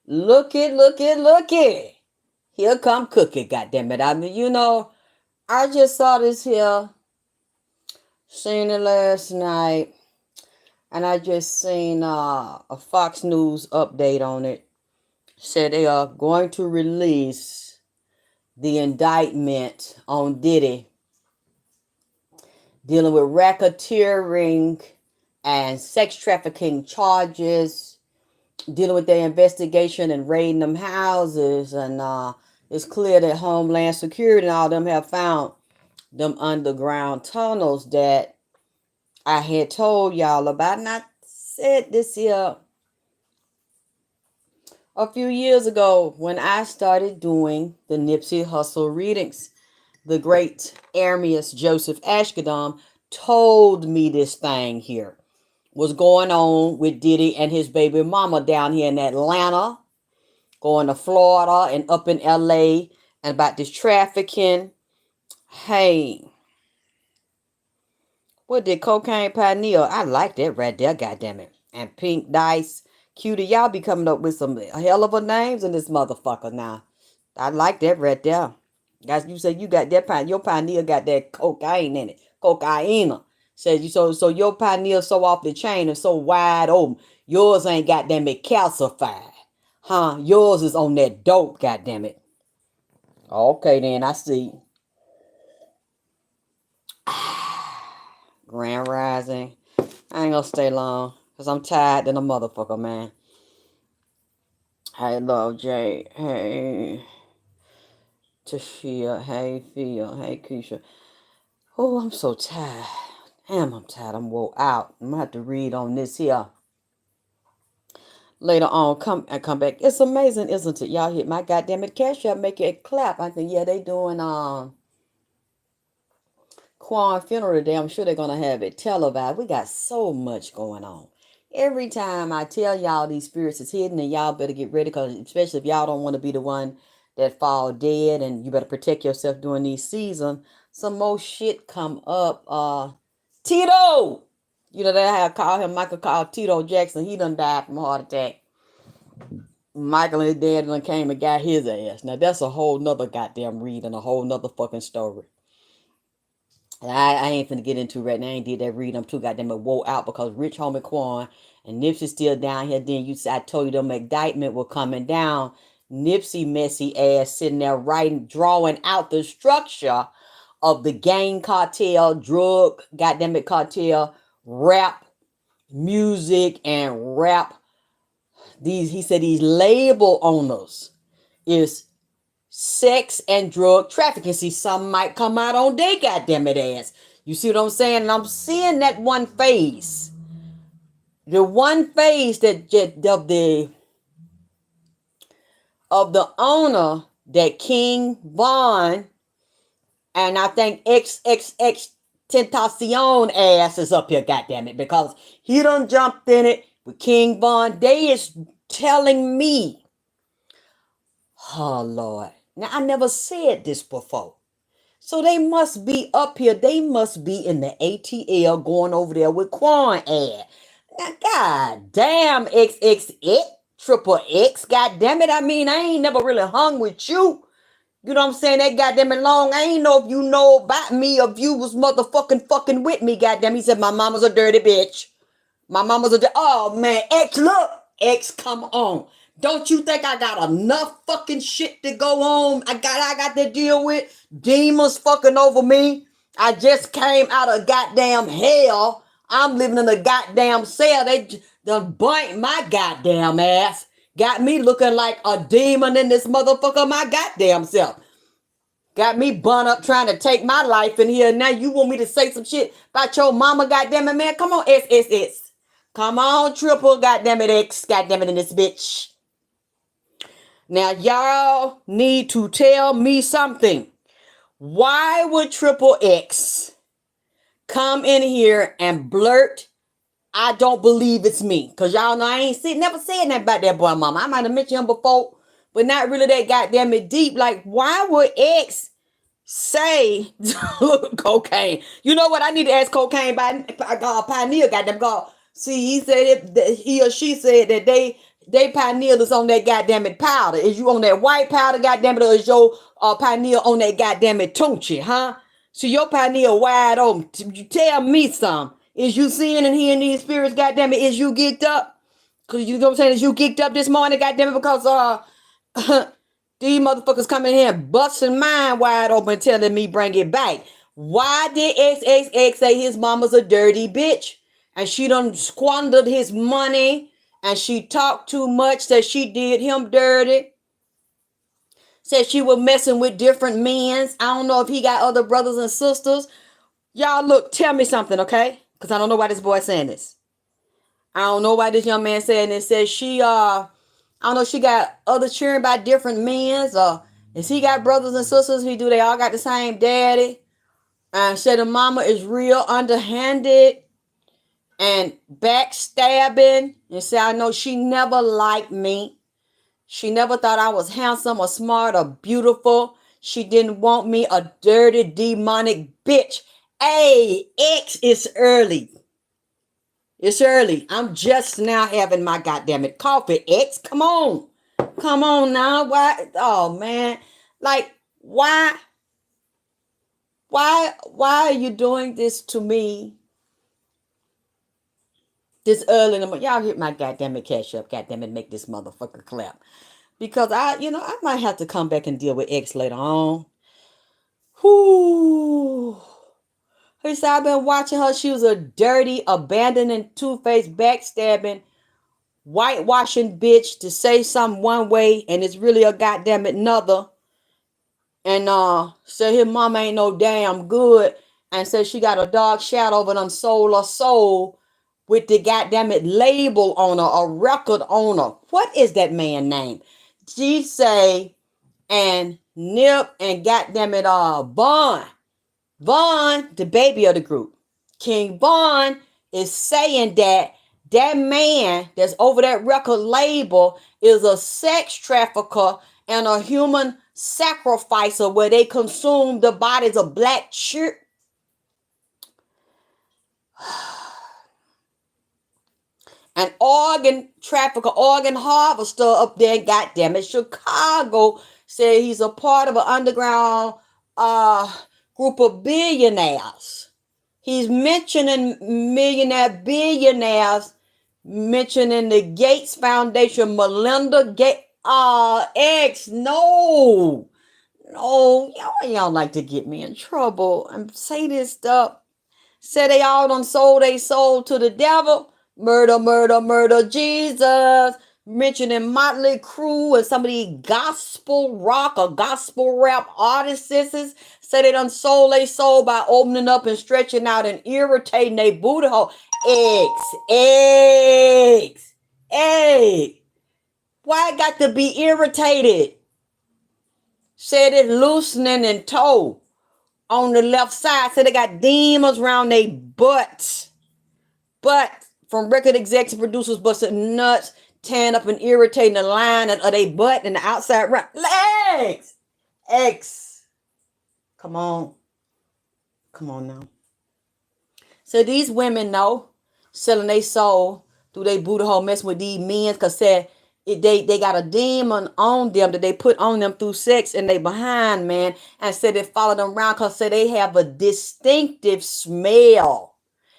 Look it. Here come Cookie, goddammit. I mean, I just saw this here, seen it last night, and I just seen a Fox News update on it. Said they are going to release the indictment on Diddy dealing with racketeering and sex trafficking charges, dealing with their investigation and raiding them houses. And it's clear that Homeland Security and all them have found them underground tunnels that I had told y'all about. And I said this here a few years ago when I started doing the Nipsey Hussle readings. The great Ermias Joseph Ashkadam told me this thing here was going on with Diddy and his baby mama down here in Atlanta, going to Florida and up in LA, and about this trafficking. Hey, what did Cocaine Pioneer? I like that right there, goddammit. And Pink Dice. Cutie, y'all be coming up with some hell of a names in this motherfucker now. I like that right there. Guys, you said you got that pioneer. Your pioneer got that cocaine in it. Cocaine. Says you so your pioneer so off the chain and so wide open. Yours ain't got them it calcified. Huh? Yours is on that dope, goddamn it. Okay then, I see. Grand Rising. I ain't gonna stay long. Cause I'm tired than a motherfucker, man. Hey Love J. Hey Tashia. Hey Phil. Hey Keisha. Oh, I'm so tired. Damn, I'm tired. I'm wore out. I'm gonna have to read on this here later on. Come back. It's amazing, isn't it? Y'all hit my goddamn it cash up, make it clap. I think yeah, they doing Quan funeral today. I'm sure they're gonna have it televised. We got so much going on. Every time I tell y'all these spirits is hidden and y'all better get ready, because especially if y'all don't want to be the one that fall dead, and you better protect yourself during these seasons. Some more shit come up. Tito! They have called him Michael called Tito Jackson. He done died from a heart attack. Michael and his dad done came and got his ass. Now that's a whole nother goddamn read and a whole nother fucking story. I ain't finna get into right now. I ain't did that read. I'm too goddamn wore out because Rich Homie Quan and Nipsey still down here. Then I told you them indictment were coming down. Nipsey messy ass sitting there writing, drawing out the structure of the gang cartel, drug, goddamn it, cartel, rap, music, and rap. He said these label owners is sex and drug trafficking. See, some might come out on their goddamn it ass. You see what I'm saying? And I'm seeing that one phase. The one phase that of the owner that King Von and I think XXX Tentacion ass is up here, goddamn it, because he done jumped in it with King Von. They is telling me, oh Lord. Now I never said this before. So they must be up here. They must be in the ATL going over there with Quan ad. Now, god damn, XXX, triple X, god damn it. I mean, I ain't never really hung with you. You know what I'm saying? That goddamn it long. I ain't know if you know about me or if you was motherfucking fucking with me, goddamn. He said my mama's a dirty bitch. My mama's a oh man, X, look. X, come on. Don't you think I got enough fucking shit to go on? I got to deal with demons fucking over me. I just came out of goddamn hell. I'm living in a goddamn cell. They done burnt my goddamn ass. Got me looking like a demon in this motherfucker my goddamn self. Got me bun up trying to take my life in here. Now you want me to say some shit about your mama, goddamn it, man? Come on, XXX. Come on, triple, goddamn it, X, goddamn it, in this bitch. Now, y'all need to tell me something. Why would Triple X come in here and blurt, I don't believe it's me? Because y'all know I ain't never said nothing about that boy mama. I might have mentioned him before, but not really that goddamn it deep. Like, why would X say cocaine? You know what? I need to ask Cocaine by Pioneer, goddamn God. See, he said he or she said that they pineal is on that goddamn it powder. Is you on that white powder, goddamn it, or is your pineal on that goddamn it tunchi, huh? So your pineal wide open. You tell me some. Is you seeing and hearing these spirits, goddamn it? Is you geeked up? Cause you know what I'm saying? Is you geeked up this morning, goddamn it? Because these motherfuckers coming here busting mine wide open, telling me bring it back. Why did XXX say his mama's a dirty bitch? And she done squandered his money, and she talked too much, that she did him dirty. Said she was messing with different men. I don't know if he got other brothers and sisters. Y'all look, tell me something, okay? Because I don't know why this boy saying this. I don't know why this young man saying this. Says she I don't know if she got other children by different men, or if he got brothers and sisters, they all got the same daddy. And said the mama is real underhanded and backstabbing. And say, I know she never liked me. She never thought I was handsome or smart or beautiful. She didn't want me, a dirty, demonic bitch. Hey, X, it's early. It's early. I'm just now having my goddamn it coffee. X, come on. Come on now. Why? Oh, man. Like, why are you doing this to me this early in the morning? Y'all hit my goddamn it cash up. Goddamn it, make this motherfucker clap. Because I might have to come back and deal with X later on. Whoo. He said, I've been watching her. She was a dirty, abandoning, two-faced, backstabbing, whitewashing bitch to say something one way and it's really a goddamn it another. And said his mama ain't no damn good. And said she got a dark shadow of an unsold soul with the goddamn it label on her, a record owner. What is that man name? She say, and Nip and goddamn it Vaughn, the baby of the group. King Vaughn is saying that man that's over that record label is a sex trafficker and a human sacrificer, where they consume the bodies of black children. An organ trafficker, organ harvester up there in goddamn it Chicago, said he's a part of an underground group of billionaires. He's mentioning billionaires, mentioning the Gates Foundation, Melinda Gates. X, no, y'all like to get me in trouble and say this stuff. Say they all done sold they soul to the devil. Murder, murder, murder, Jesus. Mentioning Motley Crue and some of these gospel rock or gospel rap artists. Say they done sold they soul by opening up and stretching out and irritating their booty hole. Eggs. Why it got to be irritated? Said it loosening and toe on the left side. Said they got demons around their butts. But from record execs and producers busting nuts, tearing up and irritating the line of their butt and the outside round. Legs! X. Come on now. So these women know, selling their soul through their booty hole, messing with these men, because said they got a demon on them that they put on them through sex, and they behind, man, and said they follow them around because said they have a distinctive smell.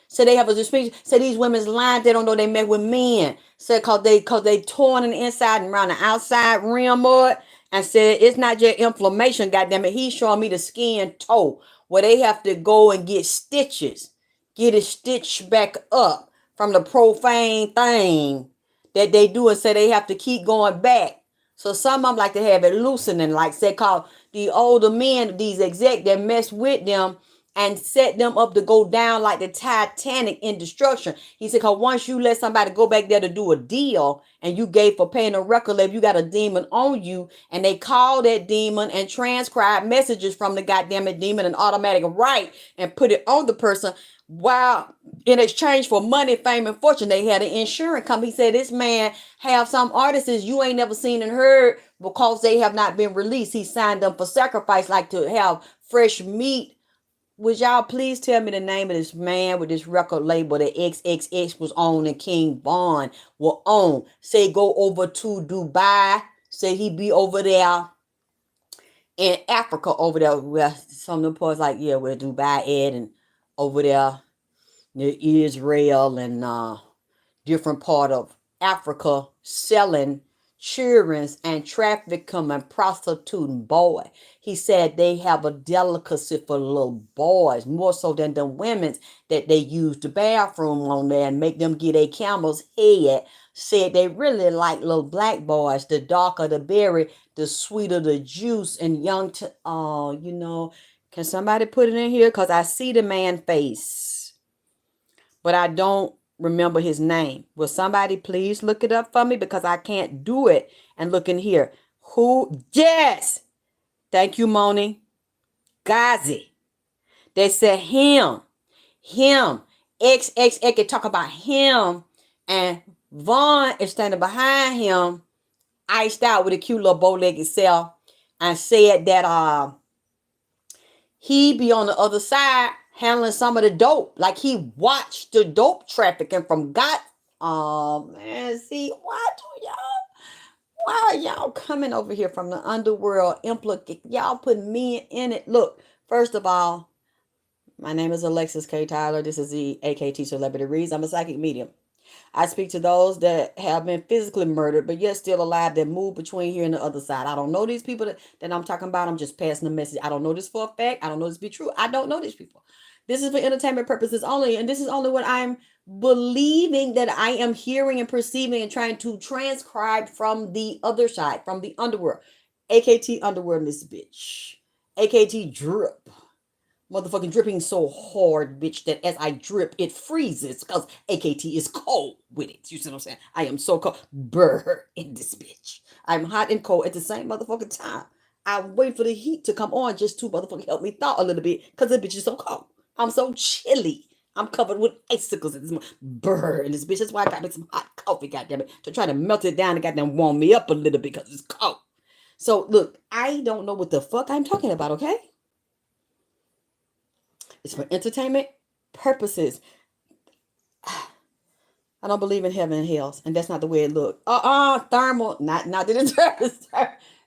So they have a distinctive. So these women's lying, they don't know they met with men. Said cause they torn on the inside and around the outside rim of it. And said it's not just inflammation, goddamn it. He's showing me the skin toe where they have to go and get stitches, get it stitched back up from the profane thing that they do, and say they have to keep going back. So some of them like to have it loosening, like say call the older men, these exec that mess with them and set them up to go down like the Titanic in destruction. He said, because once you let somebody go back there to do a deal and you gave for paying a record label, you got a demon on you, and they call that demon and transcribe messages from the goddamn demon and automatic write and put it on the person. While in exchange for money, fame, and fortune, they had an insurance company. He said this man have some artists you ain't never seen and heard because they have not been released. He signed them for sacrifice, like to have fresh meat would y'all please tell me the name of this man with this record label that XXX was on and King Von will own? Say go over to Dubai. Say he be over there in Africa over there where some of the parts like, yeah, where Dubai at and over there near Israel and different part of Africa selling children and trafficking and prostituting boys. He said they have a delicacy for little boys, more so than the women's that they use the bathroom on there and make them get a camel's head. Said they really like little black boys. The darker the berry, the sweeter the juice. And you know, can somebody put it in here? Because I see the man face, but I don't remember his name. Will somebody please look it up for me? Because I can't do it and look in here. Who? Yes. Thank you, Moni. Ghazi. They said him. XXX can talk about him. And Vaughn is standing behind him, iced out with a cute little bow-legged self, and said that he be on the other side handling some of the dope. Like he watched the dope trafficking from God. Oh man, see, why are y'all coming over here from the underworld? Y'all put me in it. Look, first of all, my name is Alexis K. Tyler. This is the AKT Celebrity Reads. I'm a psychic medium. I speak to those that have been physically murdered, but yet still alive, that move between here and the other side. I don't know these people that I'm talking about. I'm just passing the message. I don't know this for a fact. I don't know this to be true. I don't know these people. This is for entertainment purposes only, and this is only what I'm believing that I am hearing and perceiving and trying to transcribe from the other side, from the underworld. AKT underworld in this bitch. AKT drip. Motherfucking dripping so hard, bitch, that as I drip, it freezes because AKT is cold with it. You see what I'm saying? I am so cold. Brr in this bitch. I'm hot and cold at the same motherfucking time. I wait for the heat to come on just to motherfucking help me thaw a little bit because the bitch is so cold. I'm so chilly. I'm covered with icicles at this moment. Brr in this bitch. That's why I got me some hot coffee, goddammit, to try to melt it down and goddamn warm me up a little bit because it's cold. So look, I don't know what the fuck I'm talking about, okay? It's for entertainment purposes. I don't believe in heaven and hell, and that's not the way it look. Thermal, not that it's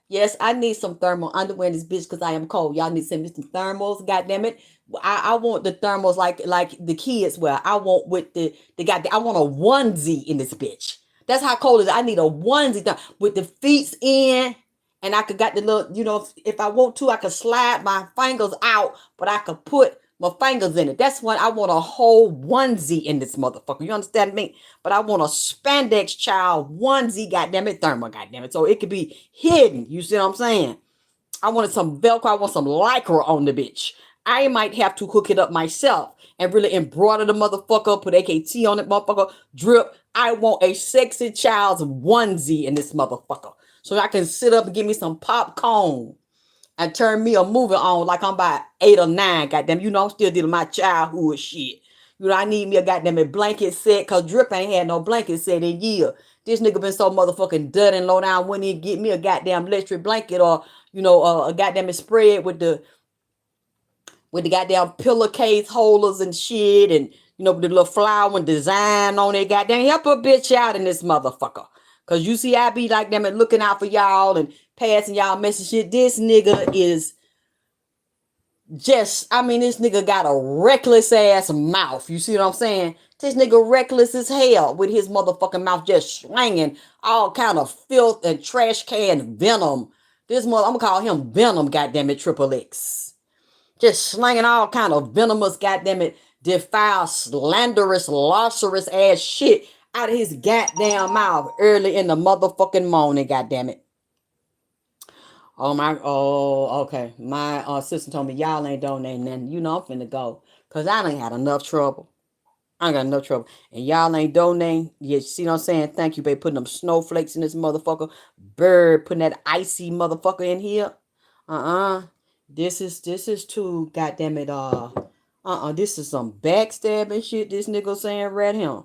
yes, I need some thermal underwear in this bitch because I am cold. Y'all need to send me some thermals. God damn it, I want the thermals like the kids wear. I want with the I want a onesie in this bitch. That's how cold it is. I need a onesie with the feet in. And I could got the little, you know, if I want to, I could slide my fingers out, but I could put my fingers in it. That's when I want a whole onesie in this motherfucker. You understand me? But I want a spandex child onesie, goddammit, thermal, goddammit. So it could be hidden. You see what I'm saying? I wanted some Velcro. I want some Lycra on the bitch. I might have to hook it up myself and really embroider the motherfucker, put AKT on it, motherfucker, drip. I want a sexy child's onesie in this motherfucker. So I can sit up and give me some popcorn and turn me a movie on like I'm about 8 or 9. Goddamn, you know I'm still dealing with my childhood shit. You know I need me a goddamn blanket set because Drip ain't had no blanket set in years. This nigga been so motherfucking dud and low down when he get me a goddamn electric blanket or you know a goddamn spread with the goddamn pillowcase holders and shit and you know with the little flower and design on it. Goddamn help a bitch out in this motherfucker. Cause you see, I be like them and looking out for y'all and passing y'all message shit. This nigga is just, I mean, this nigga got a reckless ass mouth. You see what I'm saying? This nigga reckless as hell with his motherfucking mouth just slanging all kind of filth and trash can venom. I'm gonna call him Venom, goddammit, Triple X. Just slanging all kind of venomous, goddammit, defile, slanderous, larcerous ass shit out of his goddamn mouth early in the motherfucking morning, goddammit. Okay. My sister told me y'all ain't donating nothing. You know I'm finna go. Cause I done had enough trouble. I ain't got enough trouble. And y'all ain't donating. You see what I'm saying? Thank you, babe. Putting them snowflakes in this motherfucker. Bird putting that icy motherfucker in here. This is too goddammit. This is some backstabbing shit this nigga saying right here.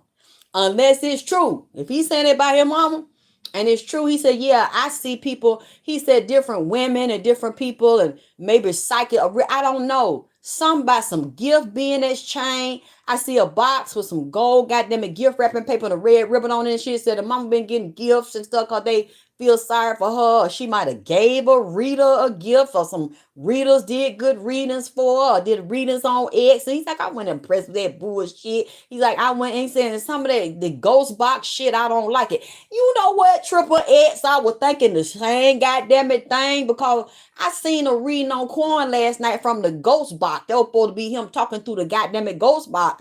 Unless it's true. If he's saying it about his mama, and it's true, he said, yeah, I see people. He said different women and different people and maybe psychic. I don't know. Something about some gift being exchanged. I see a box with some gold, goddamn it, gift wrapping paper and a red ribbon on it and shit. Said the mama been getting gifts and stuff because they feel sorry for her. Or she might have gave a reader a gift, or some readers did good readings for her, or did readings on X. And he's like, I wasn't impressed with that bullshit. He's like, I went and saying some of that the ghost box shit, I don't like it. You know what, Triple X? I was thinking the same goddamn it thing, because I seen a reading on Quan last night from the ghost box. That was supposed to be him talking through the goddamn it ghost box.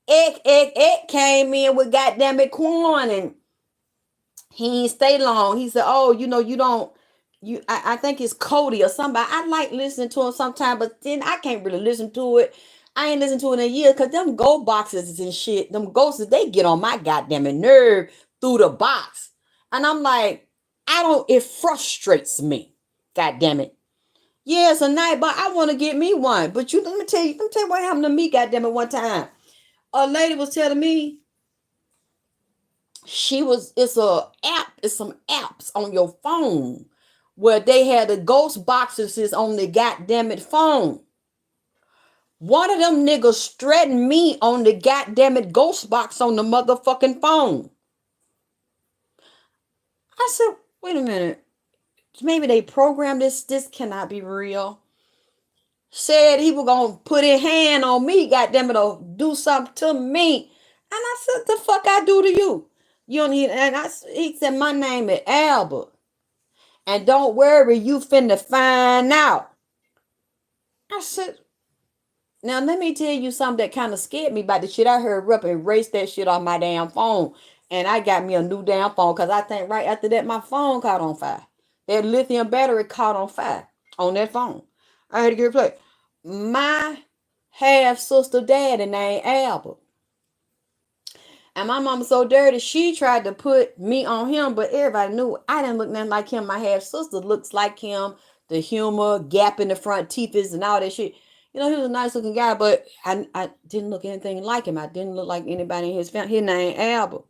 XXX came in with goddamn it Quan, and he ain't stay long. He said, "Oh, you know, you don't. I think it's Cody or somebody. I like listening to him sometimes, but then I can't really listen to it. I ain't listened to it in a year because them gold boxes and shit, them ghosts, they get on my goddamn nerve through the box, and I'm like, I don't. It frustrates me. God damn it. Yeah, it's a night, but I want to get me one. But let me tell you what happened to me. God damn it, one time, a lady was telling me it's some apps on your phone where they had the ghost boxes on the goddamn it phone. One of them niggas threatened me on the goddamn it ghost box on the motherfucking phone. I said, wait a minute. Maybe they programmed this. This cannot be real. Said he was gonna put his hand on me, goddamn it, or do something to me. And I said, the fuck I do to you? You don't need, and he said, my name is Albert. And don't worry, you finna find out. I said, now let me tell you something that kind of scared me about the shit. I heard up and erased that shit off my damn phone. And I got me a new damn phone, because I think right after that, my phone caught on fire. That lithium battery caught on fire on that phone. I had to get it replaced. My half-sister daddy named Albert. And my mama so dirty, she tried to put me on him, but everybody knew I didn't look nothing like him. My half-sister looks like him. The humor, gap in the front teeth is and all that shit. You know, he was a nice looking guy, but I didn't look anything like him. I didn't look like anybody in his family. His name Albert.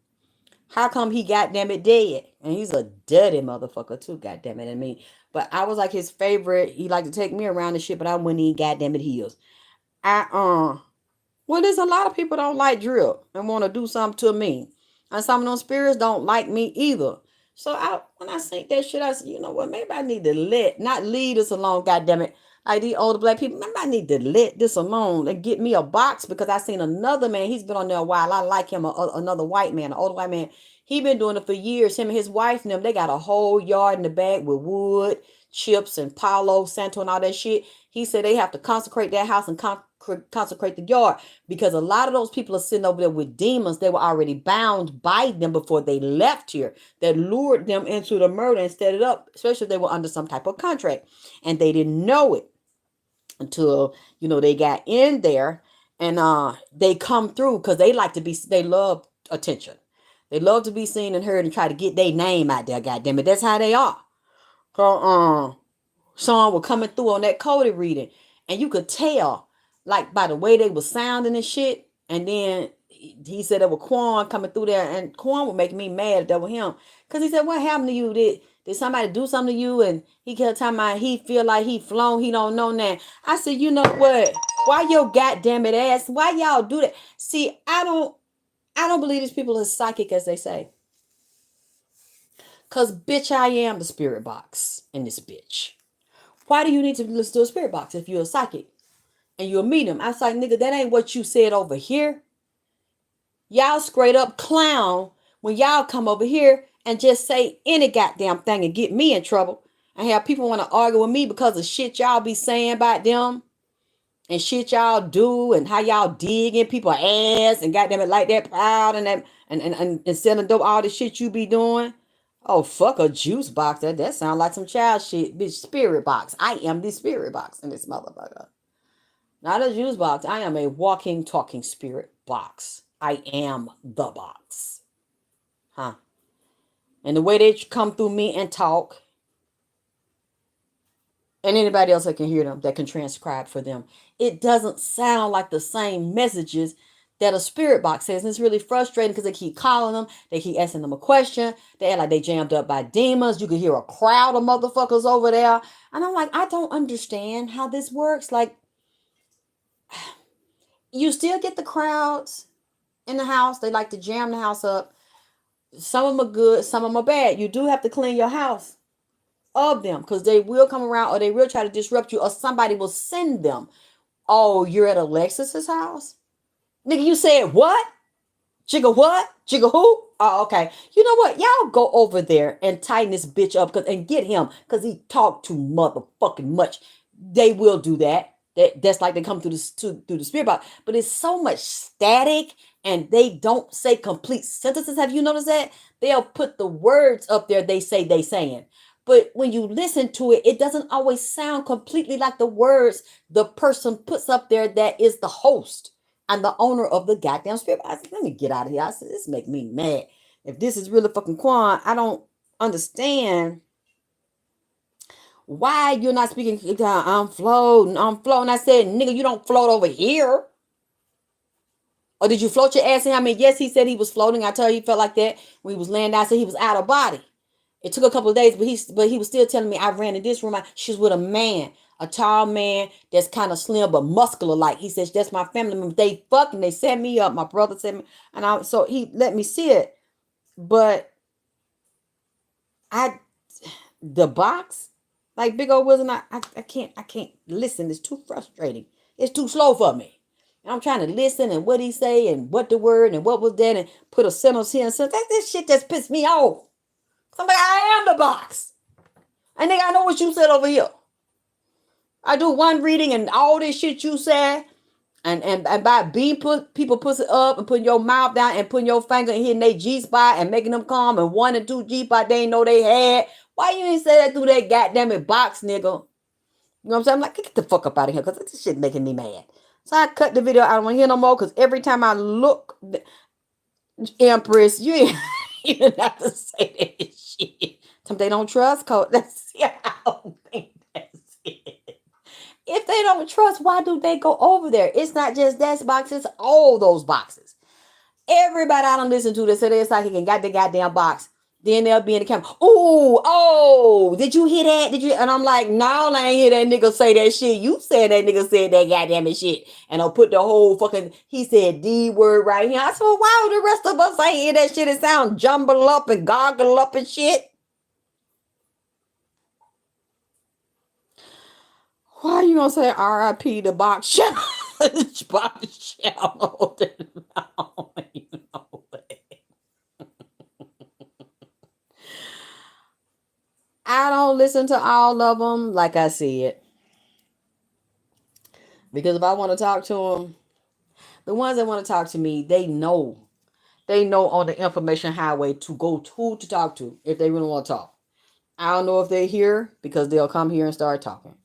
How come he goddamn it dead? And he's a dirty motherfucker too, goddamn it. I mean, but I was like his favorite. He liked to take me around and shit, but I wouldn't eat goddamn it heels. Well, there's a lot of people don't like drill and want to do something to me. And some of those spirits don't like me either. So when I think that shit, I said, you know what, maybe I need to not leave this alone, goddamn it. Like these older black people, maybe I need to let this alone and get me a box, because I seen another man, he's been on there a while. I like him, another white man, an older white man. He been doing it for years. Him and his wife and them, they got a whole yard in the back with wood, chips, and Palo Santo and all that shit. He said they have to consecrate that house and consecrate the yard, because a lot of those people are sitting over there with demons. They were already bound by them before they left here, that lured them into the murder and set it up, especially if they were under some type of contract and they didn't know it until, you know, they got in there. And they come through because they love attention. They love to be seen and heard and try to get their name out there. Goddamn it, that's how they are. So Sean was coming through on that Cody reading, and you could tell, like, by the way they were sounding and shit. And then he said there was Quan coming through there, and Quan would make me mad if that was him, because he said, what happened to you? Did somebody do something to you? And he kept talking about he feel like he flown, he don't know now. I said, you know what? Why your goddamn it ass? Why y'all do that? See, I don't believe these people are psychic as they say. Cause bitch, I am the spirit box in this bitch. Why do you need to listen to a spirit box if you're a psychic and you'll meet him? I was like, nigga, that ain't what you said over here. Y'all straight up clown when y'all come over here and just say any goddamn thing and get me in trouble, and have people want to argue with me because of shit y'all be saying about them and shit y'all do and how y'all dig in people's ass and goddamn it like that proud and that and selling dope, all the shit you be doing. Oh, fuck a juice box. That sounds like some child shit. Bitch, spirit box. I am the spirit box in this motherfucker. Not a juice box. I am a walking, talking spirit box. I am the box. Huh? And the way they come through me and talk, and anybody else that can hear them, that can transcribe for them, it doesn't sound like the same messages that a spirit box says. And it's really frustrating because they keep calling them. They keep asking them a question. They act like they jammed up by demons. You can hear a crowd of motherfuckers over there. And I'm like, I don't understand how this works. Like, You still get the crowds in the house. They like to jam the house up. Some of them are good, some of them are bad. You do have to clean your house of them because they will come around or they will try to disrupt you or somebody will send them. Oh, you're at Alexis's house? Nigga, you said what? Jigga what? Jigga who? Oh, okay. You know what? Y'all go over there and tighten this bitch up and get him because he talked too motherfucking much. They will do that. That's like they come through the spirit box. But it's so much static and they don't say complete sentences. Have you noticed that? They'll put the words up there they say they saying. But when you listen to it, it doesn't always sound completely like the words the person puts up there that is the host and the owner of the goddamn spirit. I said, let me get out of here. I said, this make me mad. If this is really fucking Quan, I don't understand why you're not speaking. I'm floating. I'm floating. I said, nigga, you don't float over here. Or did you float your ass in? I mean, yes, he said he was floating. I tell you, he felt like that when he was laying down. I said he was out of body. It took a couple of days, but he was still telling me I ran in this room. She's with a man, a tall man that's kind of slim but muscular like. He says that's my family member. They fucking they set me up. My brother set me, and so he let me see it. But the box, like big old Wilson, I can't listen. It's too frustrating. It's too slow for me. And I'm trying to listen and what he say and what the word and what was that and put a sentence here and so that's this shit just pissed me off. Somebody, I am the box. I think I know what you said over here. I do one reading and all this shit you said, and by being people pussy up and putting your mouth down and putting your finger and hitting their G spot and making them calm and 1 and 2 G spot they ain't know they had. Why you ain't say that through that goddamn it box, nigga? You know what I'm saying? I'm like, get the fuck up out of here because this shit making me mad. So I cut the video. I don't want to hear no more because every time I look, Empress, you ain't even have to say that shit. They don't trust code. That's yeah, I don't think that's it. If they don't trust, why do they go over there? It's not just that box, it's all those boxes. Everybody I don't listen to that said it's like he can got the goddamn box. Then they'll be in the camera. Ooh, oh, did you hear that? Did you? And I'm like, no, I ain't hear that nigga say that shit. You said that nigga said that goddamn shit. And I'll put the whole fucking, he said D word right here. I said, well, why would the rest of us ain't hear that shit? It sound jumble up and goggle up and shit. Why are you gonna say R.I.P. the box channel? Box channel. You know I don't listen to all of them, like I said, because if I want to talk to them, the ones that want to talk to me, they know on the information highway to go to talk to if they really want to talk. I don't know if they're here because they'll come here and start talking.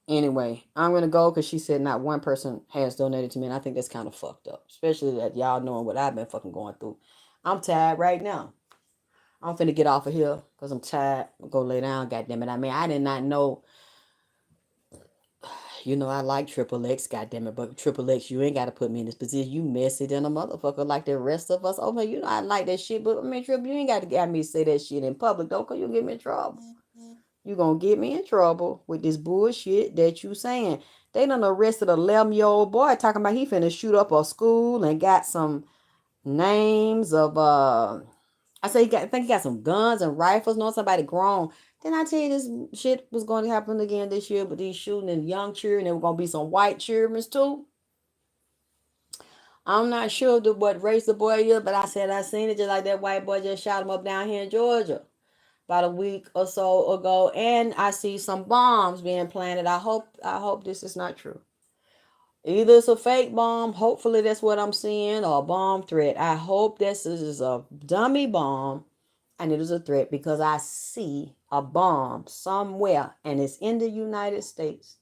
Anyway, I'm going to go because she said not one person has donated to me. And I think that's kind of fucked up. Especially that y'all knowing what I've been fucking going through. I'm tired right now. I'm finna get off of here because I'm tired. I'll go lay down, goddammit. I mean, I did not know. You know, I like XXX, goddammit. But XXX, you ain't got to put me in this position. You messy than a motherfucker like the rest of us. Oh, man, you know, I like that shit. But, I mean, Triple, you ain't got to get me to say that shit in public, though, because you'll get me in trouble. You gonna get me in trouble with this bullshit that you saying. They done arrested a 11-year-old boy talking about he finna shoot up a school and got some names of I say I think he got some guns and rifles, know somebody grown. Then I tell you this shit was going to happen again this year, but these shooting and young children, there were gonna be some white children too. I'm not sure what race the boy is, but I said I seen it just like that white boy just shot him up down here in Georgia about a week or so ago, and I see some bombs being planted. I hope this is not true. Either it's a fake bomb, hopefully that's what I'm seeing, or a bomb threat. I hope this is a dummy bomb and it is a threat because I see a bomb somewhere and it's in the United States.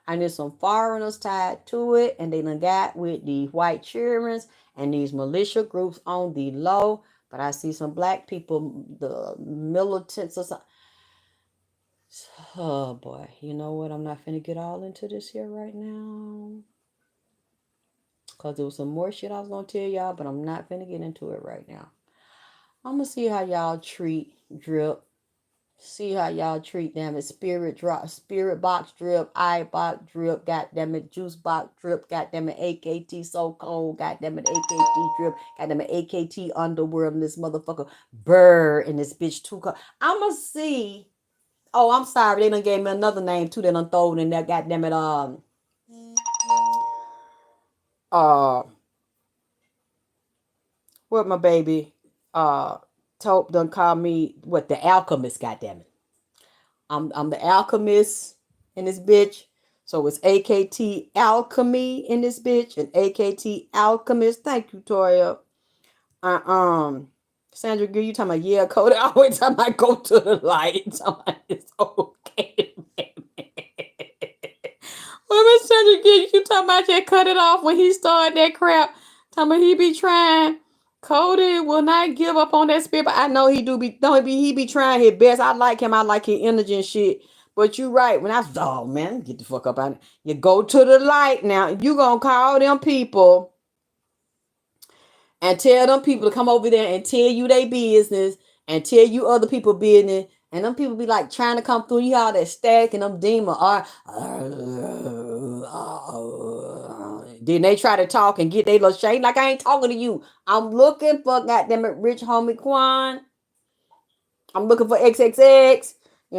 And there's some foreigners tied to it, and they done got with the white children and these militia groups on the low. But I see some black people, the militants or something. Oh boy, you know what? I'm not finna get all into this here right now. Because there was some more shit I was gonna tell y'all, but I'm not finna get into it right now. I'm gonna see how y'all treat Drip See how y'all treat them. It's spirit drop, spirit box drip, eye box drip, goddamn it, juice box drip, goddamn it, AKT so cold, goddamn it, AKT drip, goddamn it, AKT underworld in this motherfucker. Bird in this bitch too cold. I'ma see. Oh, I'm sorry, they done gave me another name too. They done thrown in there, goddamn it, uh what my baby Taupe done called me what, the alchemist, goddamn it. I'm the alchemist in this bitch. So it's AKT alchemy in this bitch and AKT alchemist. Thank you, Toya. Uh, Sandra Gill, you talking about, yeah, Cody? I always time I go to the light. It's okay, well, Miss Sandra Gill, you talking about just cut it off when he started that crap. Talking about he be trying. Cody will not give up on that spirit, but I know he do be, don't he be trying his best. I like him. I like his energy and shit. But you right. When I was, oh man, get the fuck up out of it. You go to the light now. You gonna call them people and tell them people to come over there and tell you their business and tell you other people business. And them people be like trying to come through. You all that stack and them demons are. Then they try to talk and get they little shade. Like, I ain't talking to you. I'm looking for goddamn it, rich homie Quan. I'm looking for XXX. They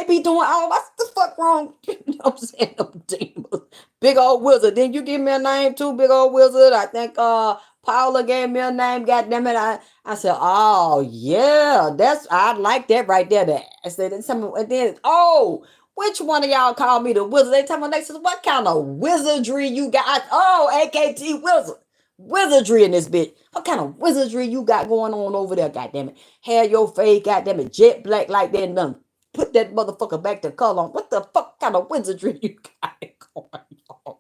be doing, oh, what's the fuck wrong? You know what I'm saying? Them demons. Big old wizard. Then you give me a name too, big old wizard. I think Paula gave me a name. God damn it. I said, oh yeah, I like that right there. I said, and then, oh, which one of y'all called me the wizard? They tell me, they said, what kind of wizardry you got? Oh, AKT wizard. Wizardry in this bitch. What kind of wizardry you got going on over there, goddammit? Hair your face, goddammit, jet black like that and done put that motherfucker back to color on. What the fuck kind of wizardry you got going on?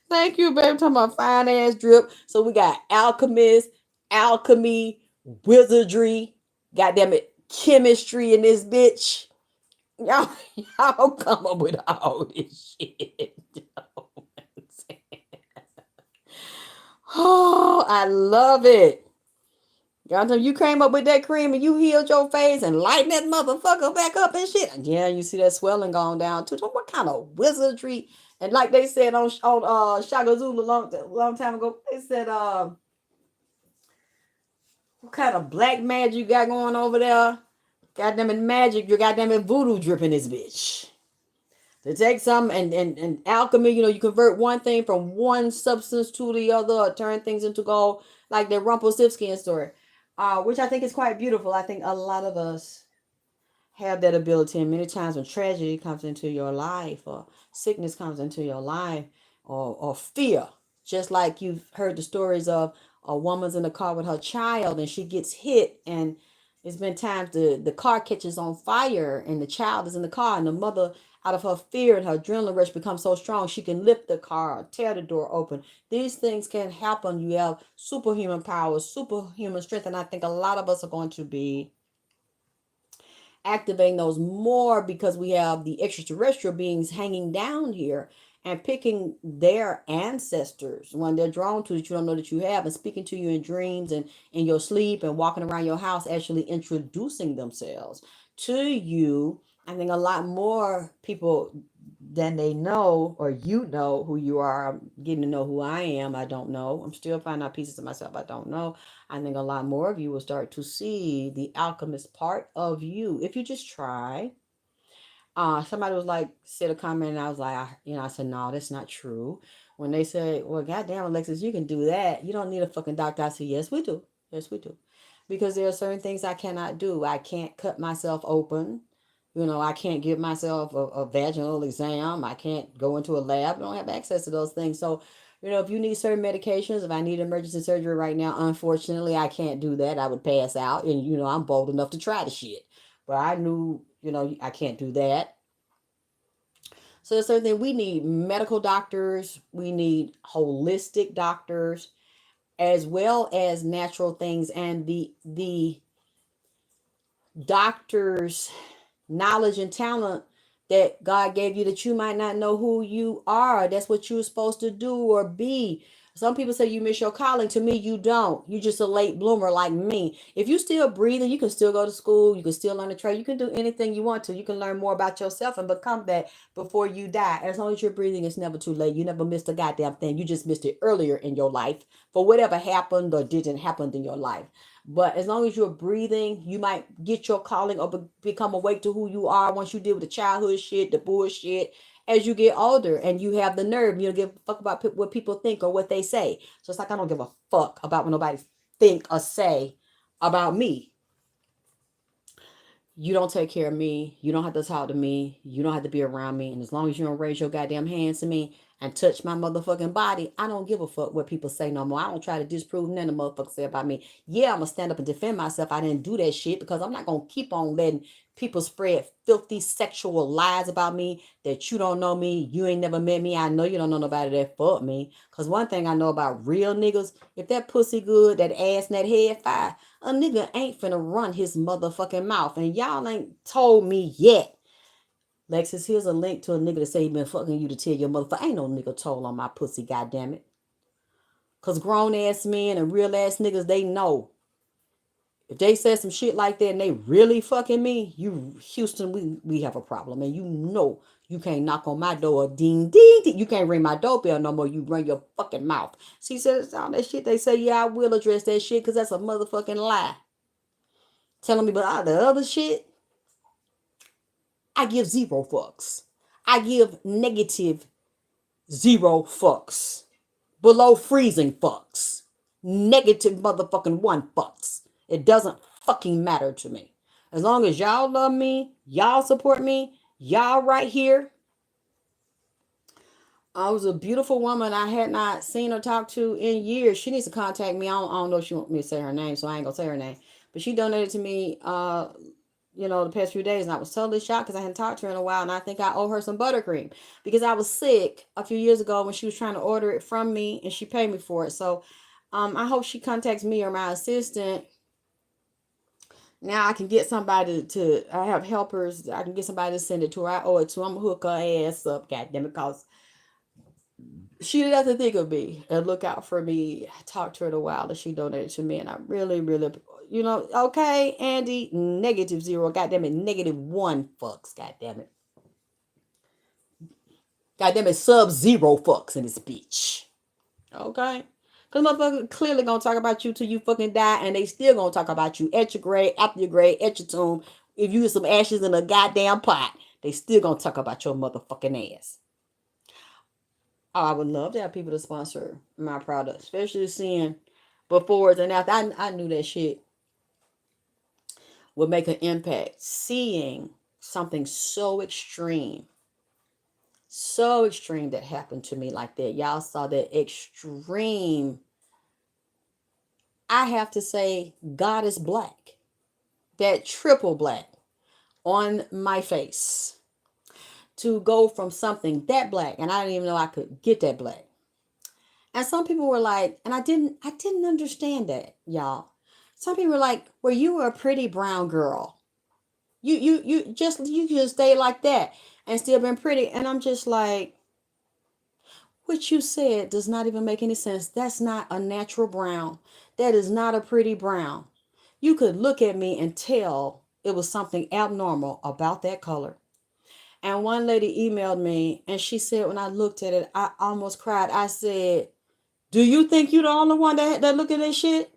Thank you, baby. I'm talking about fine ass drip. So we got alchemist, alchemy, wizardry, goddammit, chemistry in this bitch. Y'all come up with all this shit. Oh, I love it. Y'all, you came up with that cream and you healed your face and lightened that motherfucker back up and shit. Yeah, you see that swelling going down too. So what kind of wizardry? And like they said on Shaka Zulu long time ago, they said what kind of black magic you got going over there? Goddamn it, magic, you goddamn it, voodoo dripping this bitch. To take some and alchemy, you convert one thing from one substance to the other, or turn things into gold, like the Rumpelstiltskin story, which I think is quite beautiful. I think a lot of us have that ability, and many times when tragedy comes into your life, or sickness comes into your life, or fear, just like you've heard the stories of a woman's in the car with her child and she gets hit, and it's been times the car catches on fire and the child is in the car, and the mother, out of her fear and her adrenaline rush, becomes so strong she can lift the car, tear the door open. These things can happen. You have superhuman powers, superhuman strength, and I think a lot of us are going to be activating those more because we have the extraterrestrial beings hanging down here and picking their ancestors when they're drawn to that you don't know that you have, and speaking to you in dreams and in your sleep and walking around your house, actually introducing themselves to you. I think a lot more people than they know, or who you are. I'm getting to know who I am. I don't know. I'm still finding out pieces of myself I don't know. I think a lot more of you will start to see the alchemist part of you if you just try. Somebody was like, said a comment, and I was like, I said, no, that's not true. When they say, well, goddamn, Alexis, you can do that. You don't need a fucking doctor. I said, yes, we do. Yes, we do. Because there are certain things I cannot do. I can't cut myself open. I can't give myself a vaginal exam. I can't go into a lab. I don't have access to those things. So, if you need certain medications, if I need emergency surgery right now, unfortunately, I can't do that. I would pass out. And, I'm bold enough to try the shit. But I knew, I can't do that. So there's certain things we need: medical doctors, we need holistic doctors, as well as natural things, and the doctors' knowledge and talent that God gave you that you might not know who you are. That's what you're supposed to do or be. Some people say you miss your calling. To me, you don't. You just a late bloomer like me. If you still breathing, you can still go to school. You can still learn a trade. You can do anything you want to. You can learn more about yourself and become that before you die. As long as you're breathing, it's never too late. You never missed a goddamn thing. You just missed it earlier in your life for whatever happened or didn't happen in your life. But as long as you're breathing, you might get your calling or become awake to who you are once you deal with the childhood shit, the bullshit, as you get older and you have the nerve, you don't give a fuck about what people think or what they say. So it's like I don't give a fuck about what nobody think or say about me. You don't take care of me. You don't have to talk to me. You don't have to be around me. And as long as you don't raise your goddamn hands to me and touch my motherfucking body, I don't give a fuck what people say no more. I don't try to disprove none of the motherfuckers say about me. Yeah, I'm going to stand up and defend myself. I didn't do that shit because I'm not going to keep on letting people spread filthy sexual lies about me that you don't know me. You ain't never met me. I know you don't know nobody that fucked me. Because one thing I know about real niggas, if that pussy good, that ass and that head fire, a nigga ain't finna run his motherfucking mouth. And y'all ain't told me yet. Lexus, here's a link to a nigga that say he been fucking you to tell your motherfucker. Ain't no nigga told on my pussy, goddammit. Cause grown ass men and real ass niggas, they know. If they said some shit like that and they really fucking me, you Houston, we have a problem. And you know you can't knock on my door, ding, ding, ding. You can't ring my doorbell no more. You run your fucking mouth. See, says all that shit. They say, yeah, I will address that shit because that's a motherfucking lie. Telling me about all the other shit, I give zero fucks. I give negative zero fucks. Below freezing fucks. Negative motherfucking one fucks. It doesn't fucking matter to me. As long as y'all love me, y'all support me, y'all right here. I was a beautiful woman I had not seen or talked to in years. She needs to contact me. I don't know if she wants me to say her name, so I ain't gonna say her name. But she donated to me the past few days, and I was totally shocked because I hadn't talked to her in a while, and I think I owe her some buttercream because I was sick a few years ago when she was trying to order it from me, and she paid me for it. So I hope she contacts me or my assistant. Now I can get somebody I have helpers. I can get somebody to send it to her. I owe it to her. I'm going to hook her ass up, goddamn it, because she didn't have to think of me and look out for me. I talked to her in a while and she donated to me, and I really, really, okay, Andy, negative zero, goddamn it, negative one fucks, goddamn it. Goddamn it, sub-zero fucks in this bitch. Okay? Because motherfuckers clearly gonna talk about you till you fucking die, and they still gonna talk about you at your grave, after your grave, at your tomb. If you get some ashes in a goddamn pot, they still gonna talk about your motherfucking ass. Oh, I would love to have people to sponsor my product, especially seeing befores and after. I knew that shit would make an impact. Seeing something so extreme that happened to me like that. Y'all saw that extreme. I have to say, God is black. That triple black on my face. To go from something that black, and I didn't even know I could get that black. And some people were like, and I didn't understand that, y'all. Some people were like, well, you were a pretty brown girl. You just stay like that and still been pretty. And I'm just like, what you said does not even make any sense. That's not a natural brown. That is not a pretty brown. You could look at me and tell it was something abnormal about that color. And one lady emailed me and she said, when I looked at it, I almost cried. I said, do you think you're the only one that look at this shit?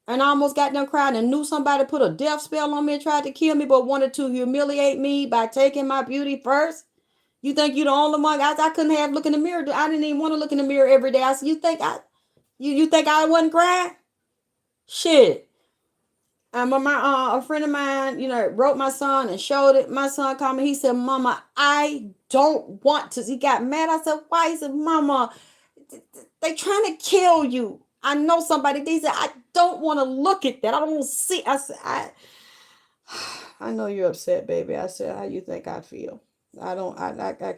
And I almost got them crying and knew somebody put a death spell on me and tried to kill me, but wanted to humiliate me by taking my beauty first. You think you the only one? I couldn't have look in the mirror. I didn't even want to look in the mirror every day. I said, you think I wasn't crying? Shit. A friend of mine, wrote my son and showed it. My son called me. He said, Mama, I don't want to. He got mad. I said, why? He said, Mama, they trying to kill you. I know somebody. They said, I don't want to look at that. I don't want to see. I said, I know you're upset, baby. I said, how you think I feel? I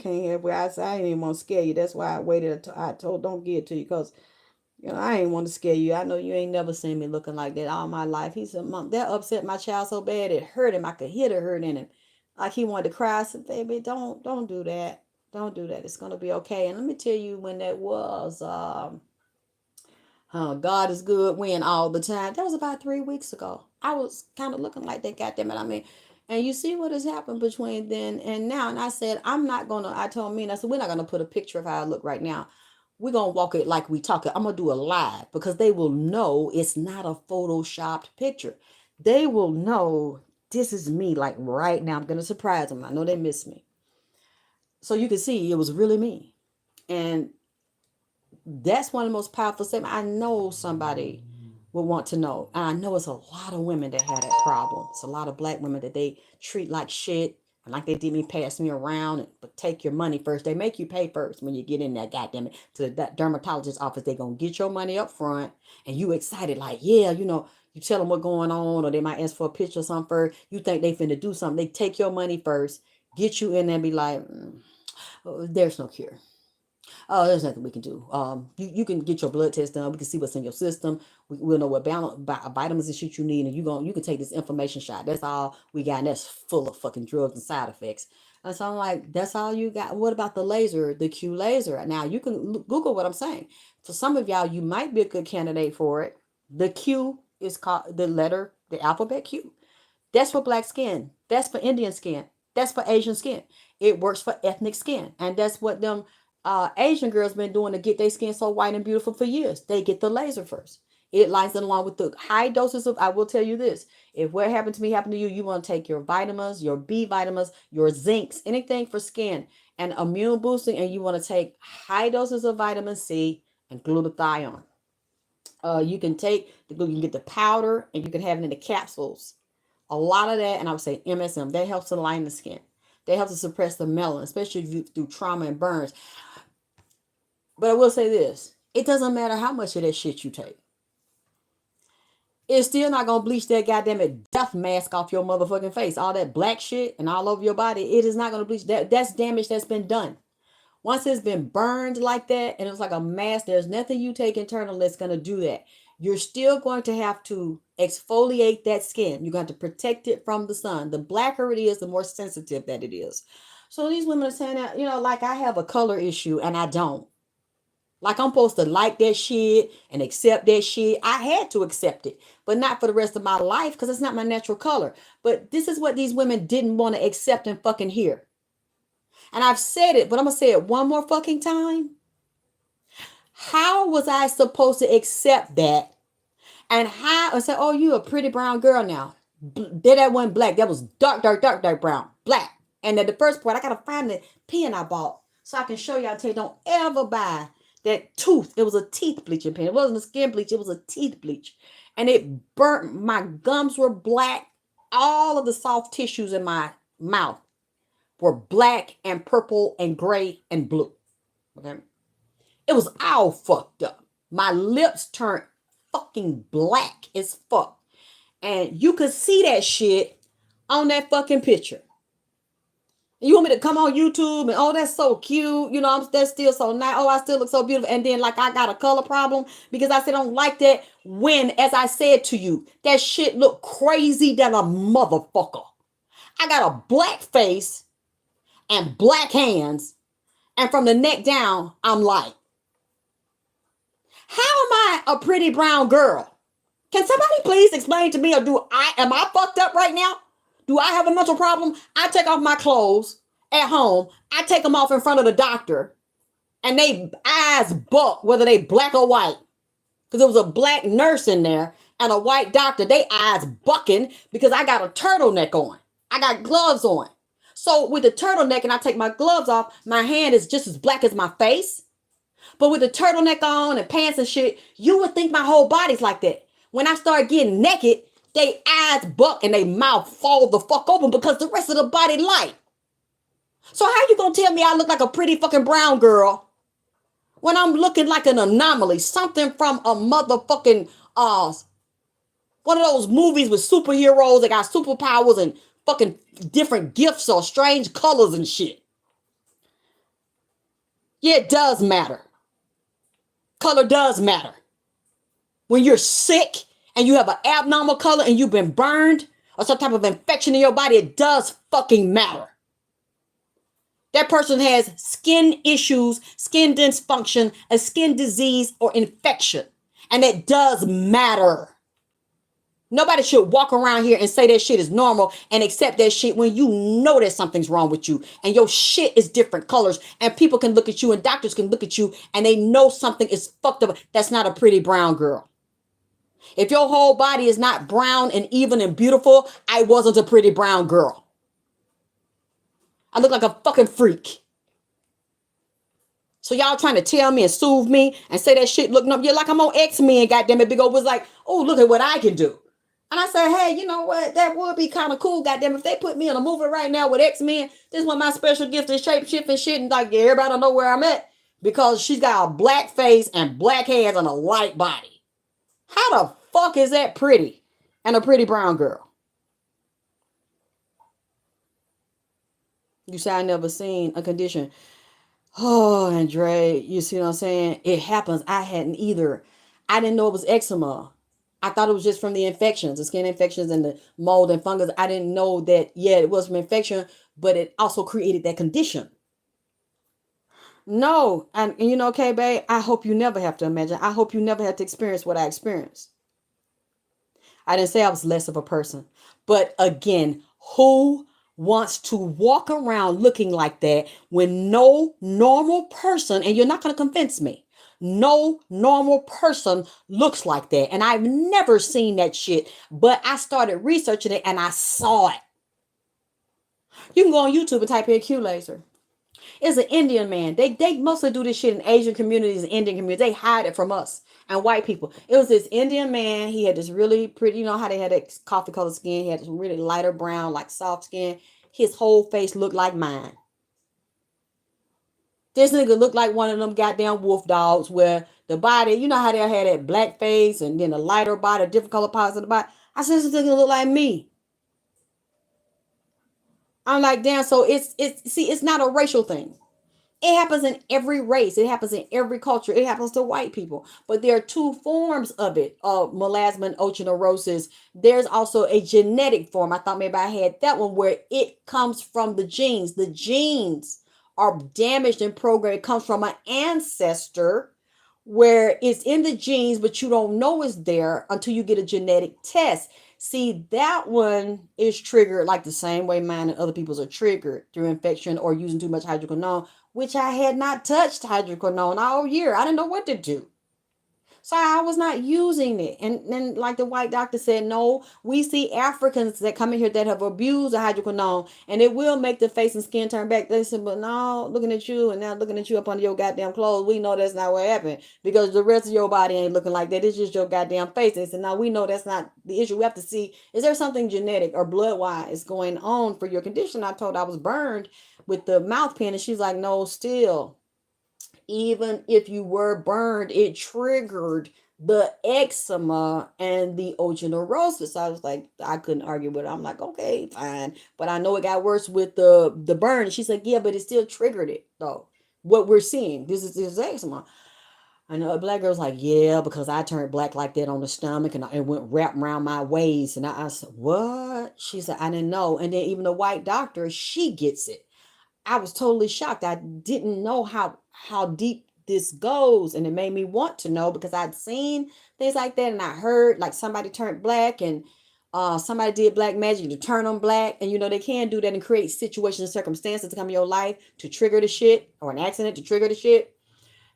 can't have where I said, I didn't even want to scare you. That's why I waited. I told, don't get it to you because, I ain't want to scare you. I know you ain't never seen me looking like that all my life. He said, Mom, that upset my child so bad it hurt him. I could hear the hurt in him. Like he wanted to cry. I said, baby, don't do that. Don't do that. It's going to be okay. And let me tell you when that was, God is good, win all the time. That was about 3 weeks ago. I was kind of looking like that, goddamn it. I mean, and you see what has happened between then and now. And I said, I told me, and I said, we're not gonna put a picture of how I look right now. We're gonna walk it like we talk it. I'm gonna do a live because they will know it's not a photoshopped picture. They will know this is me, like right now. I'm gonna surprise them. I know they miss me. So you can see it was really me. And that's one of the most powerful statements. I know somebody would want to know. And I know it's a lot of women that have that problem. It's a lot of black women that they treat like shit. And like they did me, pass me around, but take your money first. They make you pay first when you get in there, goddamn it, to that dermatologist office. They gonna get your money up front, and you excited like, yeah, you tell them what's going on, or they might ask for a picture or something first. You think they finna do something? They take your money first, get you in there, and be like, oh, there's no cure. Oh, there's nothing we can do. You can get your blood test done. We can see what's in your system. We'll know what vitamins and shit you need, and you can take this information shot. That's all we got, and that's full of fucking drugs and side effects. And so I'm like, that's all you got. What about the laser, the Q laser? Now you can Google what I'm saying. For some of y'all, you might be a good candidate for it. The Q is called the alphabet Q. That's for black skin. That's for Indian skin. That's for Asian skin. It works for ethnic skin. And that's what them Asian girls been doing to get their skin so white and beautiful for years. They get the laser first. It lines it along with the high doses of, I will tell you this. If what happened to me happened to you, you want to take your vitamins, your B vitamins, your zincs, anything for skin and immune boosting, and you want to take high doses of vitamin C and glutathione. You can you can get the powder and you can have it in the capsules. A lot of that, and I would say MSM, that helps to line the skin. That helps to suppress the melanin, especially if you through trauma and burns. But I will say this, it doesn't matter how much of that shit you take. It's still not gonna bleach that goddamn it death mask off your motherfucking face. All that black shit and all over your body, it is not gonna bleach that. That's damage that's been done. Once it's been burned like that and it's like a mask, there's nothing you take internal that's going to do that. You're still going to have to exfoliate that skin. You're going to protect it from the sun. The blacker it is, the more sensitive that it is. So these women are saying that, like I have a color issue and I don't. Like I'm supposed to like that shit and accept that shit. I had to accept it, but not for the rest of my life because it's not my natural color. But this is what these women didn't want to accept and fucking hear. And I've said it, but I'm going to say it one more fucking time. How was I supposed to accept that? And how I said, oh, you a pretty brown girl now. That wasn't black. That was dark, dark, dark, dark brown. Black. And at the first point, I got to find the pen I bought so I can show y'all. Tell you, don't ever buy that tooth. It was a teeth bleaching pen. It wasn't a skin bleach. It was a teeth bleach. And it burnt. My gums were black. All of the soft tissues in my mouth were black and purple and gray and blue. Okay. It was all fucked up. My lips turned fucking black as fuck. And you could see that shit on that fucking picture. You want me to come on YouTube and oh, that's so cute. That's still so nice. Oh, I still look so beautiful. And then like I got a color problem because I said I don't like that when, as I said to you, that shit look crazy than a motherfucker. I got a black face and black hands, and from the neck down, I'm light. How am I a pretty brown girl? Can somebody please explain to me, or am I fucked up right now? Do I have a mental problem? I take off my clothes at home. I take them off in front of the doctor, and they eyes buck whether they black or white. Because there was a black nurse in there and a white doctor. They eyes bucking because I got a turtleneck on. I got gloves on. So with the turtleneck and I take my gloves off, my hand is just as black as my face. But with the turtleneck on and pants and shit, you would think my whole body's like that. When I start getting naked, they eyes buck and they mouth fall the fuck open because the rest of the body light. So how you gonna tell me I look like a pretty fucking brown girl when I'm looking like an anomaly? Something from a motherfucking one of those movies with superheroes that got superpowers and fucking different gifts or strange colors and shit. Yeah, it does matter. Color does matter. When you're sick and you have an abnormal color and you've been burned or some type of infection in your body, it does fucking matter. That person has skin issues, skin dysfunction, a skin disease or infection. And it does matter. Nobody should walk around here and say that shit is normal and accept that shit when you know that something's wrong with you and your shit is different colors and people can look at you and doctors can look at you and they know something is fucked up. That's not a pretty brown girl. If your whole body is not brown and even and beautiful, I wasn't a pretty brown girl. I look like a fucking freak. So y'all trying to tell me and soothe me and say that shit looking up. You're like I'm on X-Men, goddamn it. Big O was like, oh, look at what I can do. And I said, hey, you know what? That would be kind of cool, goddamn. If they put me in a movie right now with X-Men, this is one of my special gifts is shape shift and shit. And like, yeah, everybody don't know where I'm at because she's got a black face and black hands and a light body. How the fuck is that pretty and a pretty brown girl? You say I never seen a condition. Oh, Andre, you see what I'm saying? It happens. I hadn't either. I didn't know it was eczema. I thought it was just from the infections, the skin infections and the mold and fungus. I didn't know that, yeah, it was from infection, but it also created that condition. No, and you know, okay, babe, I hope you never have to imagine. I hope you never have to experience what I experienced. I didn't say I was less of a person. But again, who wants to walk around looking like that when no normal person, and you're not going to convince me, no normal person looks like that. And I've never seen that shit, but I started researching it and I saw it. You can go on YouTube and type in Q laser. It's an Indian man. They mostly do this shit in Asian communities and Indian communities. They hide it from us and white people. It was this Indian man. He had this really pretty, you know how they had that coffee colored skin. He had this really lighter brown, like soft skin. His whole face looked like mine. This nigga looked like one of them goddamn wolf dogs where the body, you know how they had that black face and then a lighter body, different color parts of the body. I said, this nigga look like me. I'm like, damn, so it's not a racial thing. It happens in every race. It happens in every culture. It happens to white people. But there are two forms of it, melasma and oceanorosis. There's also a genetic form. I thought maybe I had that one where it comes from the genes. The genes are damaged and programmed. It comes from an ancestor where it's in the genes, but you don't know it's there until you get a genetic test. See, that one is triggered like the same way mine and other people's are triggered through infection or using too much hydroquinone, which I had not touched hydroquinone all year. I didn't know what to do. So I was not using it. And then, like the white doctor said, no, we see Africans that come in here that have abused the hydroquinone and it will make the face and skin turn back. They said, but no, looking at you and now looking at you up under your goddamn clothes, we know that's not what happened because the rest of your body ain't looking like that. It's just your goddamn face. They said, now we know that's not the issue. We have to see, is there something genetic or blood wise going on for your condition? I told her I was burned with the mouth pin and she's like, no, still. Even if you were burned, it triggered the eczema and the oceanorosis. I was like, I couldn't argue with it. I'm like, okay, fine. But I know it got worse with the burn. She's like, yeah, but it still triggered it though. What we're seeing, this eczema. I know a black girl's like, yeah, because I turned black like that on the stomach and it went wrapped around my waist. And I said, what? She said, I didn't know. And then even the white doctor, she gets it. I was totally shocked. I didn't know how deep this goes, and it made me want to know because I'd seen things like that, and I heard like somebody turned black, and somebody did black magic to turn them black, and you know they can do that and create situations and circumstances to come in your life to trigger the shit, or an accident to trigger the shit,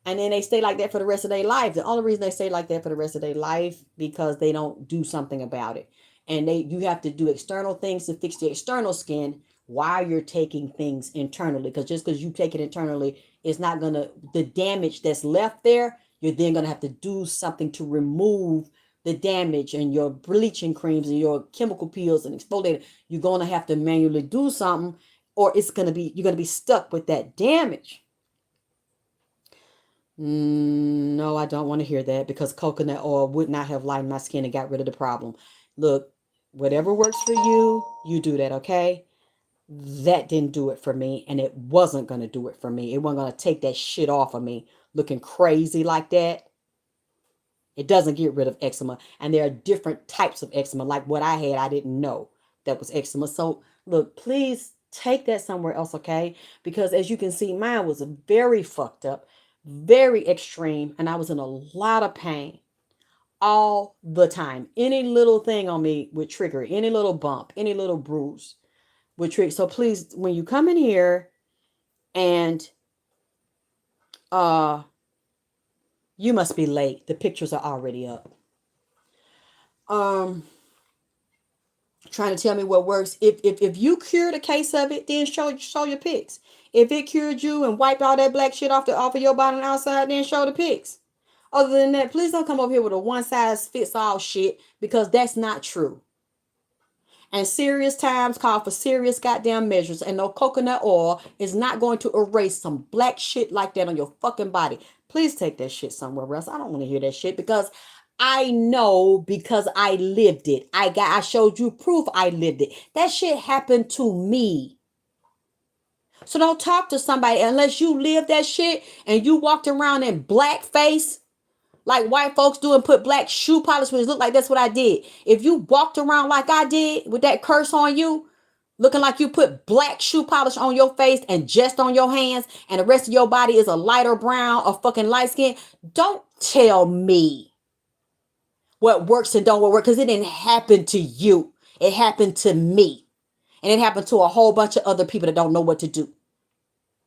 and then they stay like that for the rest of their life. The only reason they stay like that for the rest of their life because they don't do something about it, and you have to do external things to fix the external skin while you're taking things internally, because just because you take it internally, it's not gonna, the damage that's left there, you're then gonna have to do something to remove the damage, and your bleaching creams and your chemical peels and exfoliator, you're gonna have to manually do something, or you're gonna be stuck with that damage. No, I don't want to hear that because coconut oil would not have lightened my skin and got rid of the problem. Look, whatever works for you, you do that, okay? That didn't do it for me, and it wasn't going to do it for me. It wasn't going to take that shit off of me looking crazy like that. It doesn't get rid of eczema, and there are different types of eczema. Like what I had, I didn't know that was eczema. So look, please take that somewhere else, okay? Because as you can see, mine was very fucked up, very extreme, and I was in a lot of pain. all the time. Any little thing on me would trigger it. Any little bump, any little bruise would trigger. So please, when you come in here and you must be late. The pictures are already up. Trying to tell me what works. If you cured a case of it, then show your pics. If it cured you and wiped all that black shit off of your body and outside, then show the pics. Other than that, please don't come over here with a one size fits all shit, because that's not true. And serious times call for serious goddamn measures, and no coconut oil is not going to erase some black shit like that on your fucking body. Please take that shit somewhere else. I don't want to hear that shit, because I know, because I lived it. I showed you proof I lived it. That shit happened to me. So don't talk to somebody unless you live that shit and you walked around in blackface like white folks do and put black shoe polish when it look like that's what I did. If you walked around like I did with that curse on you, looking like you put black shoe polish on your face and just on your hands, and the rest of your body is a lighter brown or fucking light skin, don't tell me what works and don't work, because it didn't happen to you. It happened to me. And it happened to a whole bunch of other people that don't know what to do,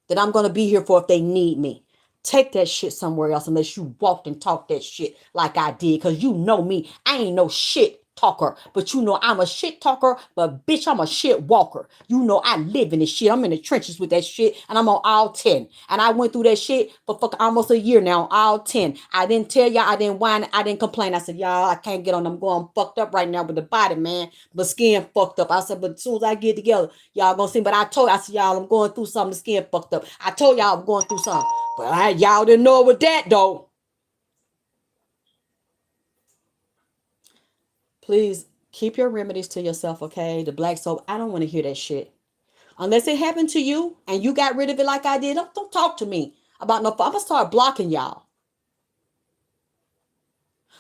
that I'm going to be here for if they need me. Take that shit somewhere else unless you walked and talked that shit like I did. Because you know me. I ain't no shit talker. But you know I'm a shit talker. But bitch, I'm a shit walker. You know I live in this shit. I'm in the trenches with that shit. And I'm on all 10. And I went through that shit for fucking almost a year now. All 10. I didn't tell y'all. I didn't whine. I didn't complain. I said, y'all, I can't get on. I'm going fucked up right now with the body, man. My skin fucked up. I said, but as soon as I get together, y'all gonna see. But I said, y'all, I'm going through something. The skin fucked up. I told y'all I'm going through something. But y'all didn't know it was that, though. Please keep your remedies to yourself, okay? The black soap, I don't want to hear that shit. Unless it happened to you and you got rid of it like I did, don't talk to me about no. I'm going to start blocking y'all.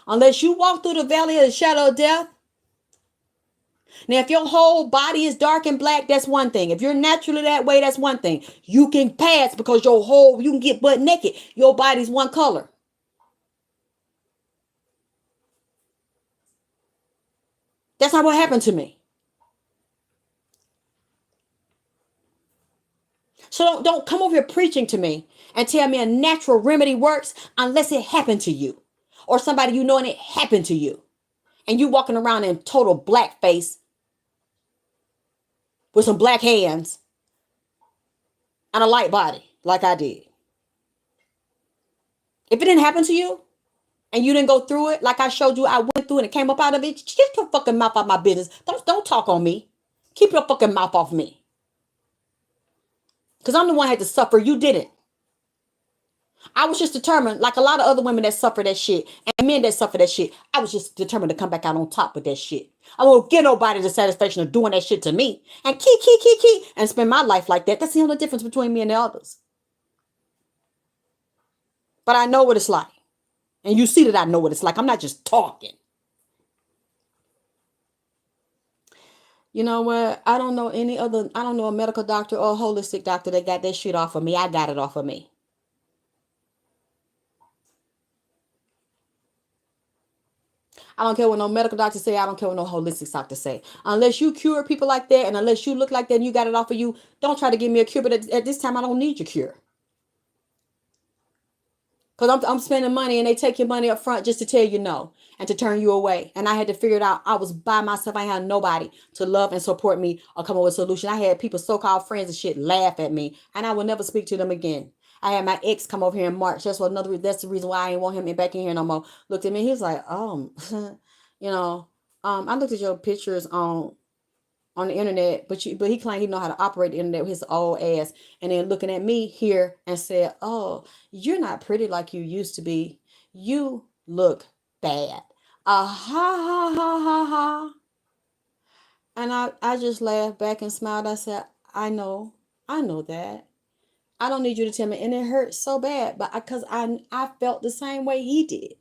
Unless you walk through the valley of the shadow of death. Now, if your whole body is dark and black, that's one thing. If you're naturally that way, that's one thing. You can pass because you can get butt naked. Your body's one color. That's not what happened to me. So don't come over here preaching to me and tell me a natural remedy works unless it happened to you. Or somebody you know and it happened to you. And you walking around in total blackface with some black hands and a light body like I did. If it didn't happen to you and you didn't go through it like I showed you I went through and it came up out of it, get your fucking mouth out of my business. Don't talk on me. Keep your fucking mouth off me. Because I'm the one who had to suffer. You didn't. I was just determined, like a lot of other women that suffer that shit and men that suffer that shit, I was just determined to come back out on top with that shit. I won't give nobody the satisfaction of doing that shit to me and keep and spend my life like that. That's the only difference between me and the others. But I know what it's like. And you see that I know what it's like. I'm not just talking. You know what? I don't know a medical doctor or a holistic doctor that got that shit off of me. I got it off of me. I don't care what no medical doctor say. I don't care what no holistic doctor say. Unless you cure people like that and unless you look like that and you got it off of you, don't try to give me a cure. But at this time, I don't need your cure. Because I'm spending money and they take your money up front just to tell you no and to turn you away. And I had to figure it out. I was by myself. I had nobody to love and support me or come up with a solution. I had people, so-called friends and shit, laugh at me. And I will never speak to them again. I had my ex come over here in March. That's the reason why I didn't want him back in here no more. Looked at me. He was like, I looked at your pictures on the internet, but he claimed he know how to operate the internet with his old ass, and then looking at me here and said, "Oh, you're not pretty like you used to be. You look bad." Ha ha ha ha ha. And I just laughed back and smiled. I said, I know that. I don't need you to tell me, and it hurt so bad, but because I felt the same way he did.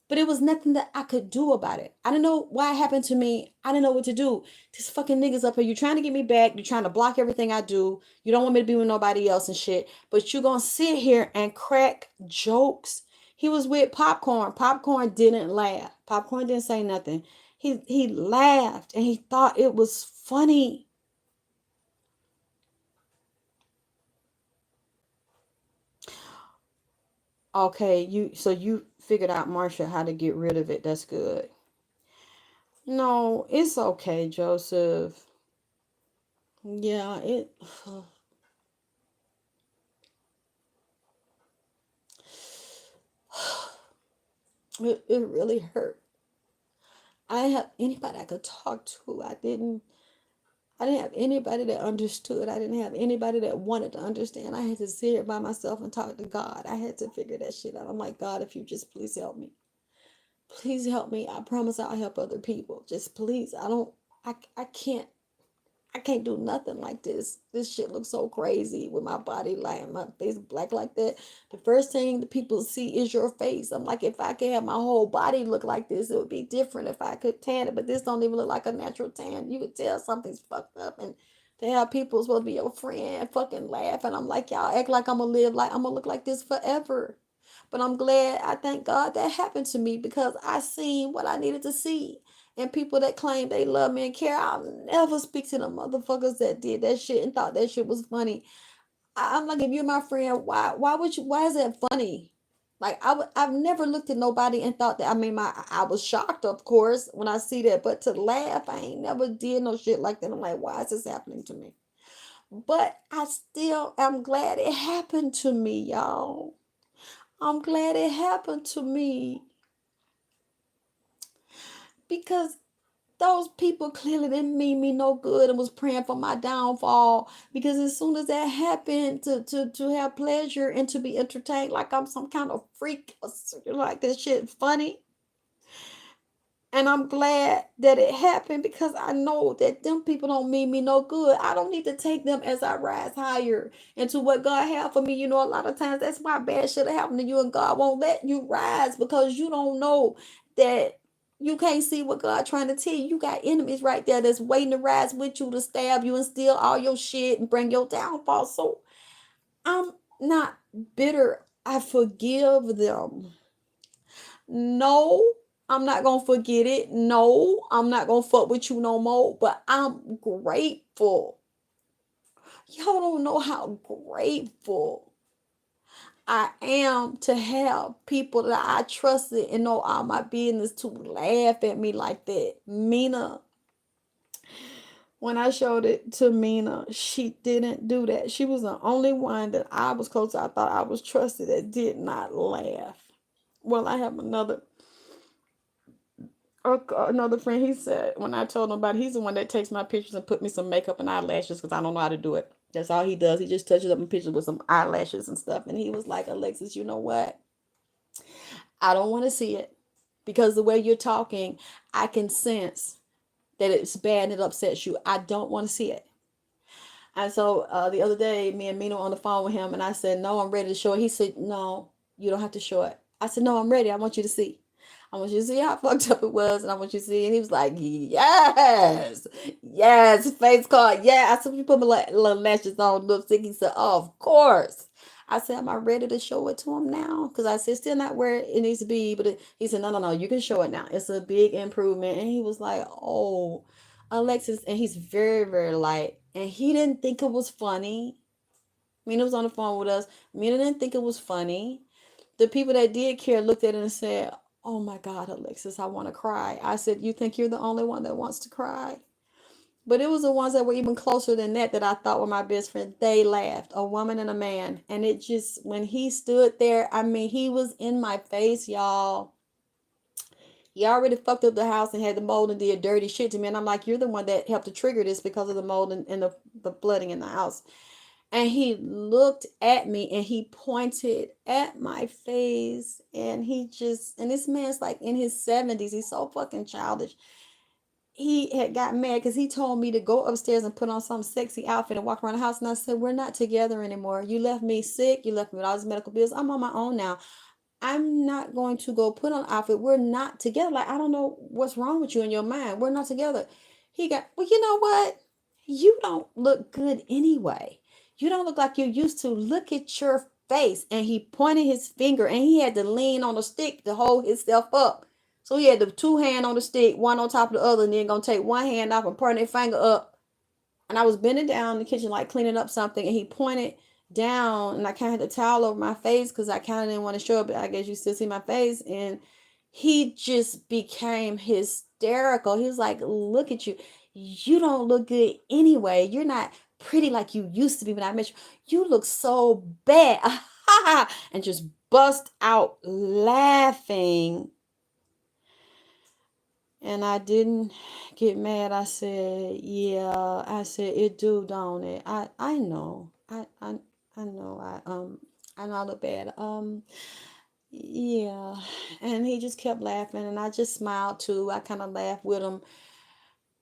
But it was nothing that I could do about it. I didn't know why it happened to me. I didn't know what to do. These fucking niggas up here, you're trying to get me back. You're trying to block everything I do. You don't want me to be with nobody else and shit. But you're going to sit here and crack jokes He was with Popcorn. Popcorn didn't laugh. Popcorn didn't say nothing. He laughed and he thought it was funny. Okay, you figured out, Marsha, how to get rid of it. That's good. No, it's okay, Joseph. Yeah, it really hurt. I didn't have anybody I could talk to. I didn't have anybody that understood. I didn't have anybody that wanted to understand. I had to sit here by myself and talk to God. I had to figure that shit out. I'm like, God, if you just please help me. Please help me. I promise I'll help other people. Just please. I can't I can't do nothing like this. This shit looks so crazy with my body like my face black like that. The first thing the people see is your face. I'm like, if I could have my whole body look like this, it would be different if I could tan it. But this don't even look like a natural tan. You could tell something's fucked up. And to have people supposed to be your friend fucking laugh. And I'm like, y'all act like I'm gonna live like I'm gonna look like this forever. But I'm glad, I thank God that happened to me because I seen what I needed to see. And people that claim they love me and care, I'll never speak to the motherfuckers that did that shit and thought that shit was funny. I'm like, if you're my friend, why is that funny? Like I've never looked at nobody and thought that. I mean, I was shocked, of course, when I see that, but to laugh, I ain't never did no shit like that. I'm like, why is this happening to me? But I still am glad it happened to me, y'all. I'm glad it happened to me because those people clearly didn't mean me no good and was praying for my downfall. Because as soon as that happened, to have pleasure and to be entertained like I'm some kind of freak or like this shit funny. And I'm glad that it happened because I know that them people don't mean me no good. I don't need to take them as I rise higher into what God have for me. You know, a lot of times that's why bad shit happen to you and God won't let you rise because you don't know that you can't see what God trying to tell you. You got enemies right there that's waiting to rise with you to stab you and steal all your shit and bring your downfall. So I'm not bitter. I forgive them. No, I'm not gonna forget it. No, I'm not gonna fuck with you no more. But I'm grateful. Y'all don't know how grateful I am to have people that I trusted and know all my business to laugh at me like that. Mina, when I showed it to Mina, she didn't do that. She was the only one that I was close to. I thought I was trusted that did not laugh. Well, I have another friend. He said when I told him about it, he's the one that takes my pictures and put me some makeup and eyelashes because I don't know how to do it. That's all he does. He just touches up my pictures with some eyelashes and stuff. And he was like, Alexis, you know what? I don't want to see it because the way you're talking, I can sense that it's bad and it upsets you. I don't want to see it. And so the other day, me and Mino on the phone with him, and I said, no, I'm ready to show it. He said, no, you don't have to show it. I said, no, I'm ready. I want you to see. I want you to see how fucked up it was, and I want you to see. And he was like, yes, yes, face card, yeah. I said, you put my little lashes on, lipstick. He said, oh, of course. I said, am I ready to show it to him now? Because I said, still not where it needs to be. But he said, no, no, no, you can show it now. It's a big improvement. And he was like, oh, Alexis, and he's very, very light. And he didn't think it was funny. Mina was on the phone with us. Mina didn't think it was funny. The people that did care looked at it and said, oh my God, Alexis, I want to cry. I said, you think you're the only one that wants to cry? But it was the ones that were even closer than that I thought were my best friend. They laughed, a woman and a man. And it just, when he stood there, I mean, he was in my face, y'all. He already fucked up the house and had the mold and did dirty shit to me. And I'm like, you're the one that helped to trigger this because of the mold and the flooding in the house. And he looked at me and he pointed at my face. And and this man's like in his 70s. He's so fucking childish. He had got mad because he told me to go upstairs and put on some sexy outfit and walk around the house. And I said, we're not together anymore. You left me sick. You left me with all these medical bills. I'm on my own now. I'm not going to go put on an outfit. We're not together. Like, I don't know what's wrong with you in your mind. We're not together. Well, you know what? You don't look good anyway. You don't look like you used to. Look at your face, and he pointed his finger, and he had to lean on the stick to hold himself up. So he had the two hand on the stick, one on top of the other, and then gonna take one hand off and point his finger up. And I was bending down in the kitchen, like cleaning up something, and he pointed down, and I kind of had the towel over my face because I kind of didn't want to show up, but I guess you still see my face. And he just became hysterical. He was like, look at you. You don't look good anyway. You're not pretty like you used to be when I met you. You look so bad. And just bust out laughing. And I didn't get mad. I said, yeah. I said, it do, don't it? I know. I know. I know I look bad. Yeah. And he just kept laughing, and I just smiled too. I kind of laughed with him.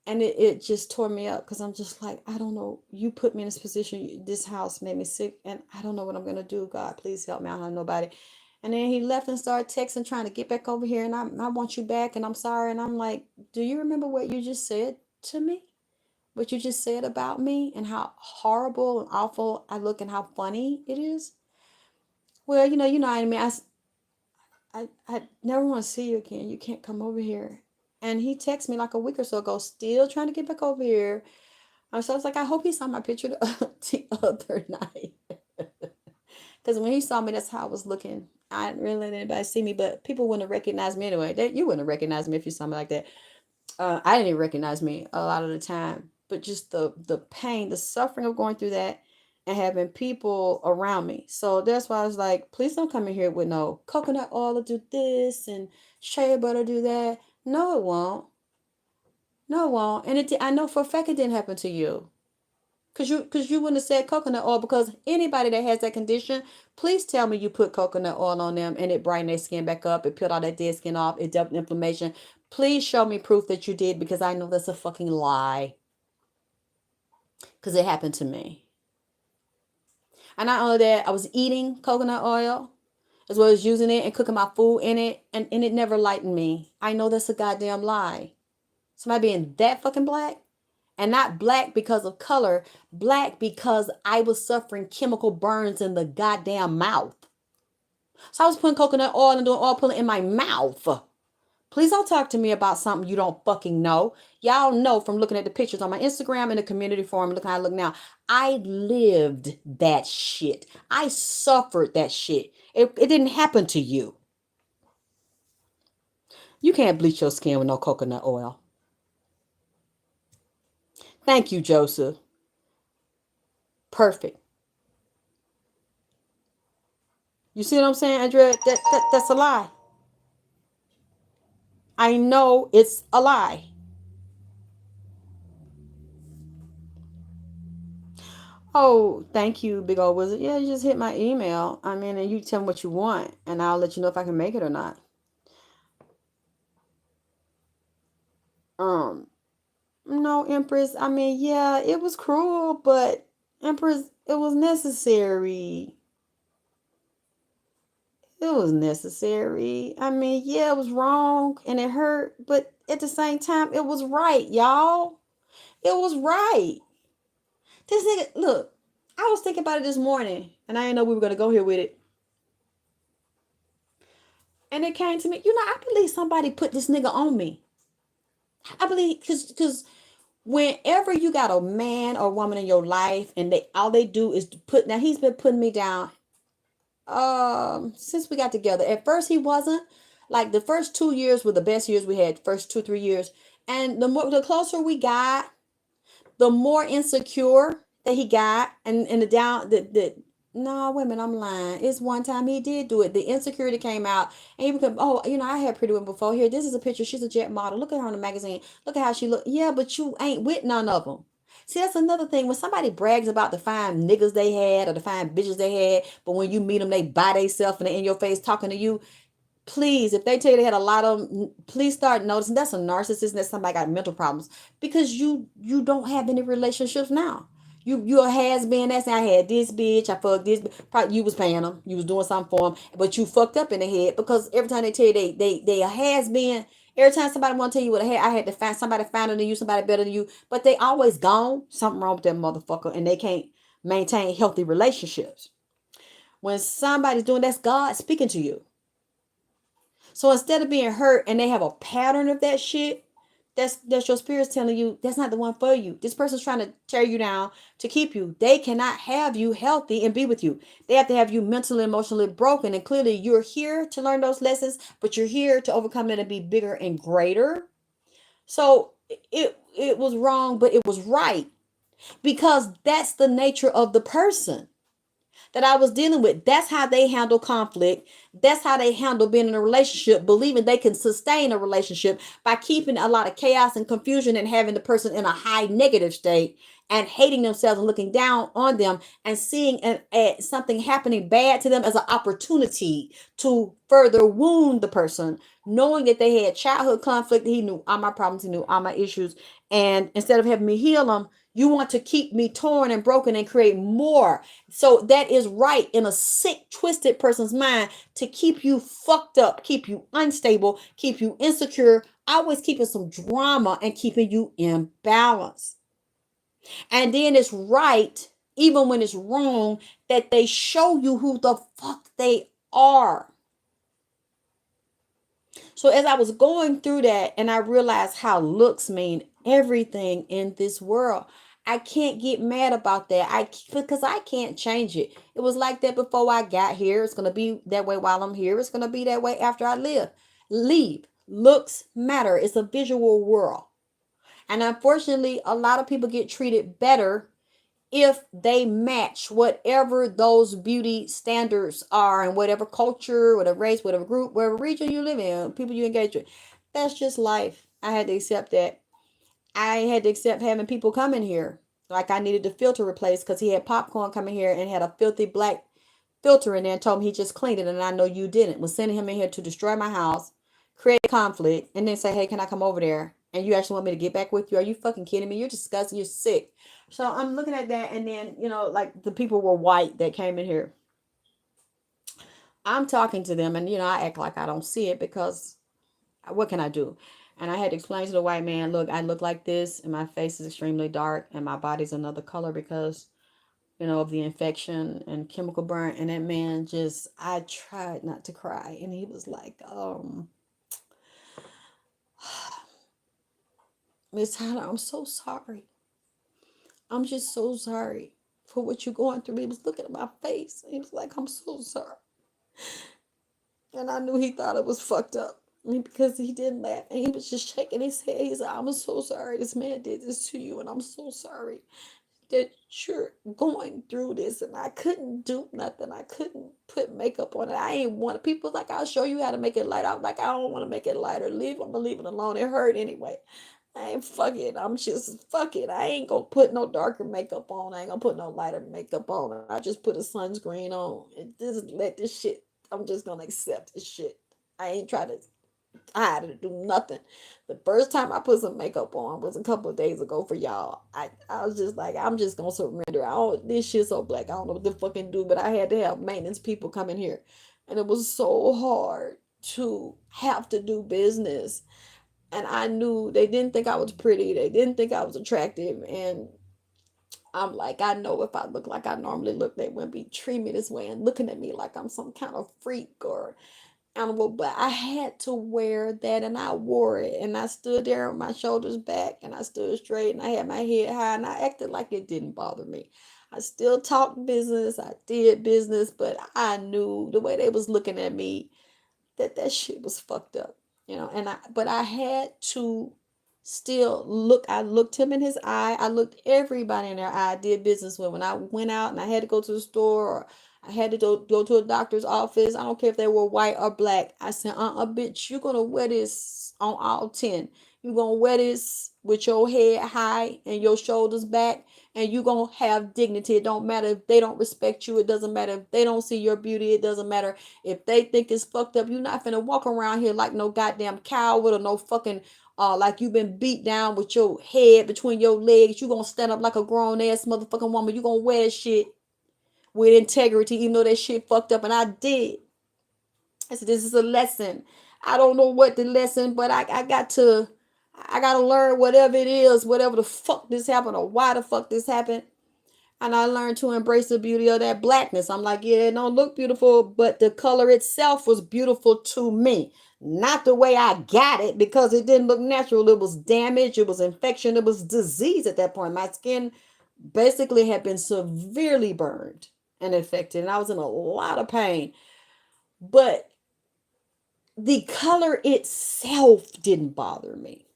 And it just tore me up because I'm just like, I don't know. You put me in this position. This house made me sick, and I don't know what I'm going to do. God, please help me. I don't have nobody. And then he left and started texting, trying to get back over here. And I want you back, and I'm sorry. And I'm like, do you remember what you just said to me? What you just said about me and how horrible and awful I look and how funny it is? Well, you know what I mean. I never want to see you again. You can't come over here. And he texted me like a week or so ago, still trying to get back over here. So I was like, I hope he saw my picture the other night. Because when he saw me, that's how I was looking. I didn't really let anybody see me, but people wouldn't have recognized me anyway. You wouldn't have recognized me if you saw me like that. I didn't even recognize me a lot of the time. But just the pain, the suffering of going through that and having people around me. So that's why I was like, please don't come in here with no coconut oil to do this and shea butter do that. No, it won't. No, it won't. And I know for a fact it didn't happen to you. Cause you wouldn't have said coconut oil, because anybody that has that condition, please tell me you put coconut oil on them and it brightened their skin back up. It peeled all that dead skin off. It dealt with inflammation. Please show me proof that you did, because I know that's a fucking lie. Because it happened to me. And not only that, I was eating coconut oil as well as using it and cooking my food in it, and it never lightened me. I know that's a goddamn lie. Somebody being that fucking black, and not black because of color, black because I was suffering chemical burns in the goddamn mouth. So I was putting coconut oil and doing oil pulling in my mouth. Please don't talk to me about something you don't fucking know. Y'all know from looking at the pictures on my Instagram and the community forum, look how I look now. I lived that shit. I suffered that shit. It didn't happen to you. You can't bleach your skin with no coconut oil. Thank you, Joseph. Perfect. You see what I'm saying, Andrea? That's a lie. I know it's a lie. Oh, thank you, big old wizard. Yeah, you just hit my email. I mean, and you tell me what you want, and I'll let you know if I can make it or not. No, Empress. I mean, yeah, it was cruel, but Empress, it was necessary. It was necessary. I mean, yeah, it was wrong and it hurt, but at the same time, it was right, y'all. It was right. This nigga, look, I was thinking about it this morning, and I didn't know we were gonna go here with it. And it came to me, I believe somebody put this nigga on me. I believe because whenever you got a man or woman in your life and all they do is put, now he's been putting me down since we got together. At first he wasn't. Like the first 2 years were the best years we had, first 2-3 years. And the closer we got, the more insecure that he got, and the down the no, women, I'm lying. It's one time he did do it. The insecurity came out, and he became, oh, I had pretty women before. Here, this is a picture. She's a jet model. Look at her in the magazine. Look at how she look. Yeah, but you ain't with none of them. See, that's another thing. When somebody brags about the fine niggas they had or the fine bitches they had, but when you meet them, they buy themselves and they in your face talking to you. Please, if they tell you they had a lot of them, please start noticing that's a narcissist and that's somebody got mental problems, because you don't have any relationships now. You a has been. That's, I had this bitch, I fucked this. Probably you was paying them, you was doing something for them, but you fucked up in the head, because every time they tell you they a has been. Every time somebody want to tell you what I had to find somebody finer than you, somebody better than you, but they always gone. Something wrong with that motherfucker, and they can't maintain healthy relationships. When somebody's doing, that's God speaking to you. So instead of being hurt and they have a pattern of that shit, that's your spirit's telling you that's not the one for you. This person's trying to tear you down to keep you. They cannot have you healthy and be with you. They have to have you mentally, emotionally broken. And clearly you're here to learn those lessons, but you're here to overcome it and be bigger and greater. So it was wrong, but it was right because that's the nature of the person that I was dealing with. That's how they handle conflict. That's how they handle being in a relationship, believing they can sustain a relationship by keeping a lot of chaos and confusion and having the person in a high negative state and hating themselves and looking down on them and seeing something happening bad to them as an opportunity to further wound the person, knowing that they had childhood conflict. He knew all my problems, he knew all my issues. And instead of having me heal them, you want to keep me torn and broken and create more. So that is right in a sick, twisted person's mind to keep you fucked up, keep you unstable, keep you insecure, always keeping some drama and keeping you in balance. And then it's right, even when it's wrong, that they show you who the fuck they are. So as I was going through that and I realized how looks mean everything in this world, I can't get mad about that. Because I can't change it. It was like that before I got here. It's going to be that way while I'm here. It's going to be that way after I leave. Looks matter. It's a visual world. And unfortunately, a lot of people get treated better if they match whatever those beauty standards are in whatever culture, whatever race, whatever group, whatever region you live in, people you engage with. That's just life. I had to accept that. I had to accept having people come in here. Like I needed the filter replaced because he had popcorn coming here and had a filthy black filter in there and told me he just cleaned it and I know you didn't. Was sending him in here to destroy my house, create conflict, and then say, hey, can I come over there? And you actually want me to get back with you? Are you fucking kidding me? You're disgusting. You're sick. So I'm looking at that and then, like the people were white that came in here. I'm talking to them and, I act like I don't see it because what can I do? And I had to explain to the white man, look, I look like this and my face is extremely dark and my body's another color because, of the infection and chemical burn. And that man I tried not to cry. And he was like, Miss Hannah, I'm so sorry. I'm just so sorry for what you're going through. He was looking at my face. He was like, I'm so sorry. And I knew he thought it was fucked up. Because he didn't laugh. And he was just shaking his head. He said, I'm so sorry this man did this to you. And I'm so sorry that you're going through this. And I couldn't do nothing. I couldn't put makeup on it. I ain't want people like, I'll show you how to make it light. I'm like, I don't want to make it lighter. I'm gonna leave it alone. It hurt anyway. I ain't fuck it. I'm just fuck it. I ain't gonna put no darker makeup on. I ain't gonna put no lighter makeup on. I just put a sunscreen on. And just let this shit. I'm just gonna accept this shit. I ain't trying to hide it or do nothing. The first time I put some makeup on was a couple of days ago for y'all. I was just like, I'm just gonna surrender. This shit's so black. I don't know what to fucking do, but I had to have maintenance people come in here. And it was so hard to have to do business. And I knew they didn't think I was pretty. They didn't think I was attractive. And I'm like, I know if I look like I normally look, they wouldn't be treating me this way and looking at me like I'm some kind of freak or animal. But I had to wear that and I wore it. And I stood there with my shoulders back and I stood straight and I had my head high and I acted like it didn't bother me. I still talked business. I did business, but I knew the way they was looking at me that shit was fucked up, but I had to still look. I looked him in his eye. I looked everybody in their eye. I did business with. When I went out and I had to go to the store or I had to go to a doctor's office, I don't care if they were white or black. I said, bitch, you're going to wear this on all 10. You're going to wear this with your head high and your shoulders back. And you're going to have dignity. It don't matter if they don't respect you. It doesn't matter if they don't see your beauty. It doesn't matter if they think it's fucked up. You're not finna walk around here like no goddamn coward or no fucking like you've been beat down with your head between your legs. You're going to stand up like a grown ass motherfucking woman. You're going to wear shit with integrity, even though that shit fucked up. And I did. I said, this is a lesson. I don't know what the lesson, but I got to learn whatever it is, whatever the fuck this happened or why the fuck this happened. And I learned to embrace the beauty of that blackness. I'm like, yeah, it don't look beautiful, but the color itself was beautiful to me. Not the way I got it, because it didn't look natural. It was damage, it was infection, it was disease at that point. My skin basically had been severely burned and infected, and I was in a lot of pain. But the color itself didn't bother me.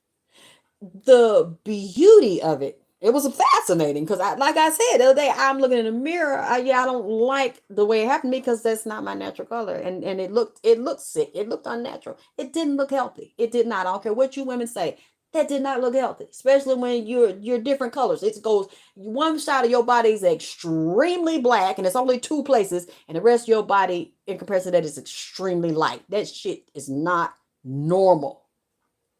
The beauty of it, it was fascinating, because like I said the other day, I'm looking in the mirror. Yeah, I don't like the way it happened to me, because that's not my natural color, and it looked sick, it looked unnatural, it didn't look healthy, it did not. I don't care what you women say, that did not look healthy, especially when you're different colors. It goes, one side of your body is extremely black and it's only two places, and the rest of your body in comparison to that is extremely light. That shit is not normal.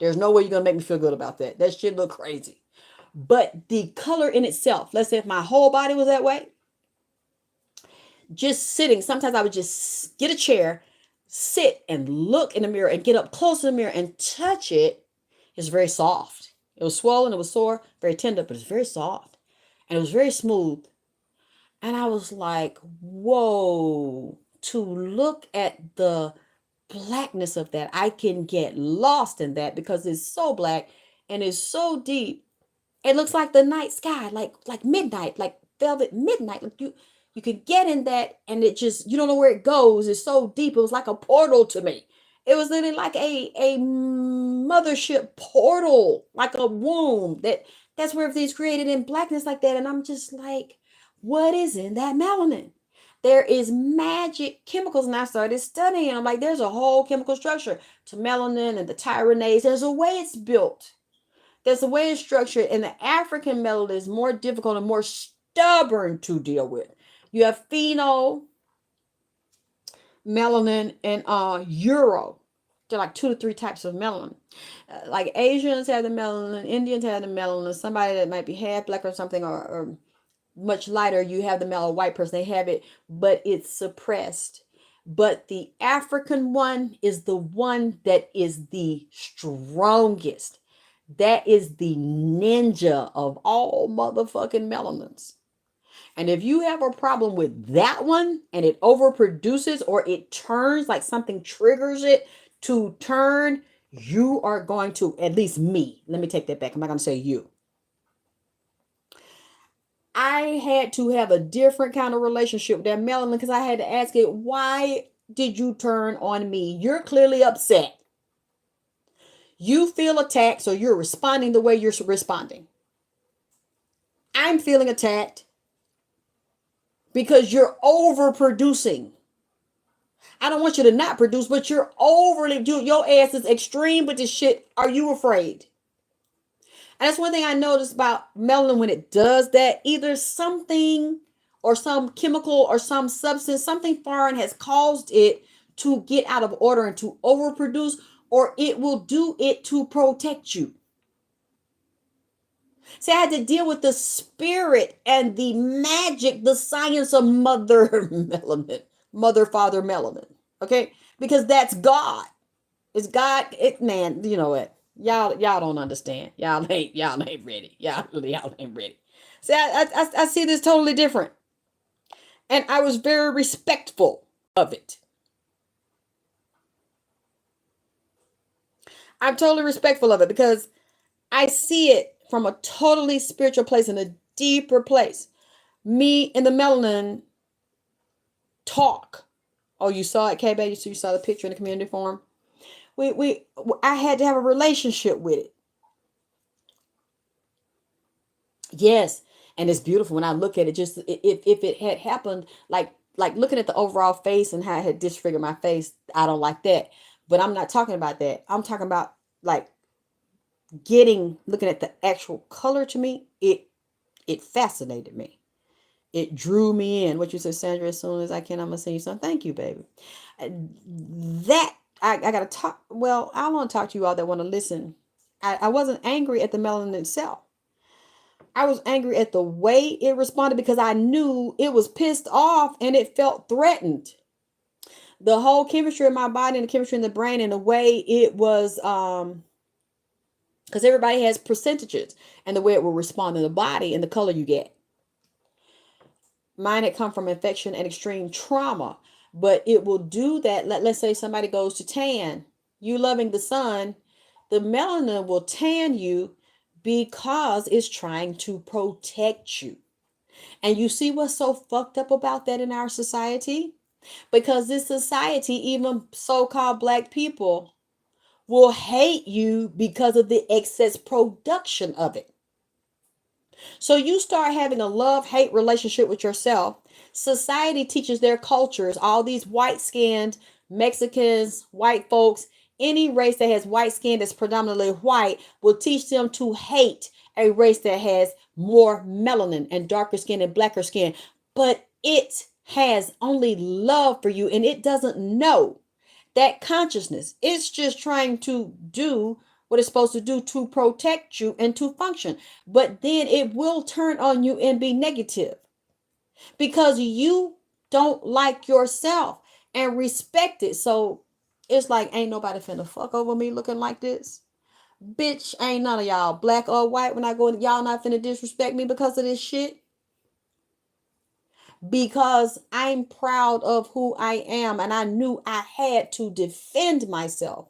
There's no way you're gonna make me feel good about that. That shit look crazy. But the color in itself, let's say if my whole body was that way, just sitting, sometimes I would just get a chair, sit and look in the mirror and get up close to the mirror and touch it. It's very soft. It was swollen, it was sore, very tender, but it's very soft. And it was very smooth. And I was like, whoa, to look at the blackness of that. I can get lost in that because it's so black and it's so deep. It looks like the night sky, like midnight, like velvet midnight. Like you can get in that, and it just, you don't know where it goes. It's so deep. It was like a portal to me. It was literally like a mothership portal, like a womb. That's where everything's created in blackness like that. And I'm just like, what is in that melanin? There is magic chemicals, and I started studying. I'm like, there's a whole chemical structure to melanin and the tyranase. There's a way it's built. There's a way it's structured, and the African melanin is more difficult and more stubborn to deal with. You have pheno, melanin, and euro. They're like 2 to 3 types of melanin. Like Asians have the melanin, Indians have the melanin. Somebody that might be half black or something, or much lighter, you have the melanin. White person, they have it, but it's suppressed. But the African one is the one that is the strongest. That is the ninja of all motherfucking melanins. And if you have a problem with that one and it overproduces, or it turns, like something triggers it to turn, you are going to, at least me, let me take that back. I'm not going to say you. I had to have a different kind of relationship with that melanin, because I had to ask it, why did you turn on me? You're clearly upset. You feel attacked, so you're responding the way you're responding. I'm feeling attacked because you're overproducing. I don't want you to not produce, but you're overly, dude, your ass is extreme with this shit. Are you afraid? And that's one thing I noticed about melanin when it does that. Either something or some chemical or some substance, something foreign has caused it to get out of order and to overproduce, or it will do it to protect you. See, I had to deal with the spirit and the magic, the science of mother melanin, mother, father melanin. Okay? Because that's God. It's God. Man, you know what? Y'all don't understand. Y'all ain't ready. Y'all ain't ready. See, I see this totally different. And I was very respectful of it. I'm totally respectful of it, because I see it from a totally spiritual place, in a deeper place. Me and the melanin talk. Oh, you saw it, K-Bay? You saw the picture in the community forum? I had to have a relationship with it. Yes, and it's beautiful when I look at it. Just if it had happened, like looking at the overall face and how it had disfigured my face, I don't like that. But I'm not talking about that. I'm talking about, like, looking at the actual color. To me, it fascinated me. It drew me in. What you said, Sandra, as soon as I can, I'm gonna send you something. Thank you, baby. That I gotta talk. Well, I want to talk to you all that want to listen. I wasn't angry at the melanin itself. I was angry at the way it responded, because I knew it was pissed off and it felt threatened. The whole chemistry of my body and the chemistry in the brain, and the way it was, because everybody has percentages, and the way it will respond in the body and the color you get. Mine had come from infection and extreme trauma, but it will do that. Let's say somebody goes to tan. You loving the sun, the melanin will tan you because it's trying to protect you. And you see what's so fucked up about that in our society? Because this society, even so-called black people, will hate you because of the excess production of it. So you start having a love-hate relationship with yourself. Society teaches their cultures, all these white-skinned Mexicans, white folks, any race that has white skin that's predominantly white will teach them to hate a race that has more melanin and darker skin and blacker skin. But it has only love for you, and it doesn't know that consciousness. It's just trying to do what it's supposed to do to protect you and to function. But then it will turn on you and be negative because you don't like yourself and respect it. So it's like, ain't nobody finna fuck over me looking like this. Bitch, ain't none of y'all black or white when I go, y'all not finna disrespect me because of this shit. Because I'm proud of who I am and I knew I had to defend myself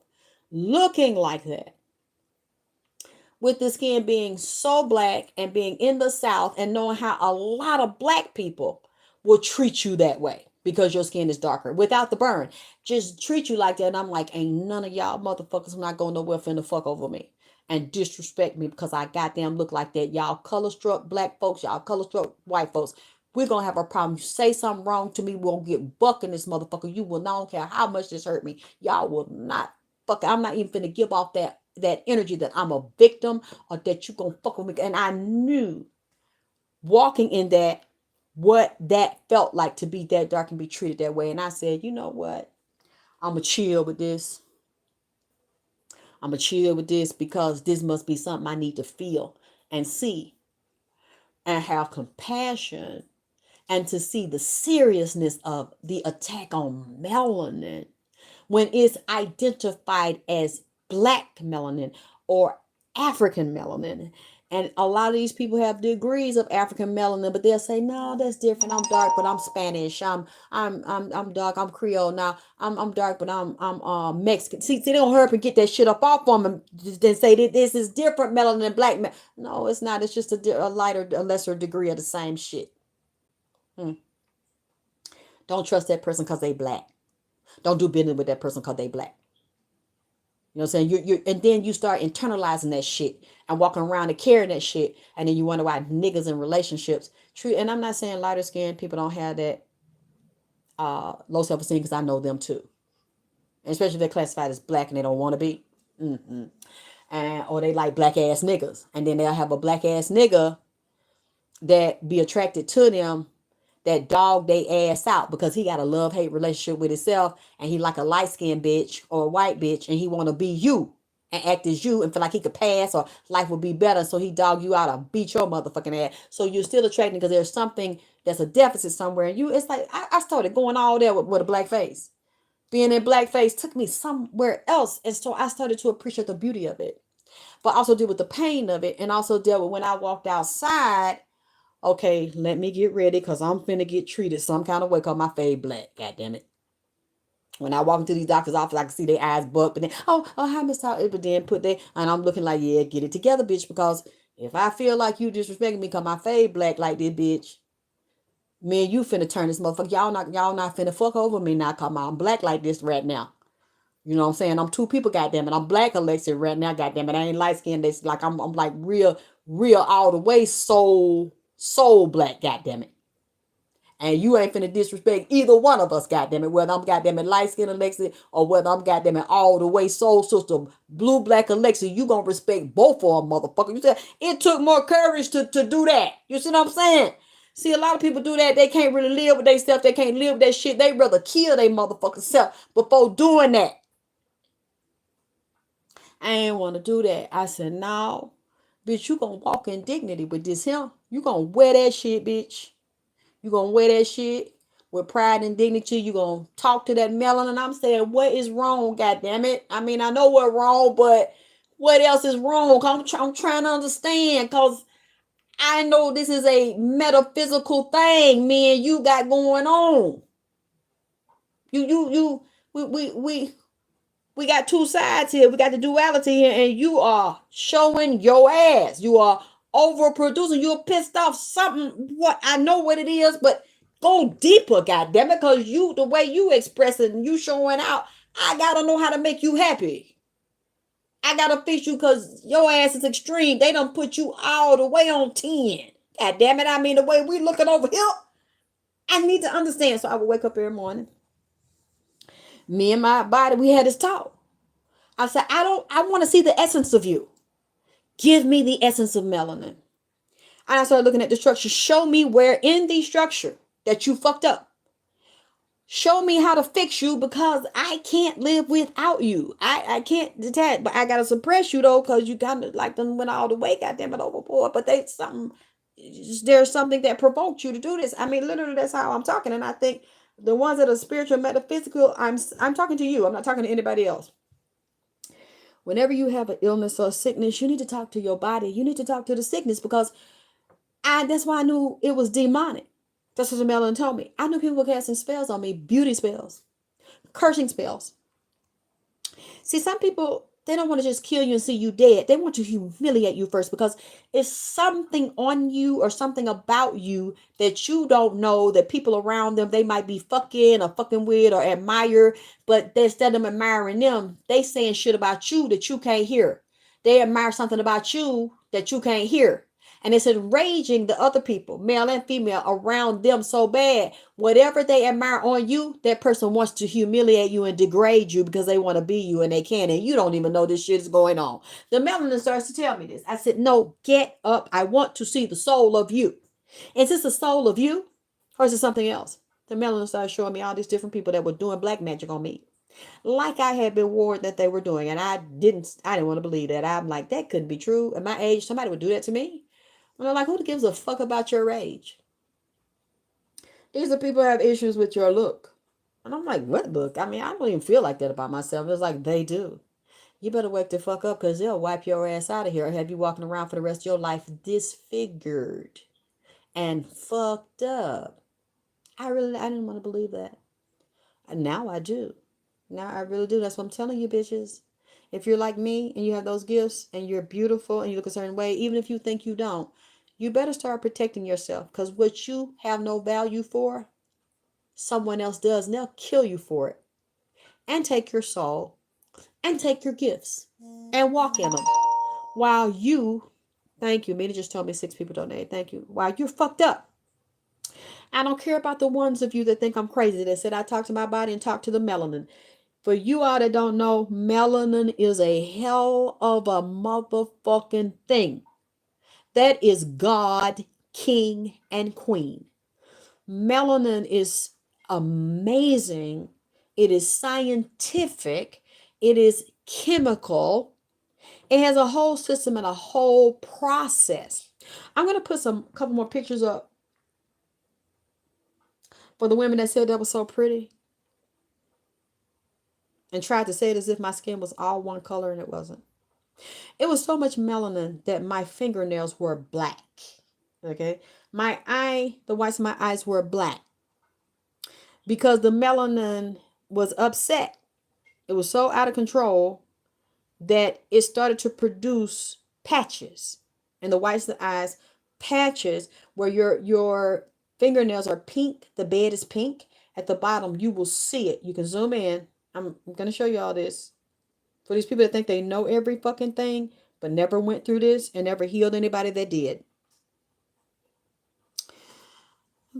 looking like that. With the skin being so black and being in the South and knowing how a lot of black people will treat you that way because your skin is darker without the burn. Just treat you like that. And I'm like, ain't none of y'all motherfuckers not going nowhere finna fuck over me and disrespect me because I goddamn look like that. Y'all color struck black folks, y'all color struck white folks. We're going to have a problem. You say something wrong to me, we're going to get buck in this motherfucker. You will not, don't care how much this hurt me. Y'all will not fuck. I'm not even finna give off that energy that I'm a victim or that you gonna fuck with me. And I knew walking in that what that felt like to be that dark and be treated that way. And I said, you know what? I'm gonna chill with this. I'm gonna chill with this because this must be something I need to feel and see and have compassion and to see the seriousness of the attack on melanin when it's identified as black melanin or African melanin. And a lot of these people have degrees of African melanin, but they'll say, no, that's different. I'm dark, but I'm Spanish. I'm dark. I'm Creole. Now I'm dark, but I'm Mexican. See, they don't hurry up and get that shit up off on them. Then say that this is different melanin than black. No, it's not. It's just a lighter, a lesser degree of the same shit. Don't trust that person because they black. Don't do business with that person because they black. You know what I'm saying? And then you start internalizing that shit and walking around and carrying that shit. And then you wonder why niggas in relationships treat. And I'm not saying lighter skinned people don't have that low self-esteem because I know them too. And especially if they're classified as black and they don't want to be. And or they like black ass niggas. And then they'll have a black ass nigga that be attracted to them that dog they ass out because he got a love-hate relationship with himself and he like a light-skinned bitch or a white bitch and he want to be you and act as you and feel like he could pass or life would be better, so he dog you out or beat your motherfucking ass. So you're still attracting because there's something that's a deficit somewhere in you. It's like I started going all there with a black face. Being in blackface took me somewhere else, and so I started to appreciate the beauty of it, but also deal with the pain of it, and also deal with when I walked outside. Okay, let me get ready because I'm finna get treated some kind of way because my fade black. God damn it. When I walk into these doctor's office, I can see their eyes buck, but then, hi, Miss Tyler, but then put that, and I'm looking like, yeah, get it together, bitch, because if I feel like you disrespecting me because my fade black like this, bitch, me and you finna turn this motherfucker. Y'all not finna fuck over me now because I'm black like this right now. You know what I'm saying? I'm two people, goddamn it. I'm black Alexa right now, goddamn it. I ain't light skinned. It's like I'm like real all the way soul black, goddamn it. And you ain't finna disrespect either one of us, goddamn it. Whether I'm goddamn it light skinned Alexa or whether I'm goddamn it all the way soul sister blue black Alexa, you gonna respect both of them, motherfucker. You said it took more courage to do that. You see what I'm saying? See, a lot of people do that. They can't really live with themselves. They can't live with that shit. They rather kill their motherfucking self before doing that. I ain't want to do that. I said, no, bitch, you gonna walk in dignity with this here. You gonna wear that shit, bitch. You gonna wear that shit with pride and dignity. You gonna talk to that melon. And I'm saying, what is wrong, goddamn it? I mean, I know what's wrong, but what else is wrong? I'm trying to understand, because I know this is a metaphysical thing me and you got going on. You we got two sides here. We got the duality here, and you are showing your ass. You are overproducing. You're pissed off. Something. What I know what it is, but go deeper, goddamn it, because you the way you express it and you showing out. I gotta know how to make you happy. I gotta fix you because your ass is extreme. They done put you all the way on 10. God damn it. I mean, the way we looking over here, I need to understand. So I would wake up every morning. Me and my body, we had this talk. I said, I want to see the essence of you. Give me the essence of melanin. And I started looking at the structure. Show me where in the structure that you fucked up. Show me how to fix you because I can't live without you. I can't detach, but I gotta suppress you though, because you kind of like them went all the way, goddamn it, overboard. But there's something that provoked you to do this. I mean, literally, that's how I'm talking. And I think the ones that are spiritual, metaphysical, I'm talking to you. I'm not talking to anybody else. Whenever you have an illness or a sickness, you need to talk to your body. You need to talk to the sickness because that's why I knew it was demonic. That's what the melanin told me. I knew people were casting spells on me, beauty spells, cursing spells. See, some people, they don't want to just kill you and see you dead. They want to humiliate you first because it's something on you or something about you that you don't know, that people around them, they might be fucking or fucking with or admire, but instead of admiring them, they saying shit about you that you can't hear. They admire something about you that you can't hear. And it's enraging the other people, male and female, around them so bad. Whatever they admire on you, that person wants to humiliate you and degrade you because they want to be you and they can. And you don't even know this shit is going on. The melanin starts to tell me this. I said, no, get up. I want to see the soul of you. Is this the soul of you or is it something else? The melanin started showing me all these different people that were doing black magic on me. Like I had been warned that they were doing. And I didn't want to believe that. I'm like, that couldn't be true. At my age, somebody would do that to me. And I'm like, who gives a fuck about your age? These are people who have issues with your look. And I'm like, what look? I mean, I don't even feel like that about myself. It's like they do. You better wake the fuck up because they'll wipe your ass out of here or have you walking around for the rest of your life disfigured and fucked up. I didn't want to believe that. And now I do. Now I really do. That's what I'm telling you, bitches. If you're like me and you have those gifts and you're beautiful and you look a certain way, even if you think you don't, you better start protecting yourself because what you have no value for, someone else does, and they'll kill you for it. And take your soul and take your gifts and walk in them while you, thank you, Mina just told me 6 people donated, thank you, while you're fucked up. I don't care about the ones of you that think I'm crazy that said I talk to my body and talk to the melanin. For you all that don't know, melanin is a hell of a motherfucking thing. That is God, King, and Queen. Melanin is amazing. It is scientific. It is chemical. It has a whole system and a whole process. I'm going to put a couple more pictures up for the women that said that was so pretty and tried to say it as if my skin was all one color and it wasn't. It was so much melanin that my fingernails were black. Okay. The whites of my eyes were black because the melanin was upset. It was so out of control that it started to produce patches in the whites of the eyes, patches where your fingernails are pink. The bed is pink. At the bottom, you will see it. You can zoom in. I'm going to show you all this. For these people that think they know every fucking thing, but never went through this and never healed anybody that did.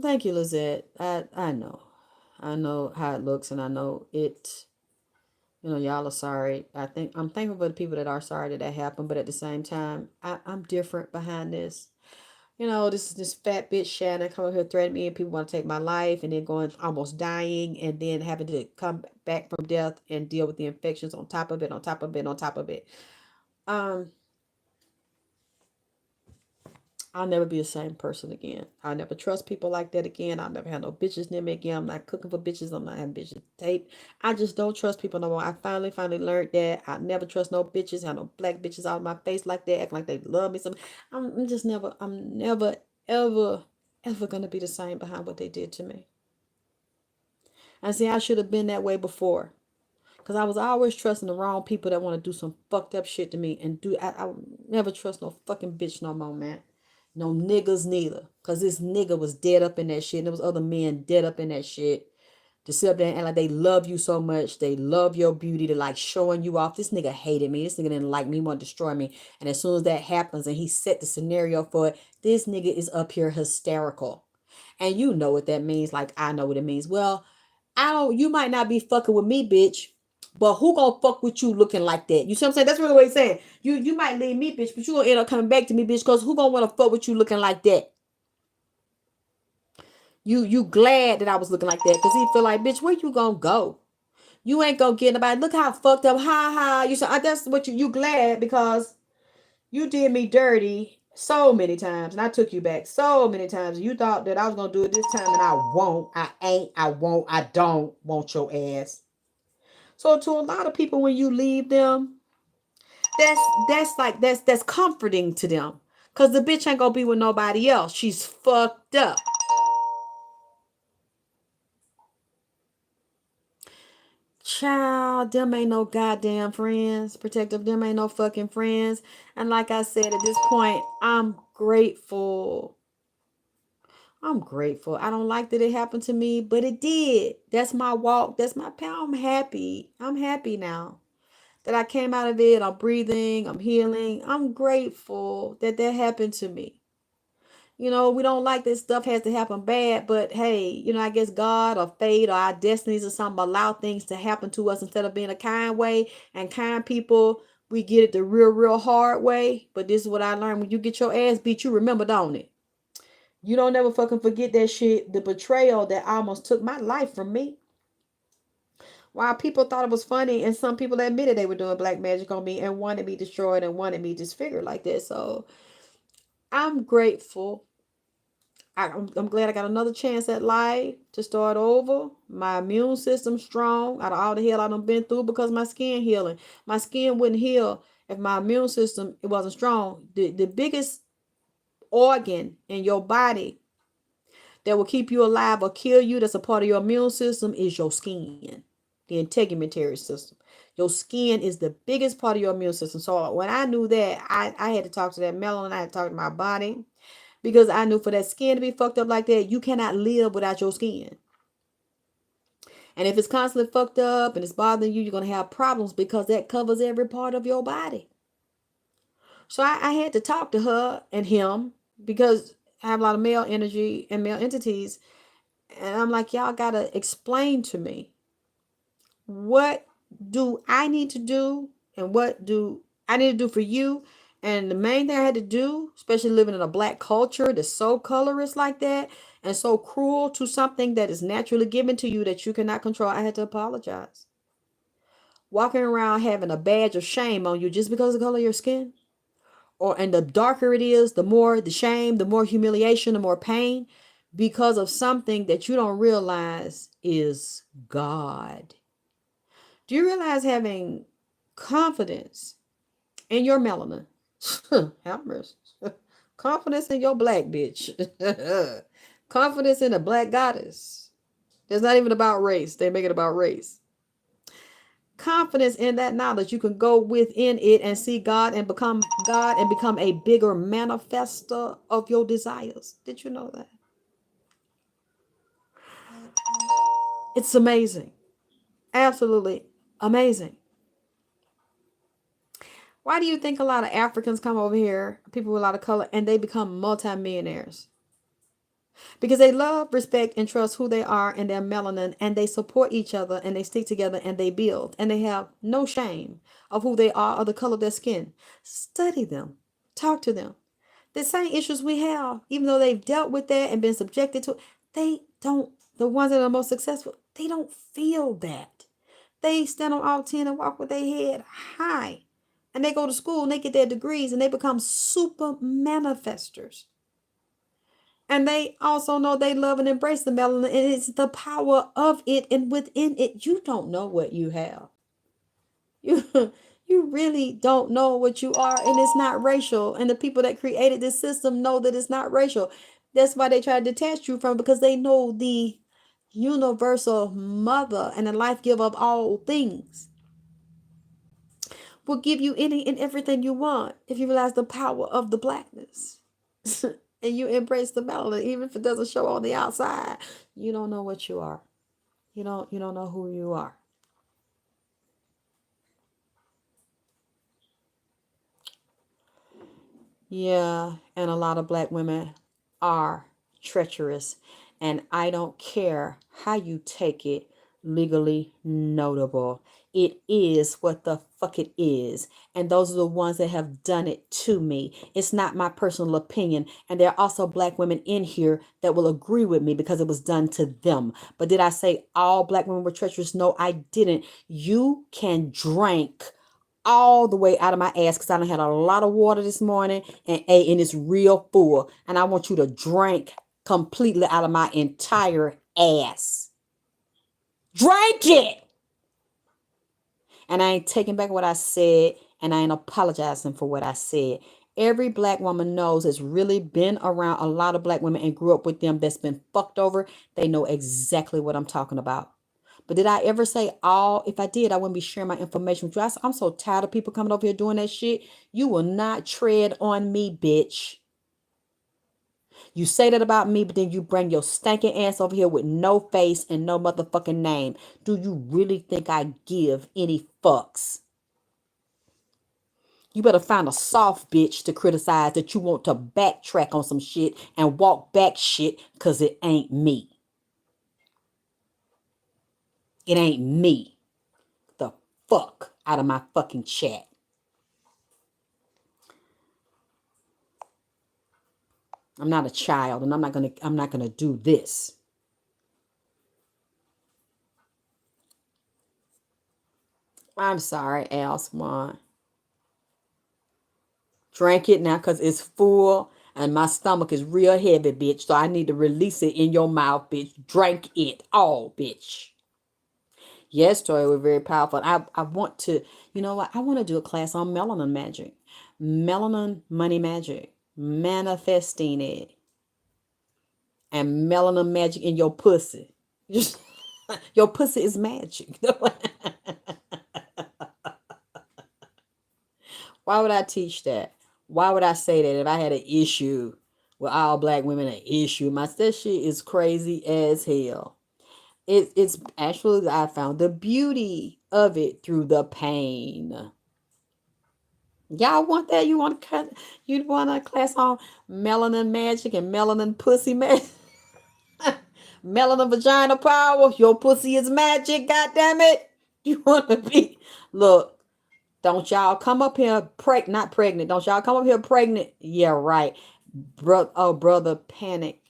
Thank you, Lizette. I know. I know how it looks and I know it. You know, y'all are sorry. I'm thankful for the people that are sorry that happened, but at the same time, I'm different behind this. You know, this fat bitch Shannon coming here threatening me and people want to take my life and then going almost dying and then having to come back from death and deal with the infections on top of it, on top of it, on top of it. I'll never be the same person again. I'll never trust people like that again. I'll never have no bitches near me again. I'm not cooking for bitches. I'm not having bitches tape. I just don't trust people no more. I finally learned that. I never trust no bitches. Have no black bitches out of my face like that, acting like they love me. I'm never, ever, ever gonna be the same behind what they did to me. And see, I should have been that way before. Because I was always trusting the wrong people that want to do some fucked up shit to me. And I would never trust no fucking bitch no more, man. No niggas neither. Because this nigga was dead up in that shit. And there was other men dead up in that shit. To sit up there and like they love you so much. They love your beauty. They're like showing you off. This nigga hated me. This nigga didn't like me. Want to destroy me. And as soon as that happens and he set the scenario for it, this nigga is up here hysterical. And you know what that means. Like I know what it means. Well, you might not be fucking with me, bitch. But who gonna fuck with you looking like that? You see what I'm saying? That's really what he's saying. You might leave me, bitch, but you gonna end up coming back to me, bitch, because who gonna wanna fuck with you looking like that? You glad that I was looking like that, because he feel like, bitch, where you gonna go? You ain't gonna get nobody. Look how fucked up, ha ha. You said that's what you glad because you did me dirty so many times, and I took you back so many times. You thought that I was gonna do it this time, and I won't. I ain't. I won't. I don't want your ass. So to a lot of people, when you leave them, that's comforting to them. Cause the bitch ain't gonna be with nobody else. She's fucked up. Child, them ain't no goddamn friends. Protective, them ain't no fucking friends. And like I said, at this point, I'm grateful. I'm grateful. I don't like that it happened to me, but it did. That's my walk. That's my path. I'm happy. I'm happy now that I came out of it. I'm breathing. I'm healing. I'm grateful that that happened to me. You know, we don't like this stuff has to happen bad, but hey, you know, I guess God or fate or our destinies or something allow things to happen to us instead of being a kind way. And kind people, we get it the real hard way. But this is what I learned. When you get your ass beat, you remember, don't it? You don't never fucking forget that shit. The betrayal that almost took my life from me. While people thought it was funny, and some people admitted they were doing black magic on me and wanted me destroyed and wanted me disfigured like that. So I'm grateful. I'm glad I got another chance at life to start over. My immune system strong out of all the hell I done been through because my skin healing. My skin wouldn't heal if my immune system it wasn't strong. The biggest organ in your body that will keep you alive or kill you that's a part of your immune system is your skin, the integumentary system. Your skin is the biggest part of your immune system. So when I knew that, I had to talk to that melanin. I had to talk to my body because I knew for that skin to be fucked up like that, you cannot live without your skin. And if it's constantly fucked up and it's bothering you, you're going to have problems because that covers every part of your body. So I had to talk to her and him because I have a lot of male energy and male entities. And I'm like, y'all got to explain to me, what do I need to do and what do I need to do for you? And the main thing I had to do, especially living in a black culture that's so colorist like that and so cruel to something that is naturally given to you that you cannot control, I had to apologize. Walking around having a badge of shame on you just because of the color of your skin, and the darker it is, the more the shame, the more humiliation, the more pain, because of something that you don't realize is God. Do you realize having confidence in your melanin? Have mercy. Confidence in your black bitch. Confidence in a black goddess. It's not even about race. They make it about race. Confidence in that knowledge. You can go within it and see God and become God and become a bigger manifester of your desires. Did you know that? It's amazing. Absolutely amazing. Why do you think a lot of Africans come over here, people with a lot of color, and they become multimillionaires? Because they love, respect, and trust who they are and their melanin, and they support each other, and they stick together, and they build, and they have no shame of who they are or the color of their skin. Study them. Talk to them. The same issues we have, even though they've dealt with that and been subjected to it, they don't, the ones that are most successful, they don't feel that. They stand on all 10 and walk with their head high. And they go to school and they get their degrees and they become super manifestors. And they also know they love and embrace the melanin. And it's the power of it. And within it, you don't know what you have. You you really don't know what you are, and it's not racial. And the people that created this system know that it's not racial. That's why they try to detach you from it, because they know the universal mother and the life giver of all things will give you any and everything you want if you realize the power of the blackness. And you embrace the melanin, even if it doesn't show on the outside. You don't know what you are. You don't know who you are. Yeah, and a lot of black women are treacherous, and I don't care how you take it, legally notable. It is what the fuck it is. And those are the ones that have done it to me. It's not my personal opinion. And there are also black women in here that will agree with me because it was done to them. But did I say all black women were treacherous? No, I didn't. You can drink all the way out of my ass because I done had a lot of water this morning and ate, and it's real full. And I want you to drink completely out of my entire ass. Drink it! And I ain't taking back what I said, and I ain't apologizing for what I said. Every black woman knows has really been around a lot of black women and grew up with them that's been fucked over. They know exactly what I'm talking about. But did I ever say all? If I did, I wouldn't be sharing my information with you. I'm so tired of people coming over here doing that shit. You will not tread on me, bitch. You say that about me, but then you bring your stinking ass over here with no face and no motherfucking name. Do you really think I give any fucks? You better find a soft bitch to criticize that you want to backtrack on some shit and walk back shit, because it ain't me. It ain't me. The fuck out of my fucking chat. I'm not a child, and I'm not gonna do this. I'm sorry, Al Swan. Drink it now because it's full and my stomach is real heavy, bitch. So I need to release it in your mouth, bitch. Drink it all, bitch. Yes, Toy, we're very powerful. I want to, you know what? I want to do a class on melanin magic. Melanin money magic. Manifesting it. And melanin magic in your pussy. Your pussy is magic. Why would I teach that? Why would I say that if I had an issue with all black women? An issue, that shit is crazy as hell. It's actually, I found the beauty of it through the pain. Y'all want that? You want a class on melanin magic and melanin pussy magic? Melanin vagina power. Your pussy is magic. God damn it! You want to be? Look. Don't y'all come up here not pregnant. Don't y'all come up here pregnant. Yeah, right. Brother Panic.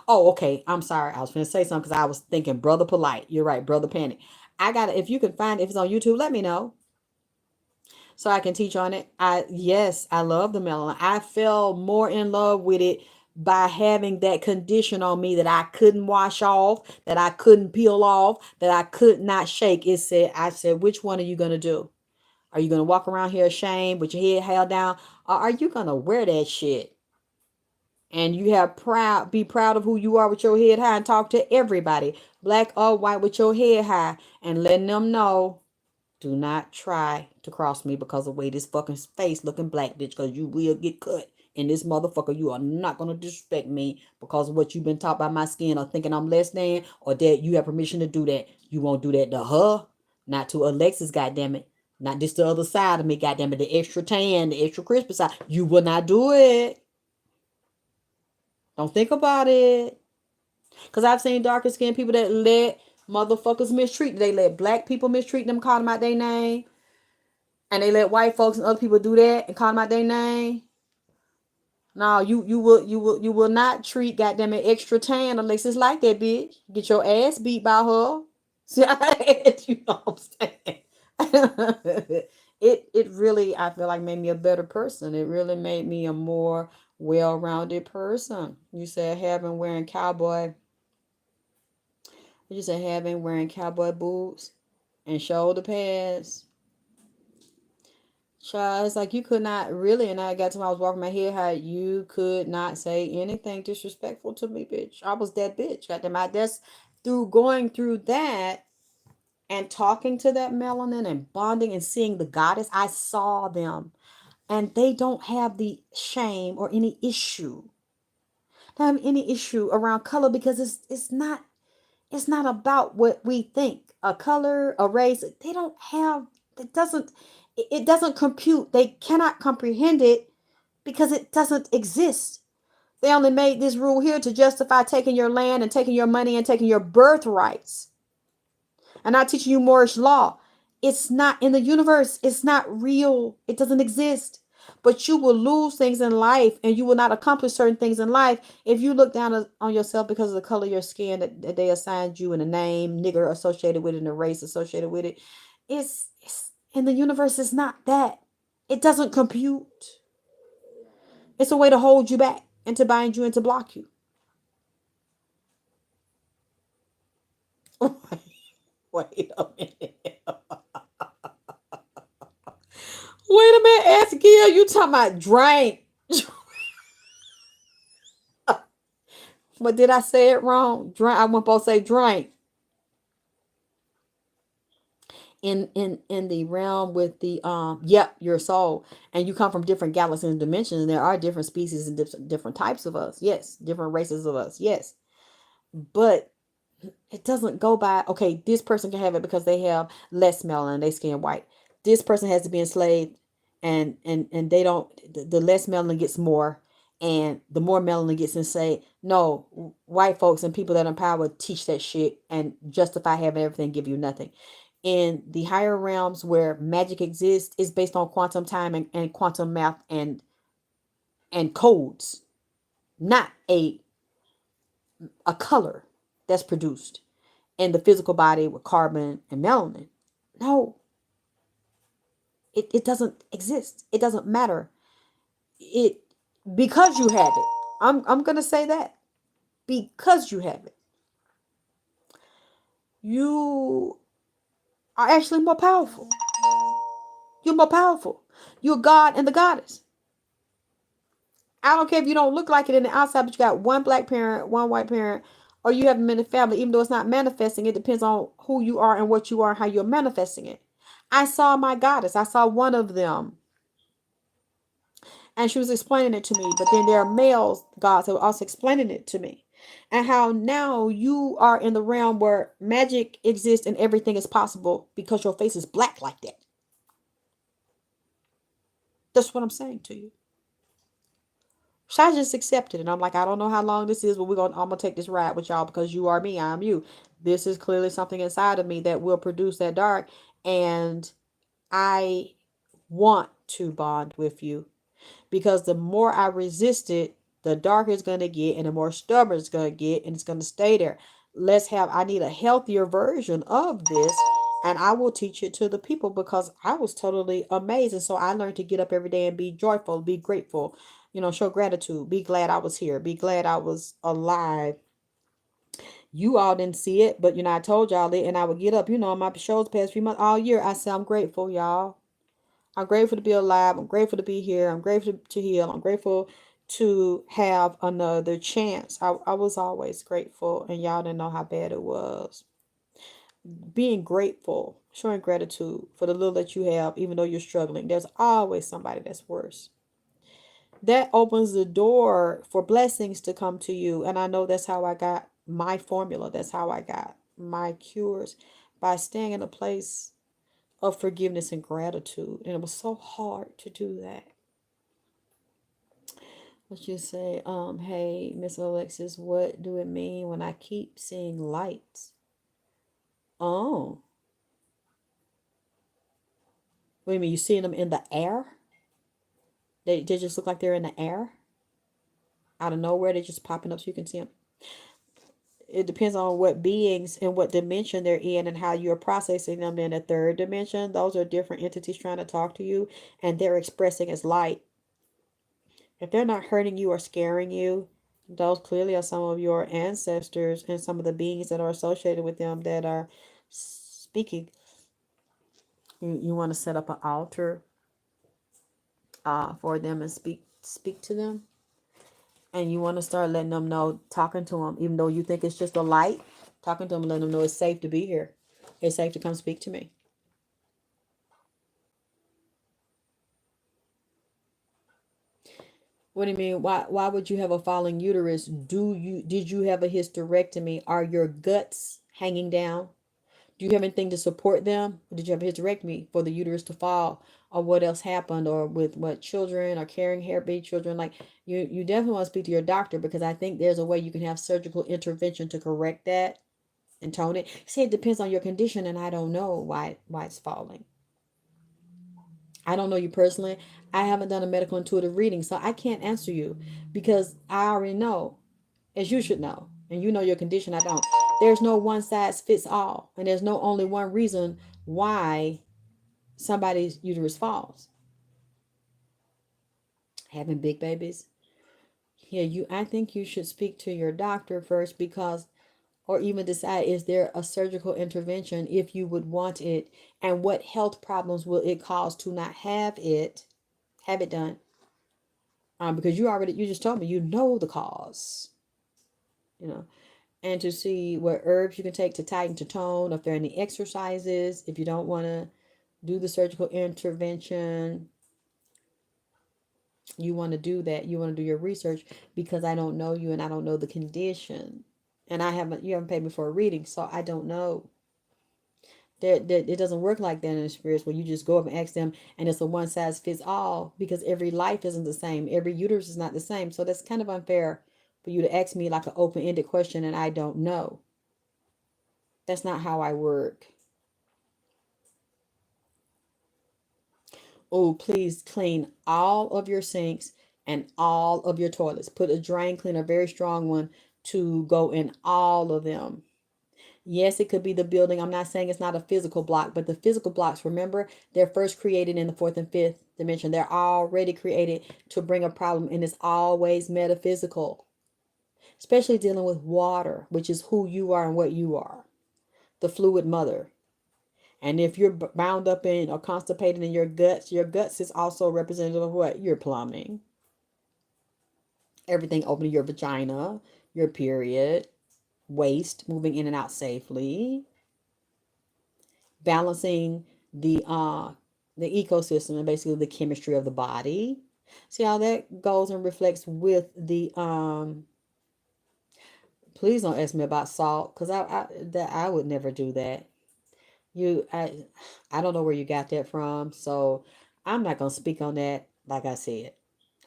Oh, okay. I'm sorry. I was going to say something because I was thinking Brother Polite. You're right, Brother Panic. If you can find it, if it's on YouTube, let me know so I can teach on it. Yes, I love the melon. I fell more in love with it by having that condition on me that I couldn't wash off, that I couldn't peel off, that I could not shake. I said, which one are you going to do? Are you going to walk around here ashamed with your head held down? Or are you going to wear that shit? And be proud of who you are with your head high and talk to everybody, black or white, with your head high and letting them know, do not try to cross me because of the way this fucking face looking black, bitch, because you will get cut. And this motherfucker, you are not going to disrespect me because of what you've been taught by my skin or thinking I'm less than, or that you have permission to do that. You won't do that to her, not to Alexis, goddammit. Not just the other side of me, goddammit, the extra tan, the extra crispy side. You will not do it. Don't think about it. Because I've seen darker skinned people that let motherfuckers mistreat. They let black people mistreat them, call them out their name. And they let white folks and other people do that and call them out their name. No, you will not treat goddammit extra tan unless it's like that, bitch. Get your ass beat by her. See, you know what I'm saying? It really, I feel like, made me a better person. It really made me a more well-rounded person. You said having wearing cowboy. You said having wearing cowboy boots and shoulder pads. Child, it's like you could not really, and I got to when I was walking my head, how you could not say anything disrespectful to me, bitch. I was that bitch. Got them out. That's through going through that and talking to that melanin and bonding and seeing the goddess. I saw them, and they don't have the shame or any issue. They don't have any issue around color because it's not about what we think. A color, a race, they don't have, it doesn't compute. They cannot comprehend it because it doesn't exist. They only made this rule here to justify taking your land and taking your money and taking your birthrights and not teaching you Moorish law. It's not in the universe. It's not real. It doesn't exist. But you will lose things in life and you will not accomplish certain things in life if you look down on yourself because of the color of your skin that they assigned you and a name, nigger associated with it and a race associated with it. It's in the universe. It's not that. It doesn't compute. It's a way to hold you back and to bind you and to block you. Wait a minute. Wait a minute, Ask Gil, you talking about drink. But did I say it wrong? Drink. I wasn't supposed to say drink. In the realm with the yep, your soul. And you come from different galaxies and dimensions, and there are different species and different types of us. Yes. Different races of us. Yes. But it doesn't go by, okay, this person can have it because they have less melanin, they skin white. This person has to be enslaved and they don't, the less melanin gets more and the more melanin gets enslaved. No, white folks and people that are in power teach that shit and justify having everything, give you nothing. In the higher realms where magic exists, is based on quantum time and quantum math and codes, not a color that's produced in the physical body with carbon and melanin. No, it doesn't exist. It doesn't matter. It because you have it. I'm gonna say that because you have it, you are actually more powerful. You're more powerful. You're God and the goddess. I don't care if you don't look like it in the outside, but you got one black parent, one white parent, or you have them in the family, even though it's not manifesting. It depends on who you are and what you are and how you're manifesting it. I saw my goddess. I saw one of them. And she was explaining it to me. But then there are males gods that were also explaining it to me. And how now you are in the realm where magic exists and everything is possible because your face is black like that. That's what I'm saying to you. So I just accepted it. And I'm like, I don't know how long this is, but I'm gonna take this ride with y'all because you are me, I'm you. This is clearly something inside of me that will produce that dark. And I want to bond with you because the more I resist it, the darker it's gonna get and the more stubborn it's gonna get, and it's gonna stay there. I need a healthier version of this. And I will teach it to the people because I was totally amazed. And so I learned to get up every day and be joyful, be grateful, show gratitude, be glad I was here, be glad I was alive. You all didn't see it, but I told y'all it, and I would get up, on my shows the past few months, all year. I said, I'm grateful, y'all. I'm grateful to be alive. I'm grateful to be here. I'm grateful to heal. I'm grateful to have another chance. I was always grateful, and y'all didn't know how bad it was. Being grateful, showing gratitude for the little that you have, even though you're struggling. There's always somebody that's worse. That opens the door for blessings to come to you. And I know that's how I got my formula. That's how I got my cures, by staying in a place of forgiveness and gratitude. And it was so hard to do that. Let's just say, hey, Miss Alexis, what do it mean when I keep seeing lights? Oh. What do you mean? You seeing them in the air? They just look like they're in the air? Out of nowhere, they're just popping up so you can see them. It depends on what beings and what dimension they're in and how you're processing them in a third dimension. Those are different entities trying to talk to you, and they're expressing as light. If they're not hurting you or scaring you, those clearly are some of your ancestors and some of the beings that are associated with them that are speaking. You want to set up an altar for them and speak to them. And you want to start letting them know, talking to them, even though you think it's just a light, talking to them, letting them know it's safe to be here. It's safe to come speak to me. What do you mean? Why would you have a falling uterus? Did you have a hysterectomy? Are your guts hanging down? Do you have anything to support them? Or did you have a hysterectomy for the uterus to fall? Or what else happened? Or with what children or carrying hairbaby children? Like you definitely want to speak to your doctor, because I think there's a way you can have surgical intervention to correct that and tone it. See, it depends on your condition, and I don't know why it's falling. I don't know you personally. I haven't done a medical intuitive reading, so I can't answer you because I already know, as you should know, and you know your condition. I don't. There's no one size fits all, and there's no only one reason why somebody's uterus falls. Having big babies. Yeah, I think you should speak to your doctor first, because or even decide, is there a surgical intervention if you would want it, and what health problems will it cause to not have it done. Because you just told me you know the cause, you know, and to see what herbs you can take to tighten, to tone, if there are any exercises, if you don't want to do the surgical intervention, you want to do that, you want to do your research, because I don't know you and I don't know the condition, and you haven't paid me for a reading, so I don't know. It doesn't work like that in the spirits, where you just go up and ask them and it's a one size fits all, because every life isn't the same. Every uterus is not the same. So that's kind of unfair for you to ask me like an open-ended question and I don't know. That's not how I work. Oh, please clean all of your sinks and all of your toilets. Put a drain cleaner, very strong one, to go in all of them. Yes, it could be the building. I'm not saying it's not a physical block, but the physical blocks, remember, they're first created in the fourth and fifth dimension. They're already created to bring a problem, and it's always metaphysical, especially dealing with water, which is who you are and what you are, the fluid mother. And if you're bound up in or constipated in your guts is also representative of what? Your plumbing. Everything opening your vagina, your period, waste moving in and out safely, balancing the ecosystem and basically the chemistry of the body. See how that goes and reflects with the please don't ask me about salt, because I would never do that. I don't know where you got that from, so I'm not gonna speak on that. Like I said,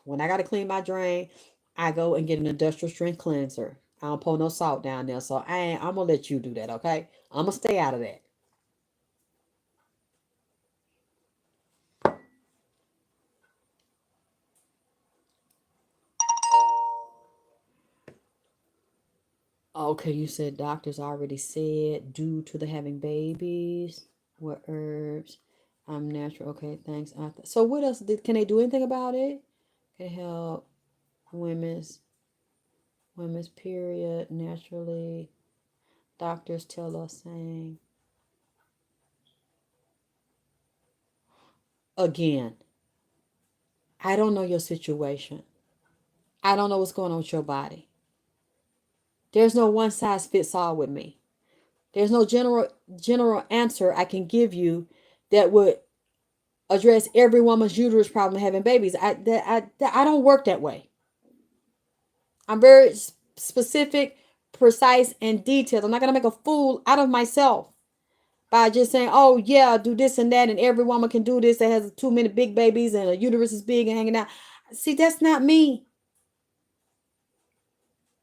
when I gotta clean my drain, I go and get an industrial strength cleanser. I don't pour no salt down there, so I'm gonna let you do that, okay? I'm gonna stay out of that. Okay, you said doctors already said due to the having babies, what herbs, natural. Okay, thanks. So what else can they do anything about it? Can help women's period naturally. Doctors tell us, saying again, I don't know your situation. I don't know what's going on with your body. There's no one size fits all with me. There's no general answer I can give you that would address every woman's uterus problem having babies. I don't work that way. I'm very specific, precise, and detailed. I'm not going to make a fool out of myself by just saying, oh, yeah, do this and that, and every woman can do this that has too many big babies and a uterus is big and hanging out. See, that's not me.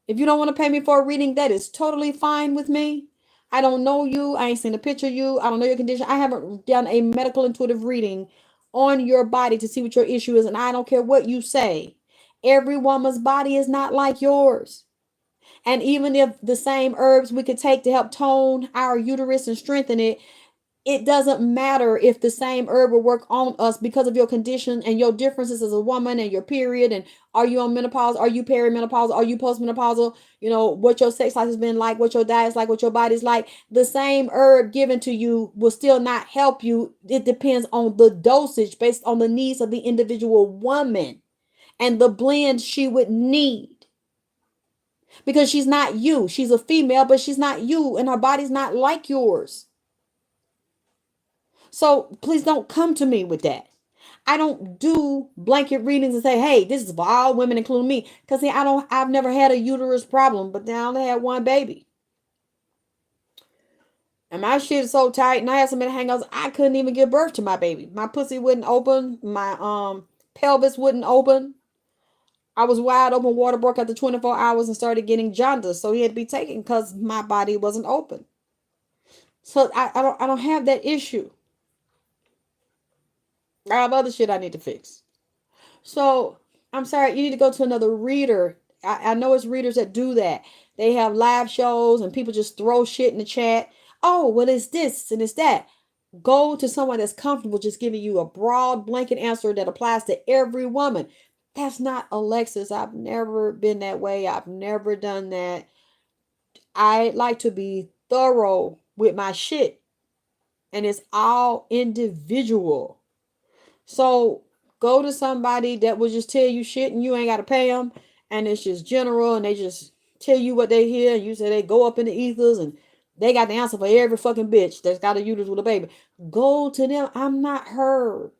If you don't want to pay me for a reading, that is totally fine with me. I don't know you. I ain't seen a picture of you. I don't know your condition. I haven't done a medical intuitive reading on your body to see what your issue is. And I don't care what you say. Every woman's body is not like yours. And even if the same herbs we could take to help tone our uterus and strengthen it, It doesn't matter if the same herb will work on us because of your condition and your differences as a woman and your period. And are you on menopause? Are you perimenopausal? Are you postmenopausal? You know, what your sex life has been like, what your diet's like, what your body's like. The same herb given to you will still not help you. It depends on the dosage based on the needs of the individual woman and the blend she would need. Because she's not you. She's a female, but she's not you. And her body's not like yours. So please don't come to me with that. I don't do blanket readings and say, hey, this is for all women, including me. Because see, I've never had a uterus problem, but then I only had one baby. And my shit is so tight, and I had so many hangouts, I couldn't even give birth to my baby. My pussy wouldn't open, my pelvis wouldn't open. I was wide open, water broke after 24 hours and started getting jaundice. So he had to be taken because my body wasn't open. So I don't have that issue. I have other shit I need to fix. So I'm sorry, you need to go to another reader. I know it's readers that do that. They have live shows and people just throw shit in the chat. Oh, well, it's this and it's that. Go to someone that's comfortable just giving you a broad blanket answer that applies to every woman. That's not Alexis. I've never been that way. I've never done that. I like to be thorough with my shit. And it's all individual. So go to somebody that will just tell you shit and you ain't got to pay them. And it's just general and they just tell you what they hear. And you say they go up in the ethers and they got the answer for every fucking bitch that's got a uterus with a baby. Go to them. I'm not her.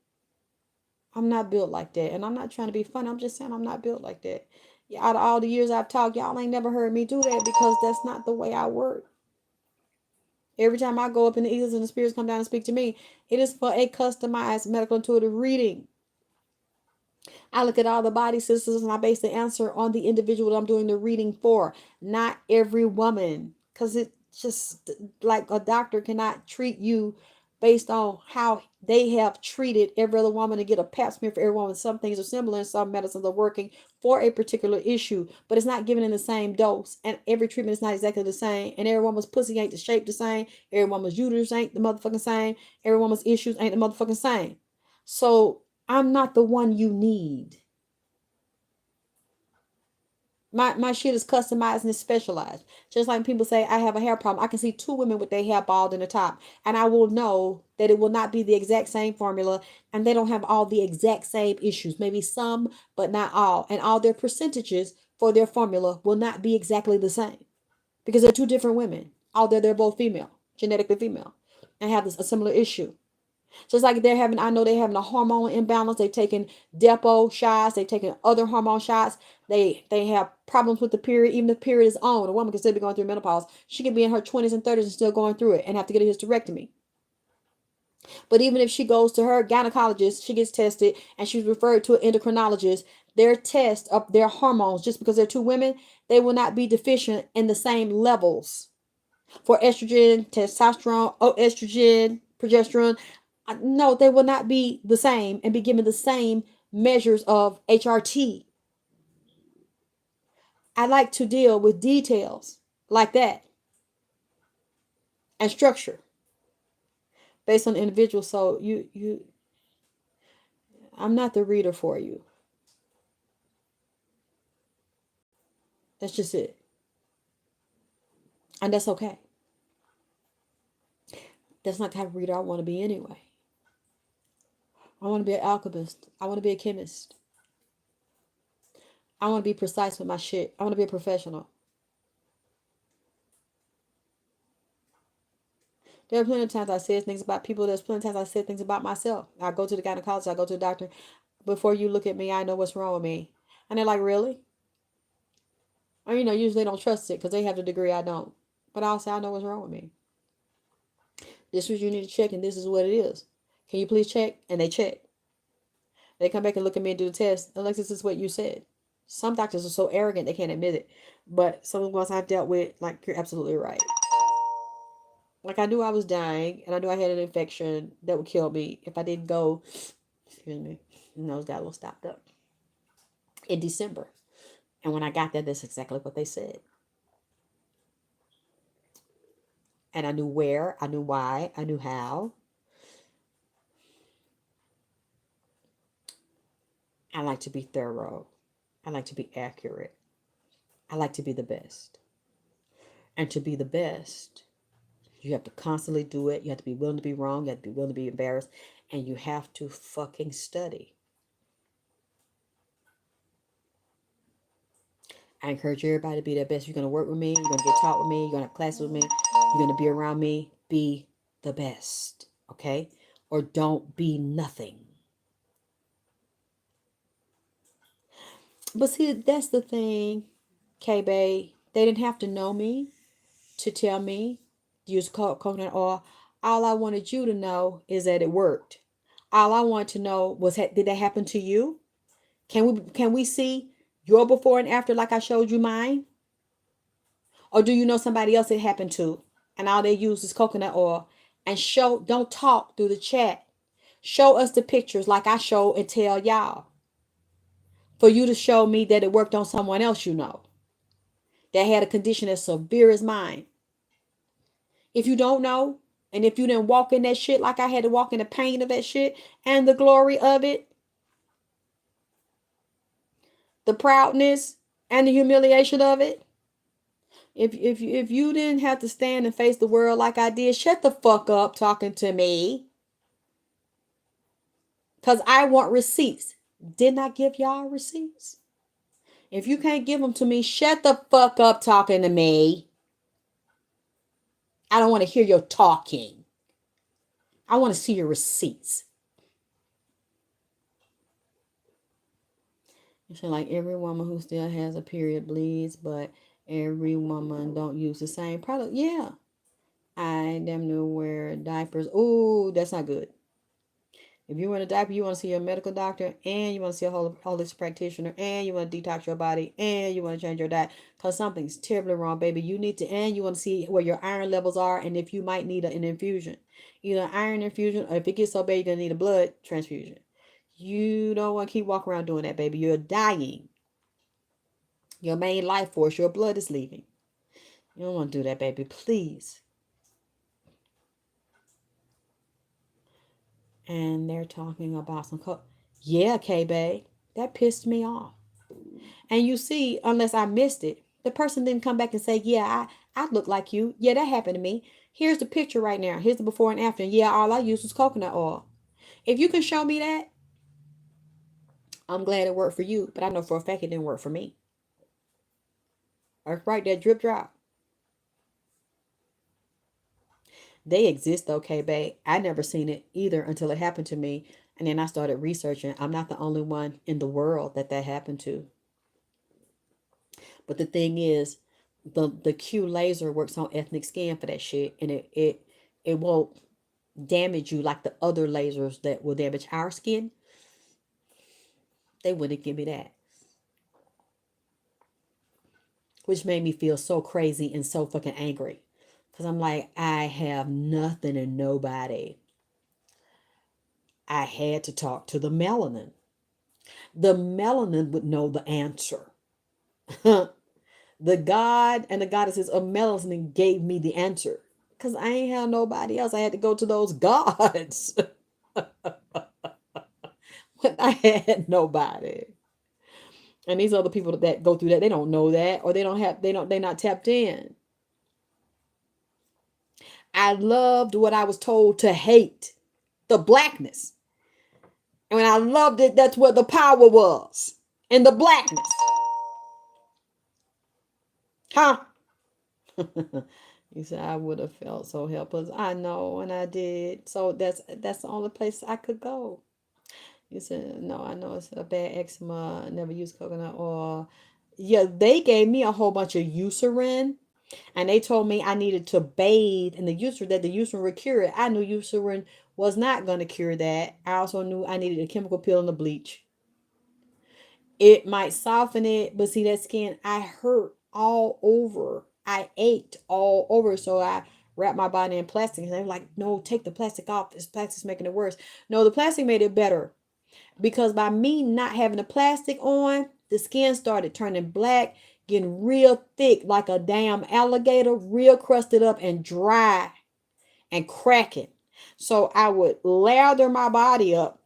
I'm not built like that. And I'm not trying to be funny. I'm just saying I'm not built like that. Yeah, out of all the years I've talked, y'all ain't never heard me do that because that's not the way I work. Every time I go up in the ethers and the spirits come down and speak to me, it is for a customized medical intuitive reading. I look at all the body systems and I base the answer on the individual that I'm doing the reading for, not every woman. Because it's just like a doctor cannot treat you based on how they have treated every other woman to get a pap smear for every woman. Some things are similar and some medicines are working for a particular issue, but it's not given in the same dose. And every treatment is not exactly the same. And every woman's pussy ain't the shape the same. Every woman's uterus ain't the motherfucking same. Every woman's issues ain't the motherfucking same. So I'm not the one you need. My shit is customized and it's specialized. Just like people say, I have a hair problem. I can see two women with their hair bald in the top. And I will know that it will not be the exact same formula. And they don't have all the exact same issues. Maybe some, but not all. And all their percentages for their formula will not be exactly the same. Because they're two different women. Although they're both female, genetically female. And have a similar issue. Just like I know they're having a hormone imbalance. They've taken Depo shots. They've taken other hormone shots. They have problems with the period. Even if the period is on, a woman can still be going through menopause. She can be in her 20s and 30s and still going through it and have to get a hysterectomy. But even if she goes to her gynecologist, she gets tested and she's referred to an endocrinologist, their test of their hormones, just because they're two women, they will not be deficient in the same levels for estrogen, testosterone, estrogen, progesterone. No, they will not be the same and be given the same measures of HRT. I like to deal with details like that and structure based on the individual. So I'm not the reader for you. That's just it. And that's okay. That's not the type of reader I want to be anyway. I want to be an alchemist. I want to be a chemist. I want to be precise with my shit. I want to be a professional. There are plenty of times I said things about people. There's plenty of times I said things about myself. I go to the gynecologist. I go to the doctor. Before you look at me, I know what's wrong with me. And they're like, really? Or, usually they don't trust it because they have the degree I don't. But I'll say, I know what's wrong with me. This is what you need to check, and this is what it is. Can you please check? And they check. They come back and look at me and do the test. Alexis, this is what you said. Some doctors are so arrogant they can't admit it. But some of the ones I've dealt with, like, you're absolutely right. Like, I knew I was dying, and I knew I had an infection that would kill me if I didn't go, excuse me, nose got a little stopped up, in December. And when I got there, that's exactly what they said. And I knew where, I knew why, I knew how. I like to be thorough. I like to be accurate. I like to be the best. And to be the best, you have to constantly do it. You have to be willing to be wrong. You have to be willing to be embarrassed. And you have to fucking study. I encourage everybody to be their best. You're going to work with me. You're going to get taught with me. You're going to have classes with me. You're going to be around me. Be the best. Okay? Or don't be nothing. But see, that's the thing, K-Bay. They didn't have to know me to tell me to use coconut oil. All I wanted you to know is that it worked. All I wanted to know was, did that happen to you? Can we see your before and after like I showed you mine? Or do you know somebody else it happened to and all they use is coconut oil? And don't talk through the chat. Show us the pictures like I show and tell y'all. For you to show me that it worked on someone else you know that had a condition as severe as mine. If you don't know, and if you didn't walk in that shit like I had to walk in the pain of that shit and the glory of it, the proudness and the humiliation of it, if you didn't have to stand and face the world like I did, shut the fuck up talking to me. Because I want receipts. Didn't I give y'all receipts? If you can't give them to me, shut the fuck up talking to me. I don't want to hear your talking. I want to see your receipts. It's like every woman who still has a period bleeds, but every woman don't use the same product. Yeah. I damn near wear diapers. Ooh, that's not good. If you wear a diaper, you want to see a medical doctor, and you want to see a holistic practitioner, and you want to detox your body, and you want to change your diet, because something's terribly wrong, baby. You need to, and you want to see where your iron levels are, and if you might need an infusion, either an iron infusion, or if it gets so bad, you're going to need a blood transfusion. You don't want to keep walking around doing that, baby. You're dying. Your main life force, your blood is leaving. You don't want to do that, baby. Please. And they're talking about some yeah, K-Bay. That pissed me off. And you see, unless I missed it, the person didn't come back and say, yeah, I look like you. Yeah, that happened to me. Here's the picture right now. Here's the before and after. Yeah, all I used was coconut oil. If you can show me that, I'm glad it worked for you. But I know for a fact it didn't work for me. That's right, that drip drop. They exist, okay, babe. I never seen it either until it happened to me. And then I started researching. I'm not the only one in the world that happened to. But the thing is, the Q laser works on ethnic skin for that shit. And it won't damage you like the other lasers that will damage our skin. They wouldn't give me that. Which made me feel so crazy and so fucking angry. Because I'm like, I have nothing and nobody. I had to talk to the melanin. The melanin would know the answer. The God and the goddesses of melanin gave me the answer. Because I ain't have nobody else. I had to go to those gods. When I had nobody. And these other people that go through that, they don't know that. Or they're not tapped in. I loved what I was told to hate. The blackness. And when I loved it, that's where the power was. In the blackness. Huh? You said I would have felt so helpless. I know, and I did. So that's the only place I could go. You said, no, I know it's a bad eczema. I never used coconut oil. Yeah, they gave me a whole bunch of Eucerin. And they told me I needed to bathe in the Eucerin, that the Eucerin would cure it. I knew Eucerin was not going to cure that. I also knew I needed a chemical peel and a bleach. It might soften it, but see that skin, I hurt all over. I ached all over. So I wrapped my body in plastic. And they were like, no, take the plastic off. This plastic's making it worse. No, the plastic made it better. Because by me not having the plastic on, the skin started turning black, getting real thick like a damn alligator, real crusted up and dry and cracking. So I would lather my body up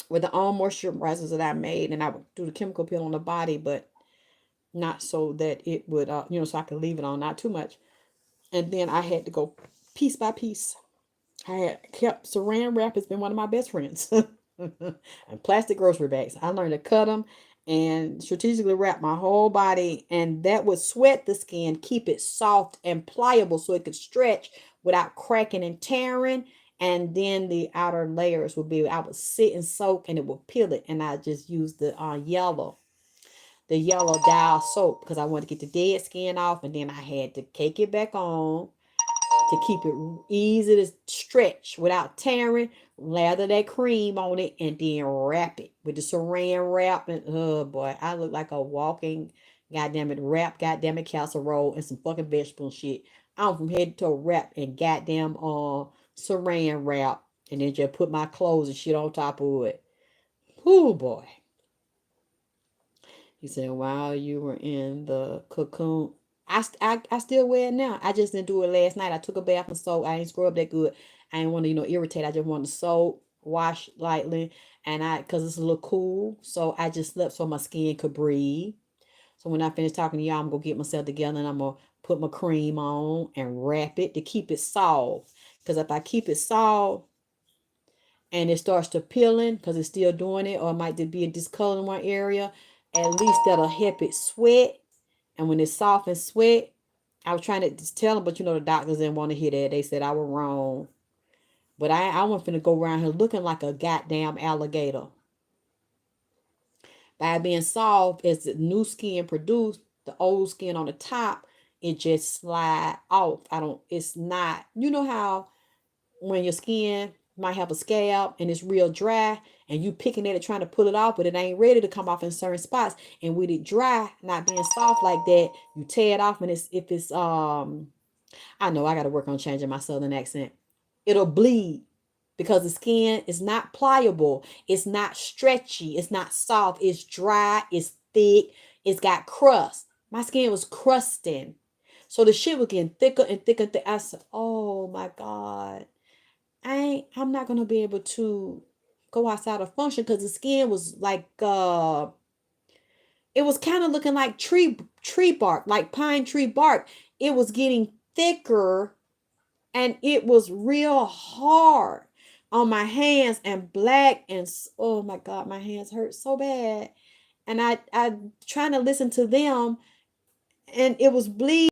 with the own moisturizers that I made, and I would do the chemical peel on the body, but not so that it would, so I could leave it on, not too much. And then I had to go piece by piece. I had kept saran wrap. It's been one of my best friends. And plastic grocery bags. I learned to cut them and strategically wrap my whole body, and that would sweat the skin, keep it soft and pliable so it could stretch without cracking and tearing. And then the outer layers would be, I would sit and soak and it would peel it. And I just used the yellow dial soap because I wanted to get the dead skin off, and then I had to cake it back on to keep it easy to stretch without tearing. Lather that cream on it and then wrap it with the saran wrap. And oh boy, I look like a walking goddamn it wrap, goddamn it casserole and some fucking vegetable shit. I'm from head to toe wrap and goddamn saran wrap, and then just put my clothes and shit on top of it. Oh boy. He said, while you were in the cocoon, I still wear it now. I just didn't do it last night. I took a bath and soaked. I ain't scrub that good. I ain't want to, irritate. I just wanted to soak, wash lightly, and because it's a little cool. So I just slept so my skin could breathe. So when I finish talking to y'all, I'm going to get myself together and I'm going to put my cream on and wrap it to keep it soft. Because if I keep it soft and it starts to peeling because it's still doing it, or it might just be a discolor in one area, at least that'll help it sweat. And when it's soft and sweat, I was trying to just tell them, but the doctors didn't want to hear that. They said I was wrong. But I wasn't finna go around here looking like a goddamn alligator. By being soft, as the new skin produced, the old skin on the top, it just slide off. It's not, how when your skin might have a scab and it's real dry and you picking at it trying to pull it off, but it ain't ready to come off in certain spots. And with it dry, not being soft like that, you tear it off, and if it's I know I got to work on changing my southern accent. It'll bleed because the skin is not pliable, it's not stretchy, it's not soft, it's dry, it's thick, it's got crust. My skin was crusting. So the shit was getting thicker and thicker and thicker. I said, oh my God. I'm not gonna be able to go outside of function because the skin was like it was kind of looking like tree bark, like pine tree bark. It was getting thicker and it was real hard on my hands and black, and oh my God, my hands hurt so bad. And I trying to listen to them, and it was bleed.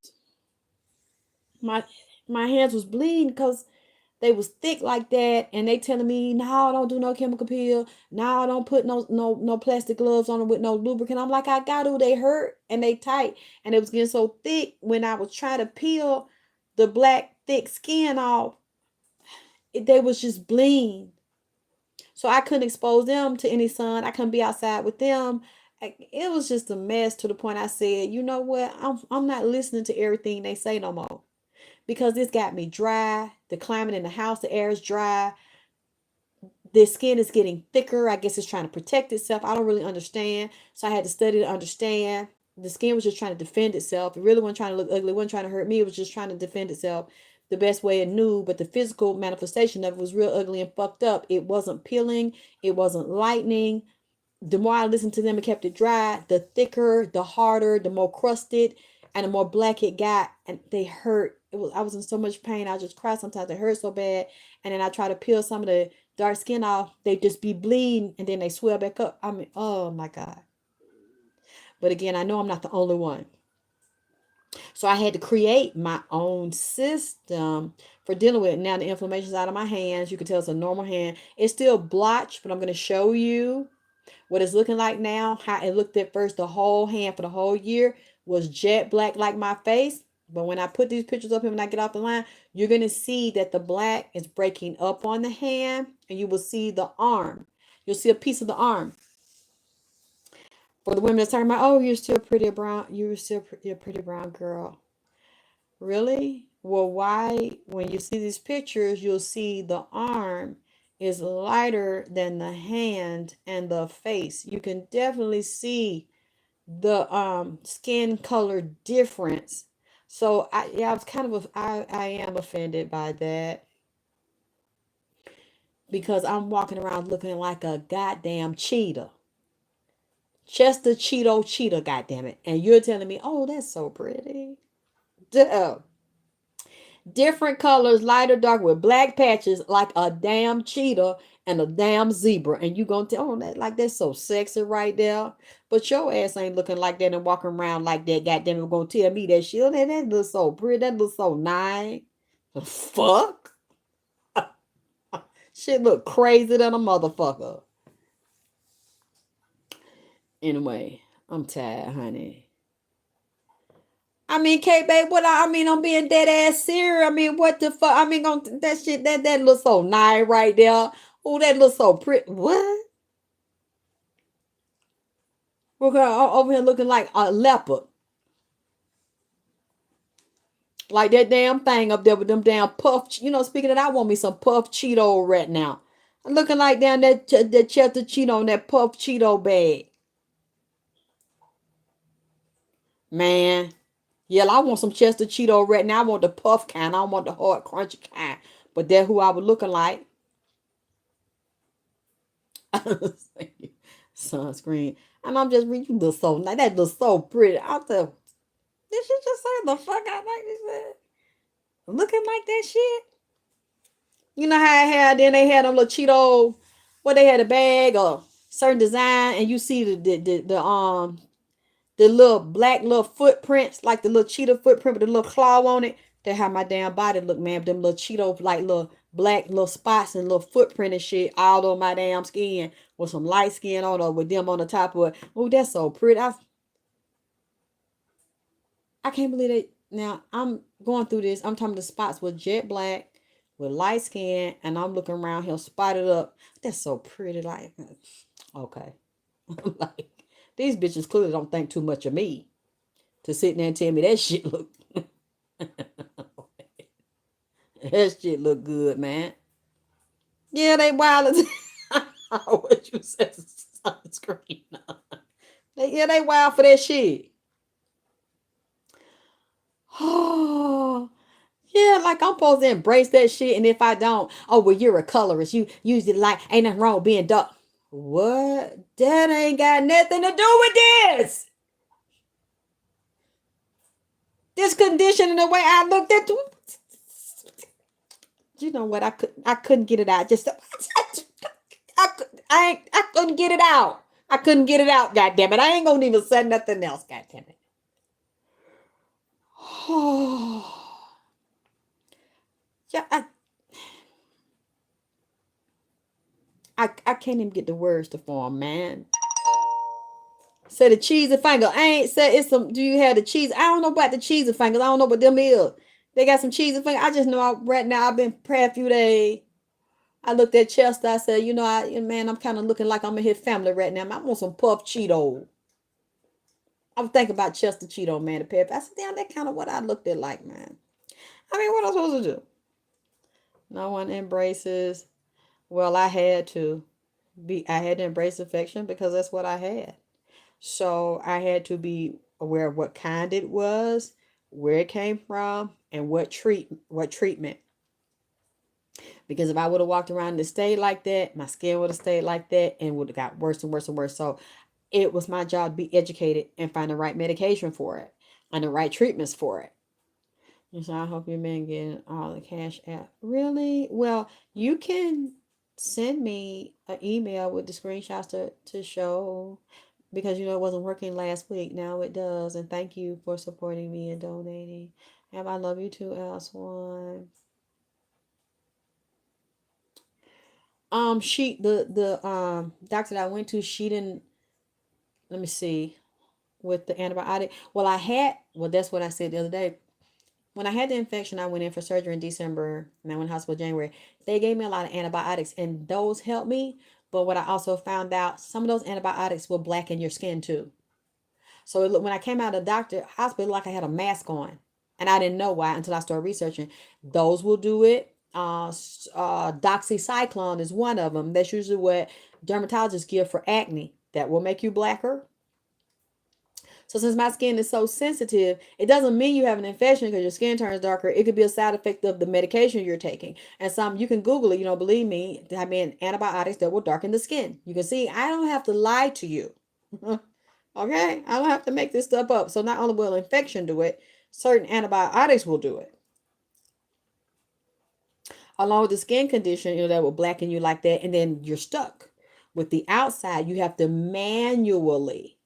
My hands was bleeding because they was thick like that, and they telling me, no, don't do no chemical peel. No, don't put no plastic gloves on them with no lubricant. I'm like, I got to. They hurt and they tight, and it was getting so thick when I was trying to peel the black thick skin off. They was just bleeding, so I couldn't expose them to any sun. I couldn't be outside with them. It was just a mess to the point I said, you know what? I'm not listening to everything they say no more. Because this got me dry. The climate in the house, the air is dry. The skin is getting thicker. I guess it's trying to protect itself. I don't really understand. So I had to study to understand. The skin was just trying to defend itself. It really wasn't trying to look ugly. It wasn't trying to hurt me. It was just trying to defend itself the best way it knew. But the physical manifestation of it was real ugly and fucked up. It wasn't peeling. It wasn't lightening. The more I listened to them and kept it dry, the thicker, the harder, the more crusted, and the more black it got. And they hurt. I was in so much pain. I just cried sometimes. It hurt so bad. And then I try to peel some of the dark skin off. They just be bleeding and then they swell back up. I mean, oh my God. But again, I know I'm not the only one. So I had to create my own system for dealing with it. Now the inflammation's out of my hands. You can tell it's a normal hand. It's still blotched, but I'm going to show you what it's looking like now. How it looked at first. The whole hand for the whole year was jet black like my face. But when I put these pictures up here, when I get off the line, you're going to see that the black is breaking up on the hand, and you will see the arm. You'll see a piece of the arm. For the women that's talking about, oh, you're still pretty brown. You're a pretty brown girl. Really? Well, why? When you see these pictures, you'll see the arm is lighter than the hand and the face. You can definitely see the skin color difference. So I was kind of I am offended by that because I'm walking around looking like a goddamn cheetah. Chester cheetah, goddamn it. And you're telling me, oh, that's so pretty. Duh. Different colors, lighter, dark, with black patches, like a damn cheetah and a damn zebra. And you gonna tell them that like that's so sexy right there. But your ass ain't looking like that and walking around like that. Goddamn it, gonna tell me that shit. Oh, that looks so pretty. That looks so nice. The fuck? Shit look crazy than a motherfucker. Anyway, I'm tired, honey. I mean, K babe, what I mean, I'm being dead ass serious. I mean, what the fuck? I mean, that shit, that looks so nice right there. Oh, that looks so pretty. What? We're over here looking like a leopard. Like that damn thing up there with them damn puff. You know, speaking of that, I want me some puff Cheeto right now. I'm looking like down that Chester Cheeto on that puff Cheeto bag. Man. Yeah, I want some Chester Cheeto right now. I want the puff kind. I don't want the hard, crunchy kind. But that's who I was looking like. Sunscreen. And I'm just reading. You look so nice. That looks so pretty. I thought, did she just say the fuck I like this? Looking like that shit? You know how I had, then they had them little Cheeto, what they had a bag or certain design, and you see the little black little footprints, like the little cheetah footprint with the little claw on it. That's how my damn body look, man. Them little Cheeto, like little black little spots and little footprint and shit all on my damn skin with some light skin on it with them on the top of it. Oh, that's so pretty. I can't believe it. Now I'm going through this. I'm talking the spots with jet black, with light skin, and I'm looking around here spotted up. That's so pretty. Like, okay. Like, these bitches clearly don't think too much of me to sit there and tell me that shit look that shit look good, man. Yeah, they wild as what you said sunscreen. Yeah, they wild for that shit. Oh, yeah, like I'm supposed to embrace that shit, and if I don't, oh well, you're a colorist. You use it like ain't nothing wrong with being dark. What? That ain't got nothing to do with this. This condition and the way I looked at you. You know what? I couldn't get it out. Just I couldn't get it out. I couldn't get it out. God damn it! I ain't gonna even say nothing else. God damn it. Oh, yeah. I can't even get the words to form, man. Say the cheesy finger. I ain't said it's some. Do you have the cheese? I don't know about the cheesy fingers. I don't know what them is. They got some cheesy fingers. I just know right now I've been praying a few days. I looked at Chester. I said, you know, man, I'm kind of looking like I'm in his family right now. I want some puff Cheeto. I'm thinking about Chester Cheeto, man, the pepper. I said, damn, that kind of what I looked at like, man. I mean, what am I supposed to do? No one embraces. Well, I had to embrace affection because that's what I had. So I had to be aware of what kind it was, where it came from, and what treatment. Because if I would have walked around and stayed like that, my skin would have stayed like that and would have got worse and worse and worse. So it was my job to be educated and find the right medication for it and the right treatments for it. And so I hope your man getting all the cash out. Really? Well, you can send me an email with the screenshots to show because you know it wasn't working last week. Now it does. And thank you for supporting me and donating. And I love you too, else one. She the doctor that I went to, she didn't, let me see, with the antibiotic. Well, that's what I said the other day. When I had the infection, I went in for surgery in December and I went to hospital in January. They gave me a lot of antibiotics and those helped me. But what I also found out, some of those antibiotics will blacken your skin too. So when I came out of the hospital, like I had a mask on. And I didn't know why until I started researching. Those will do it. Doxycycline is one of them. That's usually what dermatologists give for acne. That will make you blacker. So since my skin is so sensitive, it doesn't mean you have an infection because your skin turns darker. It could be a side effect of the medication you're taking. And some, you can Google it, you know, believe me, there have been antibiotics that will darken the skin. You can see, I don't have to lie to you. Okay? I don't have to make this stuff up. So not only will infection do it, certain antibiotics will do it. Along with the skin condition, you know, that will blacken you like that, and then you're stuck. With the outside, you have to manually,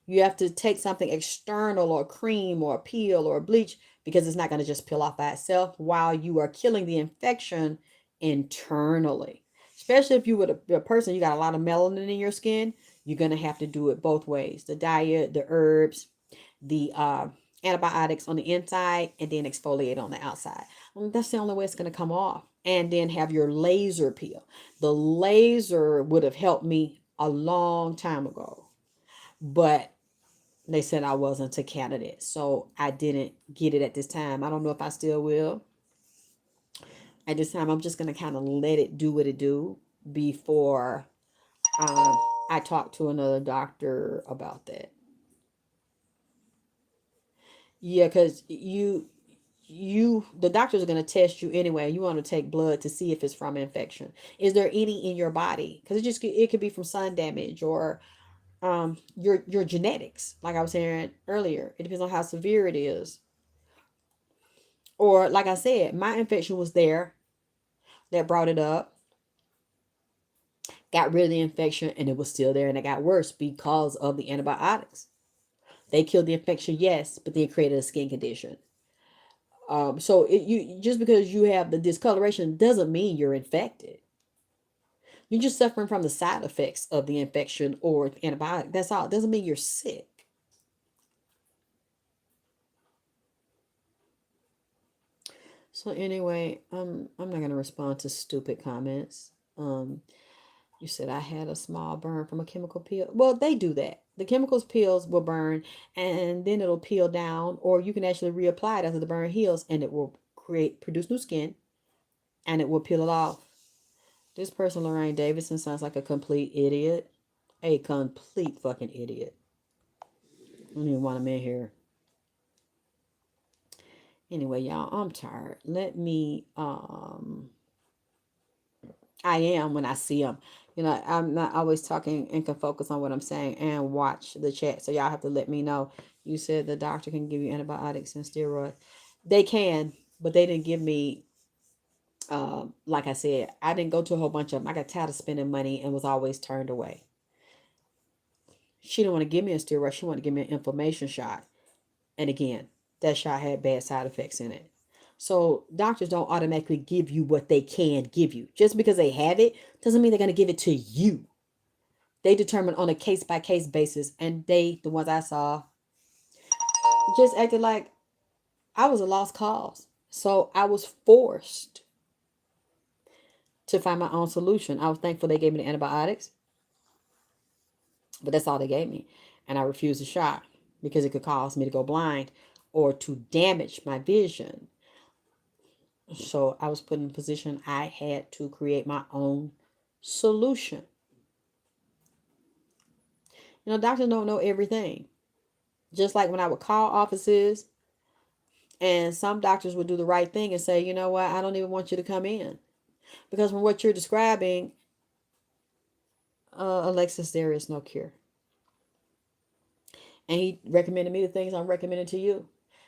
you have to take something external or cream or a peel or a bleach because it's not going to just peel off by itself while you are killing the infection internally. Especially if you were a person, you got a lot of melanin in your skin, you're going to have to do it both ways. The diet, the herbs, the antibiotics on the inside, and then exfoliate on the outside. That's the only way it's going to come off. And then have your laser peel. The laser would have helped me a long time ago, but they said I wasn't a candidate, so I didn't get it at this time. I don't know if I still will. At this time, I'm just going to kind of let it do what it do before I talk to another doctor about that. Yeah, because the doctors are going to test you anyway. You want to take blood to see if it's from infection. Is there any in your body? Because it could be from sun damage or your genetics. Like I was saying earlier, it depends on how severe it is. Or like I said, my infection was there that brought it up, got rid of the infection, and it was still there, and it got worse because of the antibiotics. They killed the infection, yes, but then created a skin condition. So you just because you have the discoloration doesn't mean you're infected. You're just suffering from the side effects of the infection or antibiotic. That's all. It doesn't mean you're sick. So anyway, I'm not gonna respond to stupid comments. You said I had a small burn from a chemical peel. Well, they do that. The chemicals peels will burn and then it'll peel down, or you can actually reapply it after the burn heals and it will produce new skin and it will peel it off. This person, Lorraine Davidson, sounds like a complete idiot. A complete fucking idiot. I don't even want him in here. Anyway, y'all, I'm tired. Let me I am when I see them. You know, I'm not always talking and can focus on what I'm saying and watch the chat. So y'all have to let me know. You said the doctor can give you antibiotics and steroids. They can, but they didn't give me. Like I said, I didn't go to a whole bunch of them. I got tired of spending money and was always turned away. She didn't want to give me a steroid. She wanted to give me an inflammation shot. And again, that shot had bad side effects in it. So doctors don't automatically give you what they can give you. Just because they have it doesn't mean they're going to give it to you. They determine on a case by case basis. And the ones I saw, just acted like I was a lost cause. So I was forced to find my own solution. I was thankful they gave me the antibiotics, but that's all they gave me. And I refused the shot because it could cause me to go blind or to damage my vision. So I was put in a position I had to create my own solution. You know, doctors don't know everything. Just like when I would call offices and some doctors would do the right thing and say, you know what, I don't even want you to come in. Because from what you're describing, Alexis, there is no cure. And he recommended me the things I'm recommending to you.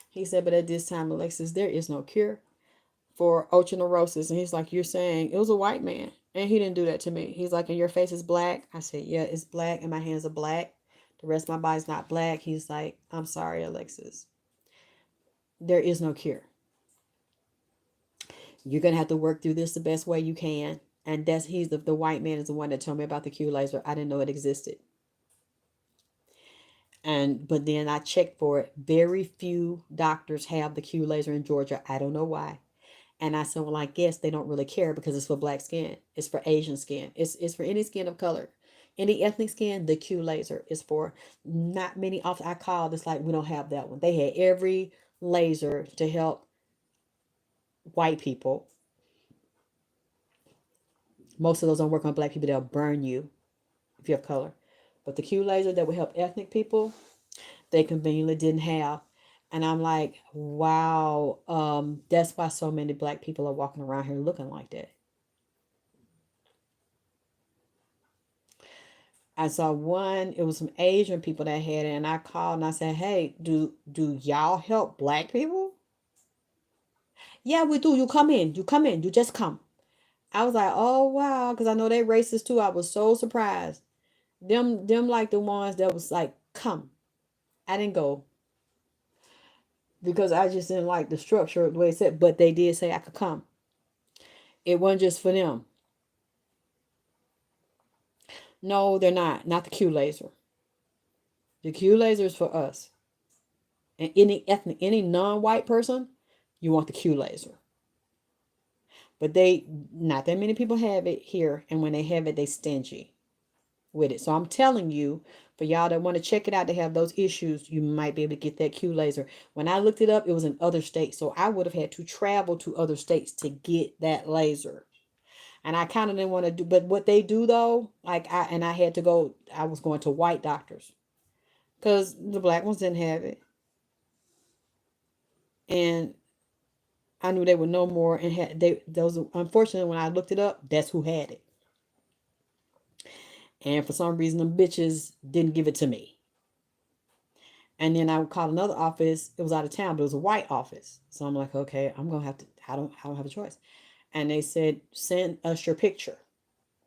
He said, but at this time, Alexis, there is no cure for osteoporosis. And he's like, you're saying it was a white man. And he didn't do that to me. He's like, and your face is black. I said, yeah, it's black. And my hands are black. The rest of my body's not black. He's like, I'm sorry, Alexis. There is no cure. You're going to have to work through this the best way you can. And he's the white man is the one that told me about the Q laser. I didn't know it existed. But then I checked for it. Very few doctors have the Q laser in Georgia. I don't know why. And I said, well, I guess they don't really care because it's for black skin. It's for Asian skin. It's for any skin of color. Any ethnic skin, the Q laser is for. Not many I called. It's like, we don't have that one. They had every laser to help white people. Most of those don't work on black people. They'll burn you if you have color. But the Q laser that will help ethnic people, they conveniently didn't have. And I'm like, wow, that's why so many black people are walking around here looking like that. I saw one, it was some Asian people that had it, and I called and I said, hey, do y'all help black people? Yeah, we do. You come in. You come in. You just come. I was like, oh wow, because I know they racist too. I was so surprised. Them like the ones that was like, come. I didn't go because I just didn't like the structure of the way it said, but they did say I could come. It wasn't just for them. No, they're not. Not the Q laser. The Q laser is for us. And any ethnic, any non-white person, you want the Q laser. But not that many people have it here. And when they have it, they stingy with it. So I'm telling you, for y'all that want to check it out, they have those issues, you might be able to get that Q laser. When I looked it up, it was in other states. So I would have had to travel to other states to get that laser. And I kind of didn't want to do, but what they do though, I had to go, I was going to white doctors because the black ones didn't have it. And I knew they would know more and those, unfortunately, when I looked it up, that's who had it. And for some reason, them bitches didn't give it to me. And then I would call another office. It was out of town, but it was a white office. So I'm like, okay, I'm gonna have to. I don't have a choice. And they said, send us your picture.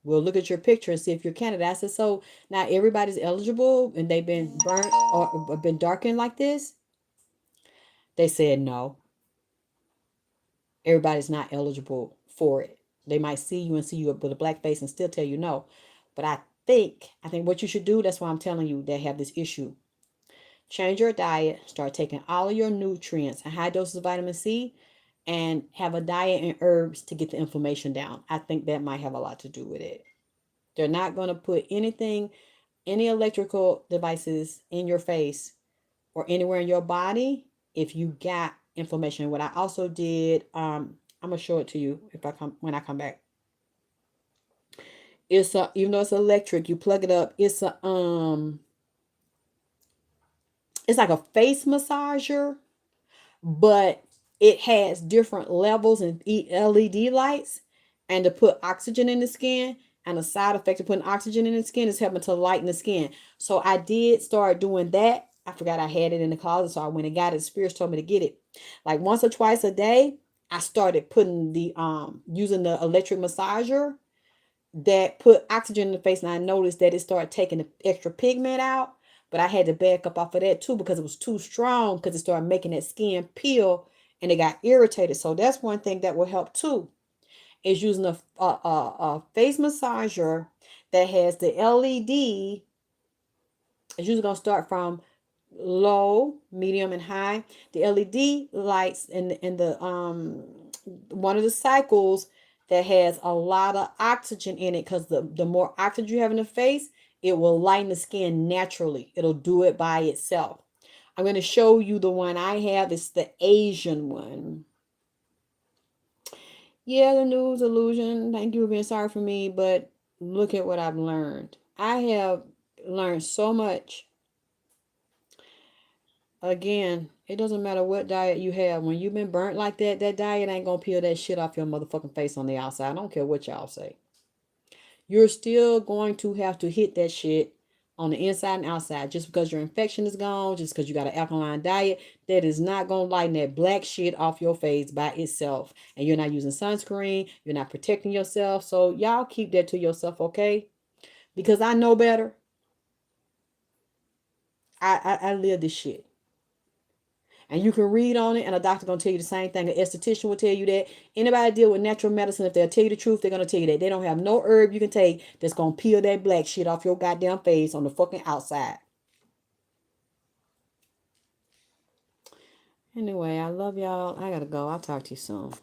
We'll look at your picture and see if you're a candidate. I said, so now everybody's eligible and they've been burnt or been darkened like this. They said no. Everybody's not eligible for it. They might see you and see you with a black face and still tell you no. But I think what you should do, that's why I'm telling you they have this issue. Change your diet, start taking all of your nutrients and high doses of vitamin C, and have a diet and herbs to get the inflammation down. I think that might have a lot to do with it. They're not going to put any electrical devices in your face or anywhere in your body if you got inflammation. What I also did, I'm gonna show it to you when I come back. Even though it's electric, you plug it up. It's like a face massager, but it has different levels and LED lights, and to put oxygen in the skin. And a side effect of putting oxygen in the skin is helping to lighten the skin. So I did start doing that. I forgot I had it in the closet, so I went and got it. Spirits told me to get it. Like once or twice a day, I started putting using the electric massager that put oxygen in the face, and I noticed that it started taking the extra pigment out. But I had to back up off of that too because it was too strong, because it started making that skin peel and it got irritated. So that's one thing that will help too, is using a face massager that has the LED. It's usually going to start from low, medium, and high. The LED lights in the one of the cycles that has a lot of oxygen in it, because the more oxygen you have in the face, it will lighten the skin naturally. It'll do it by itself. I'm going to show you the one I have. It's the Asian one. Yeah, the news illusion. Thank you for being sorry for me, but look at what I've learned. I have learned so much. Again, it doesn't matter what diet you have. When you've been burnt like that, that diet ain't gonna peel that shit off your motherfucking face on the outside. I don't care what y'all say. You're still going to have to hit that shit on the inside and outside. Just because your infection is gone, just because you got an alkaline diet, that is not gonna lighten that black shit off your face by itself. And you're not using sunscreen, you're not protecting yourself. So y'all keep that to yourself, okay? Because I know better. I live this shit. And you can read on it, and a doctor gonna tell you the same thing. An esthetician will tell you that. Anybody deal with natural medicine, if they'll tell you the truth, they're gonna tell you that. They don't have no herb you can take that's gonna peel that black shit off your goddamn face on the fucking outside. Anyway, I love y'all. I gotta go. I'll talk to you soon.